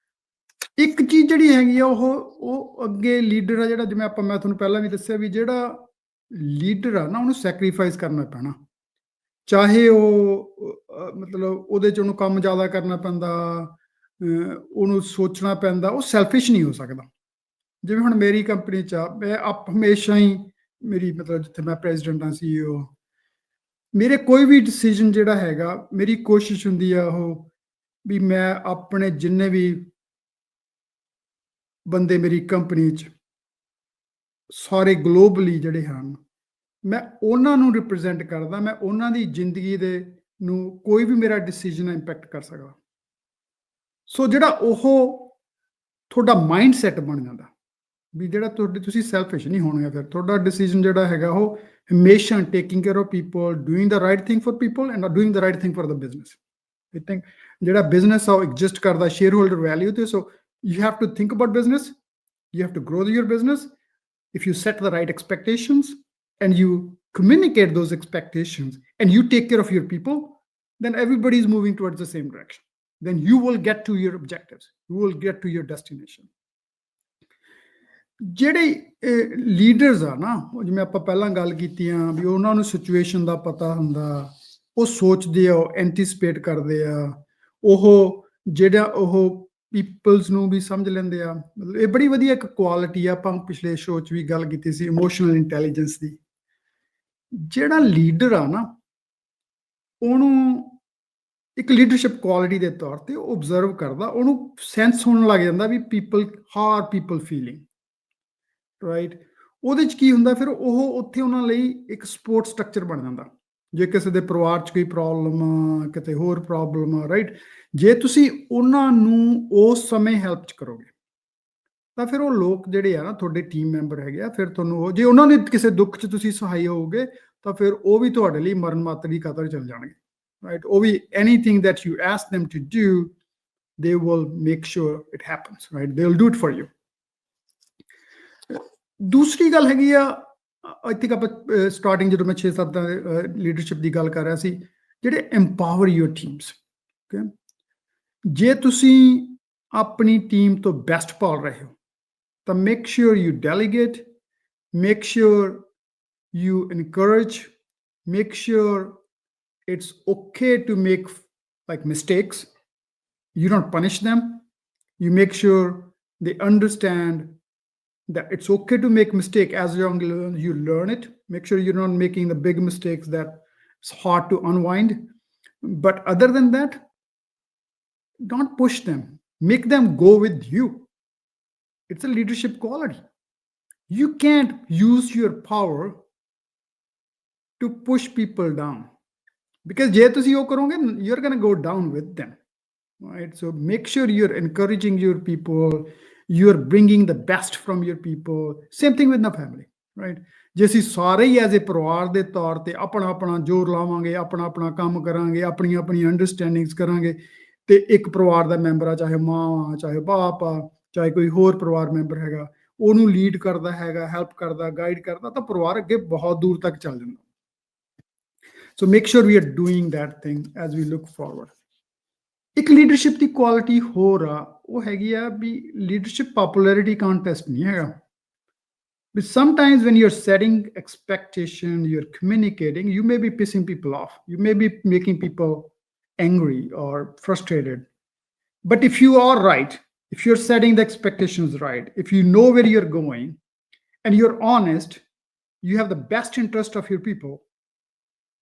ਇੱਕ ਚੀਜ਼ ਜਿਹੜੀ ਹੈਗੀ ਆ ਉਹ ਅੱਗੇ leader ਆ ਜਿਹੜਾ, ਜਿਵੇਂ ਮੈਂ ਤੁਹਾਨੂੰ ਪਹਿਲਾਂ ਵੀ ਦੱਸਿਆ ਵੀ ਜਿਹੜਾ ਲੀਡਰ ਆ ਨਾ, ਉਹਨੂੰ ਸੈਕਰੀਫਾਈਸ ਕਰਨਾ ਪੈਣਾ। ਚਾਹੇ ਉਹ ਮਤਲਬ ਉਹਦੇ 'ਚ ਉਹਨੂੰ ਕੰਮ ਜ਼ਿਆਦਾ ਕਰਨਾ ਪੈਂਦਾ, ਉਹਨੂੰ ਸੋਚਣਾ ਪੈਂਦਾ, ਉਹ ਸੈਲਫਿਸ਼ ਨਹੀਂ ਹੋ ਸਕਦਾ। ਜਿਵੇਂ ਹੁਣ ਮੇਰੀ ਕੰਪਨੀ 'ਚ ਆ, ਮੈਂ ਹਮੇਸ਼ਾ ਹੀ ਮੇਰੀ ਮਤਲਬ ਜਿੱਥੇ ਮੈਂ ਪ੍ਰੈਜ਼ੀਡੈਂਟ ਹਾਂ, CEO, ਮੇਰੇ ਕੋਈ ਵੀ ਡਿਸੀਜਨ ਜਿਹੜਾ ਹੈਗਾ, ਮੇਰੀ ਕੋਸ਼ਿਸ਼ ਹੁੰਦੀ ਆ ਉਹ ਵੀ ਮੈਂ ਆਪਣੇ ਜਿੰਨੇ ਵੀ ਬੰਦੇ ਮੇਰੀ ਕੰਪਨੀ 'ਚ ਸਾਰੇ ਗਲੋਬਲੀ ਜਿਹੜੇ ਹਨ, ਮੈਂ ਉਹਨਾਂ ਨੂੰ ਰਿਪਰੈਜ਼ੈਂਟ ਕਰਦਾ। ਮੈਂ ਉਹਨਾਂ ਦੀ ਜ਼ਿੰਦਗੀ ਦੇ ਨੂੰ ਕੋਈ ਵੀ ਮੇਰਾ ਡਿਸੀਜਨ ਇੰਪੈਕਟ ਕਰ ਸਕਦਾ। ਸੋ ਜਿਹੜਾ ਉਹ ਤੁਹਾਡਾ ਮਾਈਂਡ ਸੈਟ ਬਣ ਜਾਂਦਾ ਵੀ ਜਿਹੜਾ ਤੁਸੀਂ ਸੈਲਫਿਸ਼ ਨਹੀਂ ਹੋਣਗੇ। ਫਿਰ ਤੁਹਾਡਾ ਡਿਸੀਜਨ ਜਿਹੜਾ ਹੈਗਾ ਉਹ ਹਮੇਸ਼ਾ taking care of people, doing the right thing for people and doing the right thing for the business. I think ਜਿਹੜਾ ਬਿਜ਼ਨਸ ਆ ਉਹ ਐਗਜ਼ਿਸਟ ਕਰਦਾ ਸ਼ੇਅਰ ਹੋਲਡਰ ਵੈਲਿਊ ਤੇ। ਸੋ you have to think about business, you have to grow your business. If you set the right expectations and you communicate those expectations and you take care of your people, then everybody is moving towards the same direction. Then you will get to your objectives, you will get to your destination. ਜਿਹੜੇ leaders ਆ ਨਾ, ਜਿਵੇਂ ਆਪਾਂ ਪਹਿਲਾਂ ਗੱਲ ਕੀਤੀ ਆ ਵੀ ਉਹਨਾਂ ਨੂੰ ਸਿਚੁਏਸ਼ਨ ਦਾ ਪਤਾ ਹੁੰਦਾ, ਉਹ ਸੋਚਦੇ ਆ, ਉਹ ਐਂਟੀਸਪੇਟ ਕਰਦੇ ਆ, ਉਹ ਜਿਹੜਾ ਉਹ ਪੀਪਲਸ ਨੂੰ ਵੀ ਸਮਝ ਲੈਂਦੇ ਆ। ਮਤਲਬ ਇਹ ਬੜੀ ਵਧੀਆ ਇੱਕ ਕੁਆਲਿਟੀ ਆ। ਆਪਾਂ ਪਿਛਲੇ ਸ਼ੋਅ 'ਚ ਵੀ ਗੱਲ ਕੀਤੀ ਸੀ ਇਮੋਸ਼ਨਲ ਇੰਟੈਲੀਜੈਂਸ ਦੀ। ਜਿਹੜਾ ਲੀਡਰ ਆ ਨਾ, ਉਹਨੂੰ ਇੱਕ ਲੀਡਰਸ਼ਿਪ ਕੁਆਲਿਟੀ ਦੇ ਤੌਰ ਤੇ ਓਬਜ਼ਰਵ ਕਰਦਾ, ਉਹਨੂੰ ਸੈਂਸ ਹੋਣ ਲੱਗ ਜਾਂਦਾ ਵੀ people how are people feeling, right. ਉਹਦੇ 'ਚ ਕੀ ਹੁੰਦਾ, ਫਿਰ ਉਹ ਉੱਥੇ ਉਹਨਾਂ ਲਈ ਇੱਕ ਸਪੋਰਟ ਸਟਰਕਚਰ ਬਣ ਜਾਂਦਾ। ਜੇ ਕਿਸੇ ਦੇ ਪਰਿਵਾਰ 'ਚ ਕੋਈ ਪ੍ਰੋਬਲਮ ਆ, ਕਿਤੇ ਹੋਰ ਪ੍ਰੋਬਲਮ ਆ, ਰਾਈਟ, ਜੇ ਤੁਸੀਂ ਉਹਨਾਂ ਨੂੰ ਉਸ ਸਮੇਂ ਹੈਲਪ 'ਚ ਕਰੋਗੇ ਤਾਂ ਫਿਰ ਉਹ ਲੋਕ ਜਿਹੜੇ ਆ ਨਾ ਤੁਹਾਡੇ ਟੀਮ ਮੈਂਬਰ ਹੈਗੇ ਆ, ਫਿਰ ਤੁਹਾਨੂੰ ਉਹ ਜੇ ਉਹਨਾਂ ਦੇ ਕਿਸੇ ਦੁੱਖ 'ਚ ਤੁਸੀਂ ਸਹਾਈ ਹੋਵੋਗੇ ਤਾਂ ਫਿਰ ਉਹ ਵੀ ਤੁਹਾਡੇ ਲਈ ਮਰਨ ਮਾਤਰ ਦੀ ਕਦਰ ਚੱਲ ਜਾਣਗੇ, ਰਾਈਟ। ਉਹ ਵੀ anything that you ask them to do, they will make sure it happens, right? They will do it for you. ਦੂਸਰੀ ਗੱਲ ਹੈਗੀ ਆ, ਆਈ ਥਿੰਕ ਆਪਾਂ ਸਟਾਰਟਿੰਗ ਜਦੋਂ ਮੈਂ 6-7 ਲੀਡਰਸ਼ਿਪ ਦੀ ਗੱਲ ਕਰ ਰਿਹਾ ਸੀ, ਜਿਹੜੇ empower your teams, okay? ਜੇ ਤੁਸੀਂ ਆਪਣੀ ਟੀਮ ਤੋਂ ਬੈਸਟ ਪਾਲ ਰਹੇ ਹੋ ਤਾਂ make sure you delegate, make sure you encourage, make sure it's okay to make like mistakes. You don't punish them. You make sure they understand that it's okay to make mistake as long as you learn it. Make sure you're not making the big mistakes that it's hard to unwind. But other than that, don't push them. Make them go with you. It's a leadership quality. You can't use your power to push people down, because ਜੇ ਤੁਸੀਂ ਉਹ ਕਰੋਗੇ, you're going to go down with them, right? So make sure you're encouraging your people, you're bringing the best from your people. Same thing with the family, right? ਜੇ ਅਸੀਂ ਸਾਰੇ ਹੀ as a ਪਰਿਵਾਰ ਦੇ ਤੌਰ ਤੇ ਆਪਣਾ ਆਪਣਾ ਜ਼ੋਰ ਲਾਵਾਂਗੇ, ਆਪਣਾ ਆਪਣਾ ਕੰਮ ਕਰਾਂਗੇ, ਆਪਣੀਆਂ ਆਪਣੀਆਂ ਅੰਡਰਸਟੈਂਡਿੰਗਸ ਕਰਾਂਗੇ, ਤੇ ਇੱਕ ਪਰਿਵਾਰ ਦਾ ਮੈਂਬਰ ਆ, ਚਾਹੇ ਮਾਂ ਆ, ਚਾਹੇ ਬਾਪ ਆ, ਚਾਹੇ ਕੋਈ ਹੋਰ ਪਰਿਵਾਰ ਮੈਂਬਰ ਹੈਗਾ, ਉਹਨੂੰ ਲੀਡ ਕਰਦਾ ਹੈਗਾ, ਹੈਲਪ ਕਰਦਾ, ਗਾਈਡ ਕਰਦਾ, ਤਾਂ ਪਰਿਵਾਰ ਅੱਗੇ ਬਹੁਤ ਦੂਰ ਤੱਕ ਚੱਲ ਜਾਂਦਾ। So make sure we are doing that thing as we look forward. ਇੱਕ ਲੀਡਰਸ਼ਿਪ ਦੀ ਕੁਆਲਿਟੀ ਹੋਰ ਆ, ਉਹ ਹੈਗੀ ਆ ਵੀ ਲੀਡਰਸ਼ਿਪ ਪਪੂਲੈਰਿਟੀ ਕੰਟੈਸਟ ਨਹੀਂ ਹੈਗਾ। But sometimes when you're setting expectation, you're communicating, you may be pissing people off, you may be making people angry or frustrated. But if you are right, if you're setting the expectations right, if you know where you're going and you're honest, you have the best interest of your people,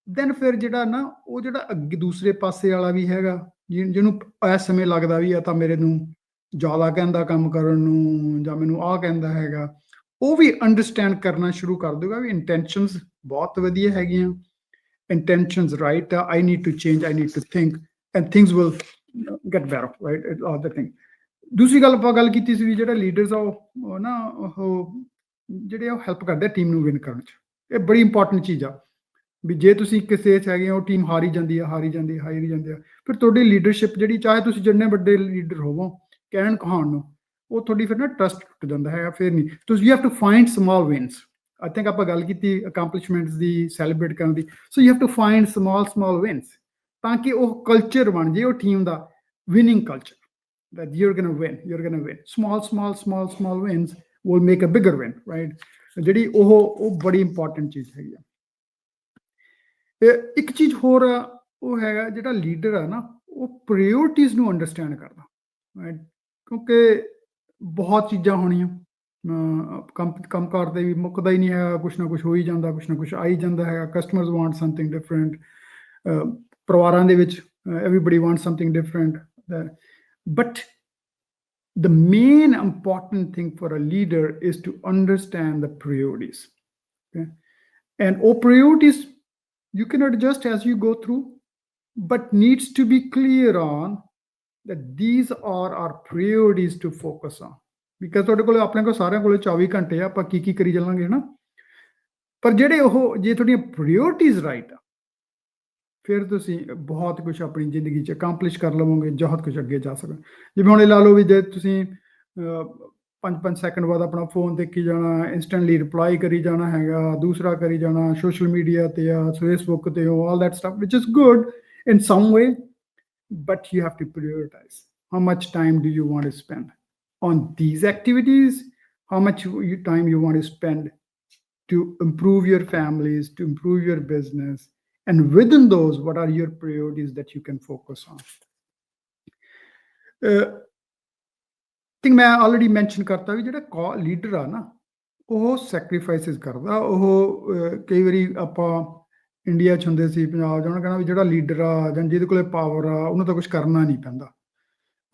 then ਫਿਰ ਜਿਹੜਾ ਨਾ ਉਹ ਜਿਹੜਾ ਅੱਗੇ ਦੂਸਰੇ ਪਾਸੇ ਵਾਲਾ ਵੀ ਹੈਗਾ, ਜਿਹਨੂੰ ਇਸ ਸਮੇਂ ਲੱਗਦਾ ਵੀ ਆ ਤਾਂ ਮੇਰੇ ਨੂੰ ਜ਼ਿਆਦਾ ਕਹਿੰਦਾ ਕੰਮ ਕਰਨ ਨੂੰ, ਜਾਂ ਮੈਨੂੰ ਆਹ ਕਹਿੰਦਾ ਹੈਗਾ, ਉਹ ਵੀ ਅੰਡਰਸਟੈਂਡ ਕਰਨਾ ਸ਼ੁਰੂ ਕਰ ਦੂਗਾ ਵੀ ਇੰਟੈਂਸ਼ਨਸ ਬਹੁਤ ਵਧੀਆ ਹੈਗੀਆਂ, ਇੰਟੈਂਸ਼ਨਸ ਰਾਈਟ ਆ, I need to change, I need to think and things will get better, right? It all the thing. ਦੂਸਰੀ ਗੱਲ ਆਪਾਂ ਗੱਲ ਕੀਤੀ ਸੀ ਵੀ ਜਿਹੜਾ ਲੀਡਰਸ ਆ ਉਹ ਨਾ ਉਹ ਜਿਹੜੇ ਉਹ ਹੈਲਪ ਕਰਦੇ ਟੀਮ ਨੂੰ ਵਿਨ ਕਰਨ 'ਚ। ਇਹ ਬੜੀ ਇੰਪੋਰਟੈਂਟ ਚੀਜ਼ ਆ ਵੀ ਜੇ ਤੁਸੀਂ ਕਿਸੇ 'ਚ ਹੈਗੇ ਹੋ, ਟੀਮ ਹਾਰੀ ਜਾਂਦੀ ਆ, ਹਾਰੀ ਜਾਂਦੀ ਆ, ਹਾਰੀ ਜਾਂਦੀ ਆ, ਫਿਰ ਤੁਹਾਡੀ ਲੀਡਰਸ਼ਿਪ ਜਿਹੜੀ, ਚਾਹੇ ਤੁਸੀਂ ਜਿੰਨੇ ਵੱਡੇ ਲੀਡਰ ਹੋਵੋ ਕਹਿਣ ਕਹਾਉਣ ਨੂੰ, ਉਹ ਤੁਹਾਡੀ ਫਿਰ ਨਾ ਟਰਸਟ ਟੁੱਟ ਜਾਂਦਾ ਹੈਗਾ, ਫਿਰ ਨਹੀਂ। ਤੁਸੀਂ you have to find small wins. I think ਆਪਾਂ ਗੱਲ ਕੀਤੀ ਅਕੰਪਲਿਸ਼ਮੈਂਟਸ ਦੀ, ਸੈਲੀਬ੍ਰੇਟ ਕਰਨ ਦੀ। So you have to find small wins, ਤਾਂ ਕਿ ਉਹ ਕਲਚਰ ਬਣ ਜੇ ਉਹ ਟੀਮ ਦਾ, winning culture, that you're going to win. Small wins will make a bigger win, right? ਜਿਹੜੀ ਉਹ ਬੜੀ ਇੰਪੋਰਟੈਂਟ ਚੀਜ਼ ਹੈਗੀ ਆ। ਇੱਕ ਚੀਜ਼ ਹੋਰ ਆ, ਉਹ ਹੈਗਾ ਜਿਹੜਾ ਲੀਡਰ ਆ ਨਾ, ਉਹ ਪ੍ਰਾਇਓਰਟੀਜ਼ ਨੂੰ ਅੰਡਰਸਟੈਂਡ ਕਰਦਾ, ਰਾਈਟ? ਕਿਉਂਕਿ ਬਹੁਤ ਚੀਜ਼ਾਂ ਹੋਣੀਆਂ, ਕੰਮ ਕਾਰ ਤੇ ਵੀ ਮੁੱਕਦਾ ਹੀ ਨਹੀਂ ਹੈਗਾ, ਕੁਛ ਨਾ ਕੁਛ ਹੋ ਹੀ ਜਾਂਦਾ, ਕੁਛ ਨਾ ਕੁਛ ਆਈ ਜਾਂਦਾ ਹੈਗਾ। ਕਸਟਮਰਸ ਵਾਂਟ ਸਮਥਿੰਗ ਡਿਫਰੈਂਟ, ਪਰਿਵਾਰਾਂ ਦੇ ਵਿੱਚ everybody want something different. But the main important thing for a leader is to understand the priorities, okay? And all priorities you can adjust as you go through, but needs to be clear on that these are our priorities to focus on, because ਤੁਹਾਡੇ ਕੋਲ ਆਪਣੇ ਕੋਲ ਸਾਰਿਆਂ ਕੋਲ 24 ਘੰਟੇ ਆ, ਆਪਾਂ ਕੀ ਕਰੀ ਚੱਲਾਂਗੇ ਨਾ। ਪਰ ਜਿਹੜੇ ਉਹ ਜੇ ਤੁਹਾਡੀਆਂ ਪ੍ਰਾਇੋਰਟੀਜ਼ ਰਾਈਟ ਆ, ਫਿਰ ਤੁਸੀਂ ਬਹੁਤ ਕੁਛ ਆਪਣੀ ਜ਼ਿੰਦਗੀ 'ਚ ਅਕੰਪਲਿਸ਼ ਕਰ ਲਵੋਗੇ, ਬਹੁਤ ਕੁਛ ਅੱਗੇ ਜਾ ਸਕਦਾ। ਜਿਵੇਂ ਹੁਣ ਇਹ ਲਾ ਲਓ ਵੀ ਜੇ ਤੁਸੀਂ 5-5 ਸੈਕਿੰਡ ਬਾਅਦ ਆਪਣਾ ਫੋਨ ਦੇਖੀ ਜਾਣਾ, ਇੰਸਟੈਂਟਲੀ ਰਿਪਲਾਈ ਕਰੀ ਜਾਣਾ ਹੈਗਾ, ਦੂਸਰਾ ਕਰੀ ਜਾਣਾ, ਸੋਸ਼ਲ ਮੀਡੀਆ ਤੇ ਆ, ਫੇਸਬੁੱਕ ਤੇ ਹੋ, all that stuff which is good in some way, but you have to prioritize. How much time do you want to spend on these activities? How much time you want to spend to improve your families, to improve your business? And within those, what are your priorities that you can focus on? I think ਮੈਂ already mention ਕਰਤਾ ਵੀ ਜਿਹੜਾ leader ਆ ਨਾ, ਉਹ ਸੈਕਰੀਫਾਈਸਿਸ ਕਰਦਾ। ਉਹ ਕਈ ਵਾਰੀ ਆਪਾਂ ਇੰਡੀਆ 'ਚ ਹੁੰਦੇ ਸੀ, ਪੰਜਾਬ 'ਚ, ਉਹਨੇ ਕਹਿਣਾ ਵੀ ਜਿਹੜਾ ਲੀਡਰ ਆ ਜਾਂ ਜਿਹਦੇ ਕੋਲੇ ਪਾਵਰ ਆ, ਉਹਨੂੰ ਤਾਂ ਕੁਛ ਕਰਨਾ ਨਹੀਂ ਪੈਂਦਾ।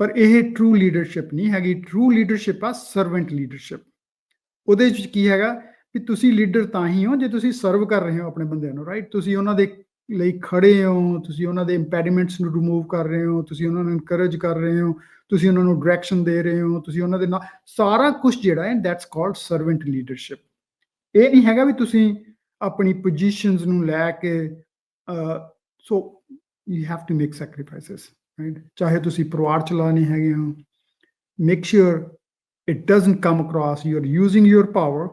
ਪਰ ਇਹ ਟਰੂ ਲੀਡਰਸ਼ਿਪ ਨਹੀਂ ਹੈਗੀ। ਟਰੂ ਲੀਡਰਸ਼ਿਪ ਆ ਸਰਵੈਂਟ ਲੀਡਰਸ਼ਿਪ। ਉਹਦੇ ਵਿੱਚ ਕੀ ਹੈਗਾ ਵੀ ਤੁਸੀਂ ਲੀਡਰ ਤਾਂ ਹੀ ਹੋ ਜੇ ਤੁਸੀਂ ਸਰਵ ਕਰ ਰਹੇ ਹੋ ਆਪਣੇ ਬੰਦਿਆਂ ਨੂੰ, ਰਾਈਟ? ਤੁਸੀਂ ਉਹਨਾਂ ਦੇ ਲਈ ਖੜੇ ਹੋ, ਤੁਸੀਂ ਉਹਨਾਂ ਦੇ ਇੰਪੈਡੀਮੈਂਟਸ ਨੂੰ ਰਿਮੂਵ ਕਰ ਰਹੇ ਹੋ, ਤੁਸੀਂ ਉਹਨਾਂ ਨੂੰ ਇਨਕਰੇਜ ਕਰ ਰਹੇ ਹੋ, ਤੁਸੀਂ ਉਹਨਾਂ ਨੂੰ ਡਾਇਰੈਕਸ਼ਨ ਦੇ ਰਹੇ ਹੋ, ਤੁਸੀਂ ਉਹਨਾਂ ਦੇ ਨਾਲ ਸਾਰਾ ਕੁਛ ਜਿਹੜਾ ਹੈ, ਦੈਟਸ ਕਾਲਡ ਸਰਵੈਂਟ ਲੀਡਰਸ਼ਿਪ। ਇਹ ਨਹੀਂ ਹੈਗਾ ਵੀ ਤੁਸੀਂ ਆਪਣੀ ਪੋਜੀਸ਼ਨਸ ਨੂੰ ਲੈ ਕੇ so you have to make sacrifices, right? ਚਾਹੇ ਤੁਸੀਂ ਪਰਿਵਾਰ ਚਲਾਣੇ ਹੈਗੇ ਹੋ, make sure it doesn't come across you're using your power.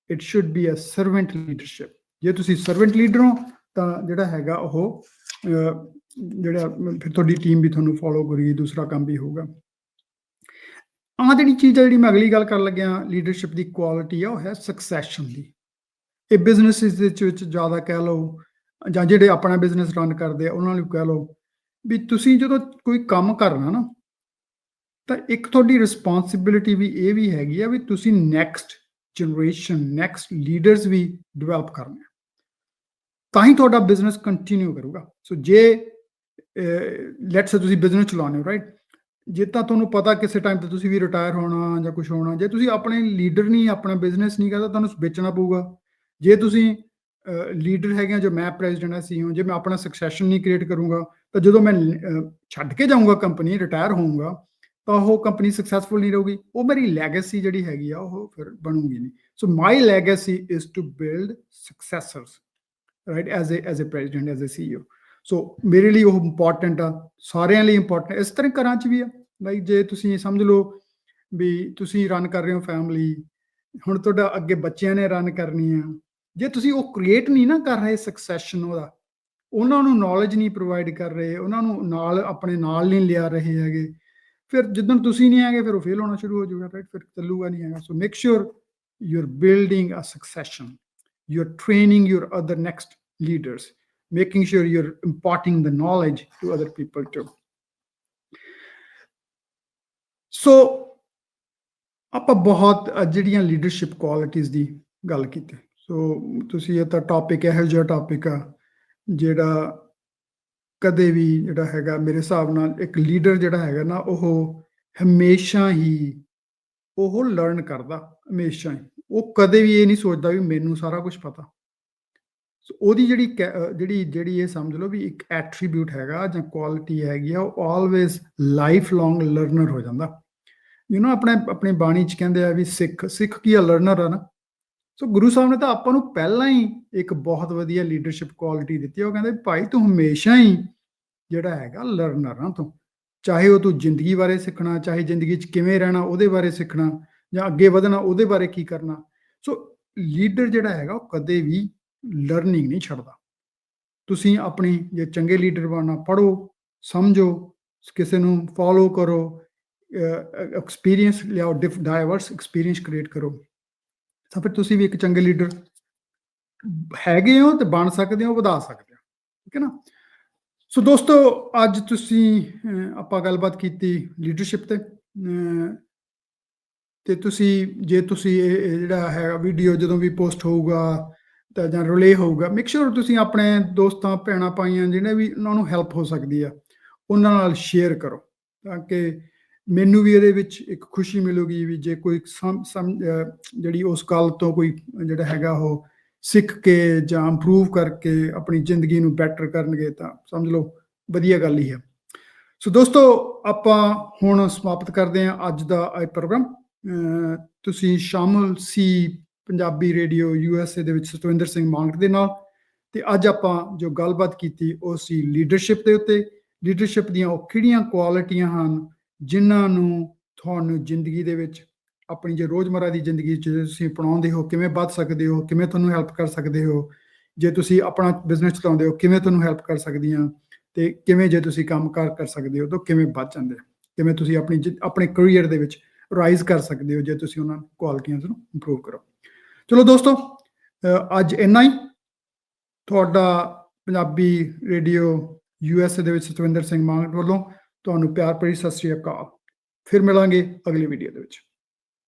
It should be a servant leadership. ਜੇ ਤੁਸੀਂ ਸਰਵੈਂਟ ਲੀਡਰ ਹੋ ਤਾਂ ਜਿਹੜਾ ਹੈਗਾ ਉਹ ਜਿਹੜਾ ਫਿਰ ਤੁਹਾਡੀ ਟੀਮ ਵੀ ਤੁਹਾਨੂੰ ਫੋਲੋ ਕਰੇਗੀ, ਦੂਸਰਾ ਕੰਮ ਵੀ ਹੋਊਗਾ। ਆਹ ਜਿਹੜੀ ਚੀਜ਼ ਆ, ਜਿਹੜੀ ਮੈਂ ਅਗਲੀ ਗੱਲ ਕਰਨ ਲੱਗਿਆ ਲੀਡਰਸ਼ਿਪ ਦੀ ਕੁਆਲਿਟੀ ਆ, ਉਹ ਹੈ ਸਕਸੈਸ਼ਨ ਦੀ। ਇਹ ਬਿਜ਼ਨਸਿਸ ਦੇ ਵਿੱਚ ਜ਼ਿਆਦਾ ਕਹਿ ਲਓ, ਜਾਂ ਜਿਹੜੇ ਆਪਣਾ ਬਿਜ਼ਨਸ ਰਨ ਕਰਦੇ ਆ ਉਹਨਾਂ ਨੂੰ ਕਹਿ ਲਓ ਵੀ ਤੁਸੀਂ ਜਦੋਂ ਕੋਈ ਕੰਮ ਕਰਨਾ ਨਾ, ਤਾਂ ਇੱਕ ਤੁਹਾਡੀ ਰਿਸਪੌਂਸਿਬਿਲਿਟੀ ਵੀ ਇਹ ਵੀ ਹੈਗੀ ਆ ਵੀ ਤੁਸੀਂ ਨੈਕਸਟ ਜਨਰੇਸ਼ਨ, ਨੈਕਸਟ ਲੀਡਰਸ ਵੀ ਡਿਵੈਲਪ ਕਰਨੇ, ਤਾਂ ਹੀ ਤੁਹਾਡਾ ਬਿਜ਼ਨਸ ਕੰਟੀਨਿਊ ਕਰੂਗਾ। ਸੋ ਜੇ ਲੈਟਸ ਸੇ ਤੁਸੀਂ ਬਿਜ਼ਨਸ ਚਲਾਉਂਦੇ ਹੋ, ਰਾਈਟ? ਜੇ ਤਾਂ ਤੁਹਾਨੂੰ ਪਤਾ ਕਿਸੇ ਟਾਈਮ ਤੇ ਤੁਸੀਂ ਵੀ ਰਿਟਾਇਰ ਹੋਣਾ ਜਾਂ ਕੁਝ ਹੋਣਾ, ਜੇ ਤੁਸੀਂ ਆਪਣੇ ਲੀਡਰ ਨਹੀਂ, ਆਪਣਾ ਬਿਜ਼ਨਸ ਨਹੀਂ ਕਰਦਾ, ਤੁਹਾਨੂੰ ਵੇਚਣਾ ਪਊਗਾ। ਜੇ ਤੁਸੀਂ ਲੀਡਰ ਹੈਗੇ ਆ, ਜੋ ਮੈਂ ਪ੍ਰੈਜ਼ੀਡੈਂਟ ਹਾਂ, CEO, ਜੇ ਮੈਂ ਆਪਣਾ ਸਕਸੈਸ਼ਨ ਨਹੀਂ ਕ੍ਰੀਏਟ ਕਰੂੰਗਾ, ਤਾਂ ਜਦੋਂ ਮੈਂ ਛੱਡ ਕੇ ਜਾਊਂਗਾ ਕੰਪਨੀ, ਰਿਟਾਇਰ ਹੋਊਂਗਾ, ਤਾਂ ਉਹ ਕੰਪਨੀ ਸਕਸੈਸਫੁਲ ਨਹੀਂ ਰਹੂਗੀ। ਉਹ ਮੇਰੀ ਲੈਗੇਸੀ ਜਿਹੜੀ ਹੈਗੀ ਆ, ਉਹ ਫਿਰ ਬਣੂਗੀ ਨਹੀਂ। So my legacy is to build successors, right, as a president, as a CEO। So ਮੇਰੇ ਲਈ ਉਹ ਇੰਪੋਰਟੈਂਟ ਆ, ਸਾਰਿਆਂ ਲਈ ਇੰਪੋਰਟੈਂਟ। ਇਸ ਤਰ੍ਹਾਂ ਘਰਾਂ 'ਚ ਵੀ ਆ, ਲਾਈਕ ਜੇ ਤੁਸੀਂ ਸਮਝ ਲਓ ਵੀ ਤੁਸੀਂ ਰਨ ਕਰ ਰਹੇ ਹੋ ਫੈਮਿਲੀ, ਹੁਣ ਤੁਹਾਡਾ ਅੱਗੇ ਬੱਚਿਆਂ ਨੇ ਰਨ ਕਰਨੀ ਆ। ਜੇ ਤੁਸੀਂ ਉਹ ਕ੍ਰੀਏਟ ਨਹੀਂ ਨਾ ਕਰ ਰਹੇ ਸਕਸੈਸ਼ਨ ਉਹਦਾ, ਉਹਨਾਂ ਨੂੰ ਨੌਲੇਜ ਨਹੀਂ ਪ੍ਰੋਵਾਈਡ ਕਰ ਰਹੇ, ਉਹਨਾਂ ਨੂੰ ਨਾਲ ਆਪਣੇ ਨਾਲ ਨਹੀਂ ਲਿਆ ਰਹੇ ਹੈਗੇ, ਫਿਰ ਜਿੱਦਣ ਤੁਸੀਂ ਨਹੀਂ ਹੈਗੇ, ਫਿਰ ਉਹ ਫੇਲ ਹੋਣਾ ਸ਼ੁਰੂ ਹੋ ਜਾਊਗਾ, ਰਾਈਟ, ਫਿਰ ਚੱਲੂਗਾ ਨਹੀਂ ਹੈਗਾ। So make sure you are building a succession, you are training your other next leaders, making sure you're imparting the knowledge to other people too. So ਆਪਾਂ ਬਹੁਤ ਜਿਹੜੀਆਂ ਲੀਡਰਸ਼ਿਪ ਕੁਆਲਿਟੀਜ਼ ਦੀ ਗੱਲ ਕੀਤੀ। ਸੋ ਤੁਸੀਂ ਇਹ ਤਾਂ ਟੌਪਿਕ ਇਹੋ ਜਿਹਾ ਟੌਪਿਕ ਆ ਜਿਹੜਾ ਕਦੇ ਵੀ ਜਿਹੜਾ ਹੈਗਾ, ਮੇਰੇ ਹਿਸਾਬ ਨਾਲ ਇੱਕ ਲੀਡਰ ਜਿਹੜਾ ਹੈਗਾ ਨਾ, ਉਹ ਹਮੇਸ਼ਾ ਹੀ ਉਹ ਲਰਨ ਕਰਦਾ, ਹਮੇਸ਼ਾ ਹੀ। ਉਹ ਕਦੇ ਵੀ ਇਹ ਨਹੀਂ ਸੋਚਦਾ ਵੀ ਮੈਨੂੰ ਸਾਰਾ ਕੁਝ ਪਤਾ। ਸੋ ਉਹਦੀ ਜਿਹੜੀ ਇਹ ਸਮਝ ਲਓ ਵੀ ਇੱਕ ਐਟਰੀਬਿਊਟ ਹੈਗਾ ਜਾਂ ਕੁਆਲਿਟੀ ਹੈਗੀ ਆ, ਉਹ ਆਲਵੇਜ਼ ਲਾਈਫ ਲੌਂਗ ਲਰਨਰ ਹੋ ਜਾਂਦਾ। ਆਪਣੀ ਬਾਣੀ 'ਚ ਕਹਿੰਦੇ ਆ ਵੀ ਸਿੱਖ ਕੀ ਆ, ਲਰਨਰ ਆ ਨਾ। ਸੋ ਗੁਰੂ ਸਾਹਿਬ ਨੇ ਤਾਂ ਆਪਾਂ ਨੂੰ ਪਹਿਲਾਂ ਹੀ ਇੱਕ ਬਹੁਤ ਵਧੀਆ ਲੀਡਰਸ਼ਿਪ ਕੁਆਲਿਟੀ ਦਿੱਤੀ। ਉਹ ਕਹਿੰਦੇ ਭਾਈ ਤੂੰ ਹਮੇਸ਼ਾ ਹੀ ਜਿਹੜਾ ਹੈਗਾ ਲਰਨਰ ਆ ਤੂੰ, ਚਾਹੇ ਉਹ ਤੂੰ ਜ਼ਿੰਦਗੀ ਬਾਰੇ ਸਿੱਖਣਾ, ਚਾਹੇ ਜ਼ਿੰਦਗੀ 'ਚ ਕਿਵੇਂ ਰਹਿਣਾ ਉਹਦੇ ਬਾਰੇ ਸਿੱਖਣਾ, ਜਾਂ ਅੱਗੇ ਵਧਣਾ ਉਹਦੇ ਬਾਰੇ ਕੀ ਕਰਨਾ। ਸੋ ਲੀਡਰ ਜਿਹੜਾ ਹੈਗਾ ਉਹ ਕਦੇ ਵੀ ਲਰਨਿੰਗ ਨਹੀਂ ਛੱਡਦਾ। ਤੁਸੀਂ ਆਪਣੀ ਜੇ ਚੰਗੇ ਲੀਡਰ ਬਣਨਾ, ਪੜ੍ਹੋ, ਸਮਝੋ, ਕਿਸੇ ਨੂੰ ਫੋਲੋ ਕਰੋ, ਐਕਸਪੀਰੀਅੰਸ ਲਿਆਓ, ਡਾਇਵਰਸ ਐਕਸਪੀਰੀਅੰਸ ਕ੍ਰੀਏਟ ਕਰੋ, ਤਾਂ ਫਿਰ ਤੁਸੀਂ ਵੀ ਇੱਕ ਚੰਗੇ ਲੀਡਰ ਹੈਗੇ ਹੋ ਤੇ ਬਣ ਸਕਦੇ ਹੋ, ਵਧਾ ਸਕਦੇ ਹੋ, ਠੀਕ ਹੈ ਨਾ। ਸੋ ਦੋਸਤੋ, ਅੱਜ ਆਪਾਂ ਗੱਲਬਾਤ ਕੀਤੀ ਲੀਡਰਸ਼ਿਪ ਤੇ ਜੇ ਤੁਸੀਂ ਇਹ ਜਿਹੜਾ ਹੈਗਾ ਵੀਡੀਓ ਜਦੋਂ ਵੀ ਪੋਸਟ ਹੋਊਗਾ ਤਾਂ ਜਾਂ ਰਿਲੇ ਹੋਊਗਾ, ਮੇਕ ਸ਼ੋਰ ਤੁਸੀਂ ਆਪਣੇ ਦੋਸਤਾਂ, ਭੈਣਾਂ, ਭਾਈਆਂ ਜਿਹੜੇ ਵੀ ਉਹਨਾਂ ਨੂੰ ਹੈਲਪ ਹੋ ਸਕਦੀ ਆ, ਉਹਨਾਂ ਨਾਲ ਸ਼ੇਅਰ ਕਰੋ, ਤਾਂ ਕਿ ਮੈਨੂੰ ਵੀ ਇਹਦੇ ਵਿੱਚ ਇੱਕ ਖੁਸ਼ੀ ਮਿਲੂਗੀ ਵੀ ਜੇ ਕੋਈ ਜਿਹੜੀ ਉਸ ਗੱਲ ਤੋਂ ਕੋਈ ਜਿਹੜਾ ਹੈਗਾ ਉਹ ਸਿੱਖ ਕੇ ਜਾਂ ਇੰਪਰੂਵ ਕਰਕੇ ਆਪਣੀ ਜ਼ਿੰਦਗੀ ਨੂੰ ਬੈਟਰ ਕਰਨਗੇ, ਤਾਂ ਸਮਝ ਲਓ ਵਧੀਆ ਗੱਲ ਹੀ ਹੈ। ਸੋ ਦੋਸਤੋ, ਆਪਾਂ ਹੁਣ ਸਮਾਪਤ ਕਰਦੇ ਹਾਂ ਅੱਜ ਦਾ ਇਹ ਪ੍ਰੋਗਰਾਮ। ਤੁਸੀਂ ਸ਼ਾਮਲ ਸੀ ਪੰਜਾਬੀ ਰੇਡੀਓ USA ਦੇ ਵਿੱਚ ਸਤਵਿੰਦਰ ਸਿੰਘ ਮਾਨਕ ਦੇ ਨਾਲ, ਤੇ ਅੱਜ ਆਪਾਂ ਜੋ ਗੱਲਬਾਤ ਕੀਤੀ ਉਹ ਸੀ ਲੀਡਰਸ਼ਿਪ ਦੇ ਉੱਤੇ। ਲੀਡਰਸ਼ਿਪ ਦੀਆਂ ਉਹ ਕਿਹੜੀਆਂ ਕੁਆਲਿਟੀਆਂ ਹਨ ਜਿਨ੍ਹਾਂ ਨੂੰ ਤੁਹਾਨੂੰ ਜ਼ਿੰਦਗੀ ਦੇ ਵਿੱਚ, ਆਪਣੀ ਜੇ ਰੋਜ਼ਮर्रा ਦੀ ਜ਼ਿੰਦਗੀ 'ਚ ਤੁਸੀਂ ਅਪਣਾਉਂਦੇ ਹੋ, ਕਿਵੇਂ ਵੱਧ ਸਕਦੇ ਹੋ, ਕਿਵੇਂ ਤੁਹਾਨੂੰ ਹੈਲਪ ਕਰ ਸਕਦੇ ਹੋ। ਜੇ ਤੁਸੀਂ ਆਪਣਾ ਬਿਜ਼ਨਸ ਚਲਾਉਂਦੇ ਹੋ, ਕਿਵੇਂ ਤੁਹਾਨੂੰ ਹੈਲਪ ਕਰ ਸਕਦੀਆਂ, ਤੇ ਕਿਵੇਂ ਜੇ ਤੁਸੀਂ ਕੰਮਕਾਰ ਕਰ ਸਕਦੇ ਹੋ ਤਾਂ ਕਿਵੇਂ ਵੱਧ ਜਾਂਦੇ, ਕਿਵੇਂ ਤੁਸੀਂ ਆਪਣੇ ਕੈਰੀਅਰ ਦੇ ਵਿੱਚ ਰਾਈਜ਼ ਕਰ ਸਕਦੇ ਹੋ ਜੇ ਤੁਸੀਂ ਉਹਨਾਂ ਕੁਆਲਿਟੀਆਂ ਨੂੰ ਇੰਪਰੂਵ ਕਰੋ। ਚਲੋ ਦੋਸਤੋ, ਅੱਜ ਇੰਨਾ ਹੀ। ਤੁਹਾਡਾ ਪੰਜਾਬੀ ਰੇਡੀਓ USA ਦੇ ਵਿੱਚ ਸਤਵਿੰਦਰ ਸਿੰਘ ਮਾਨਕ ਵੱਲੋਂ ਤੁਹਾਨੂੰ ਪਿਆਰ ਭਰੀ ਸਤਿ ਸ੍ਰੀ ਅਕਾਲ। ਫਿਰ ਮਿਲਾਂਗੇ ਅਗਲੀ ਵੀਡੀਓ ਦੇ ਵਿੱਚ।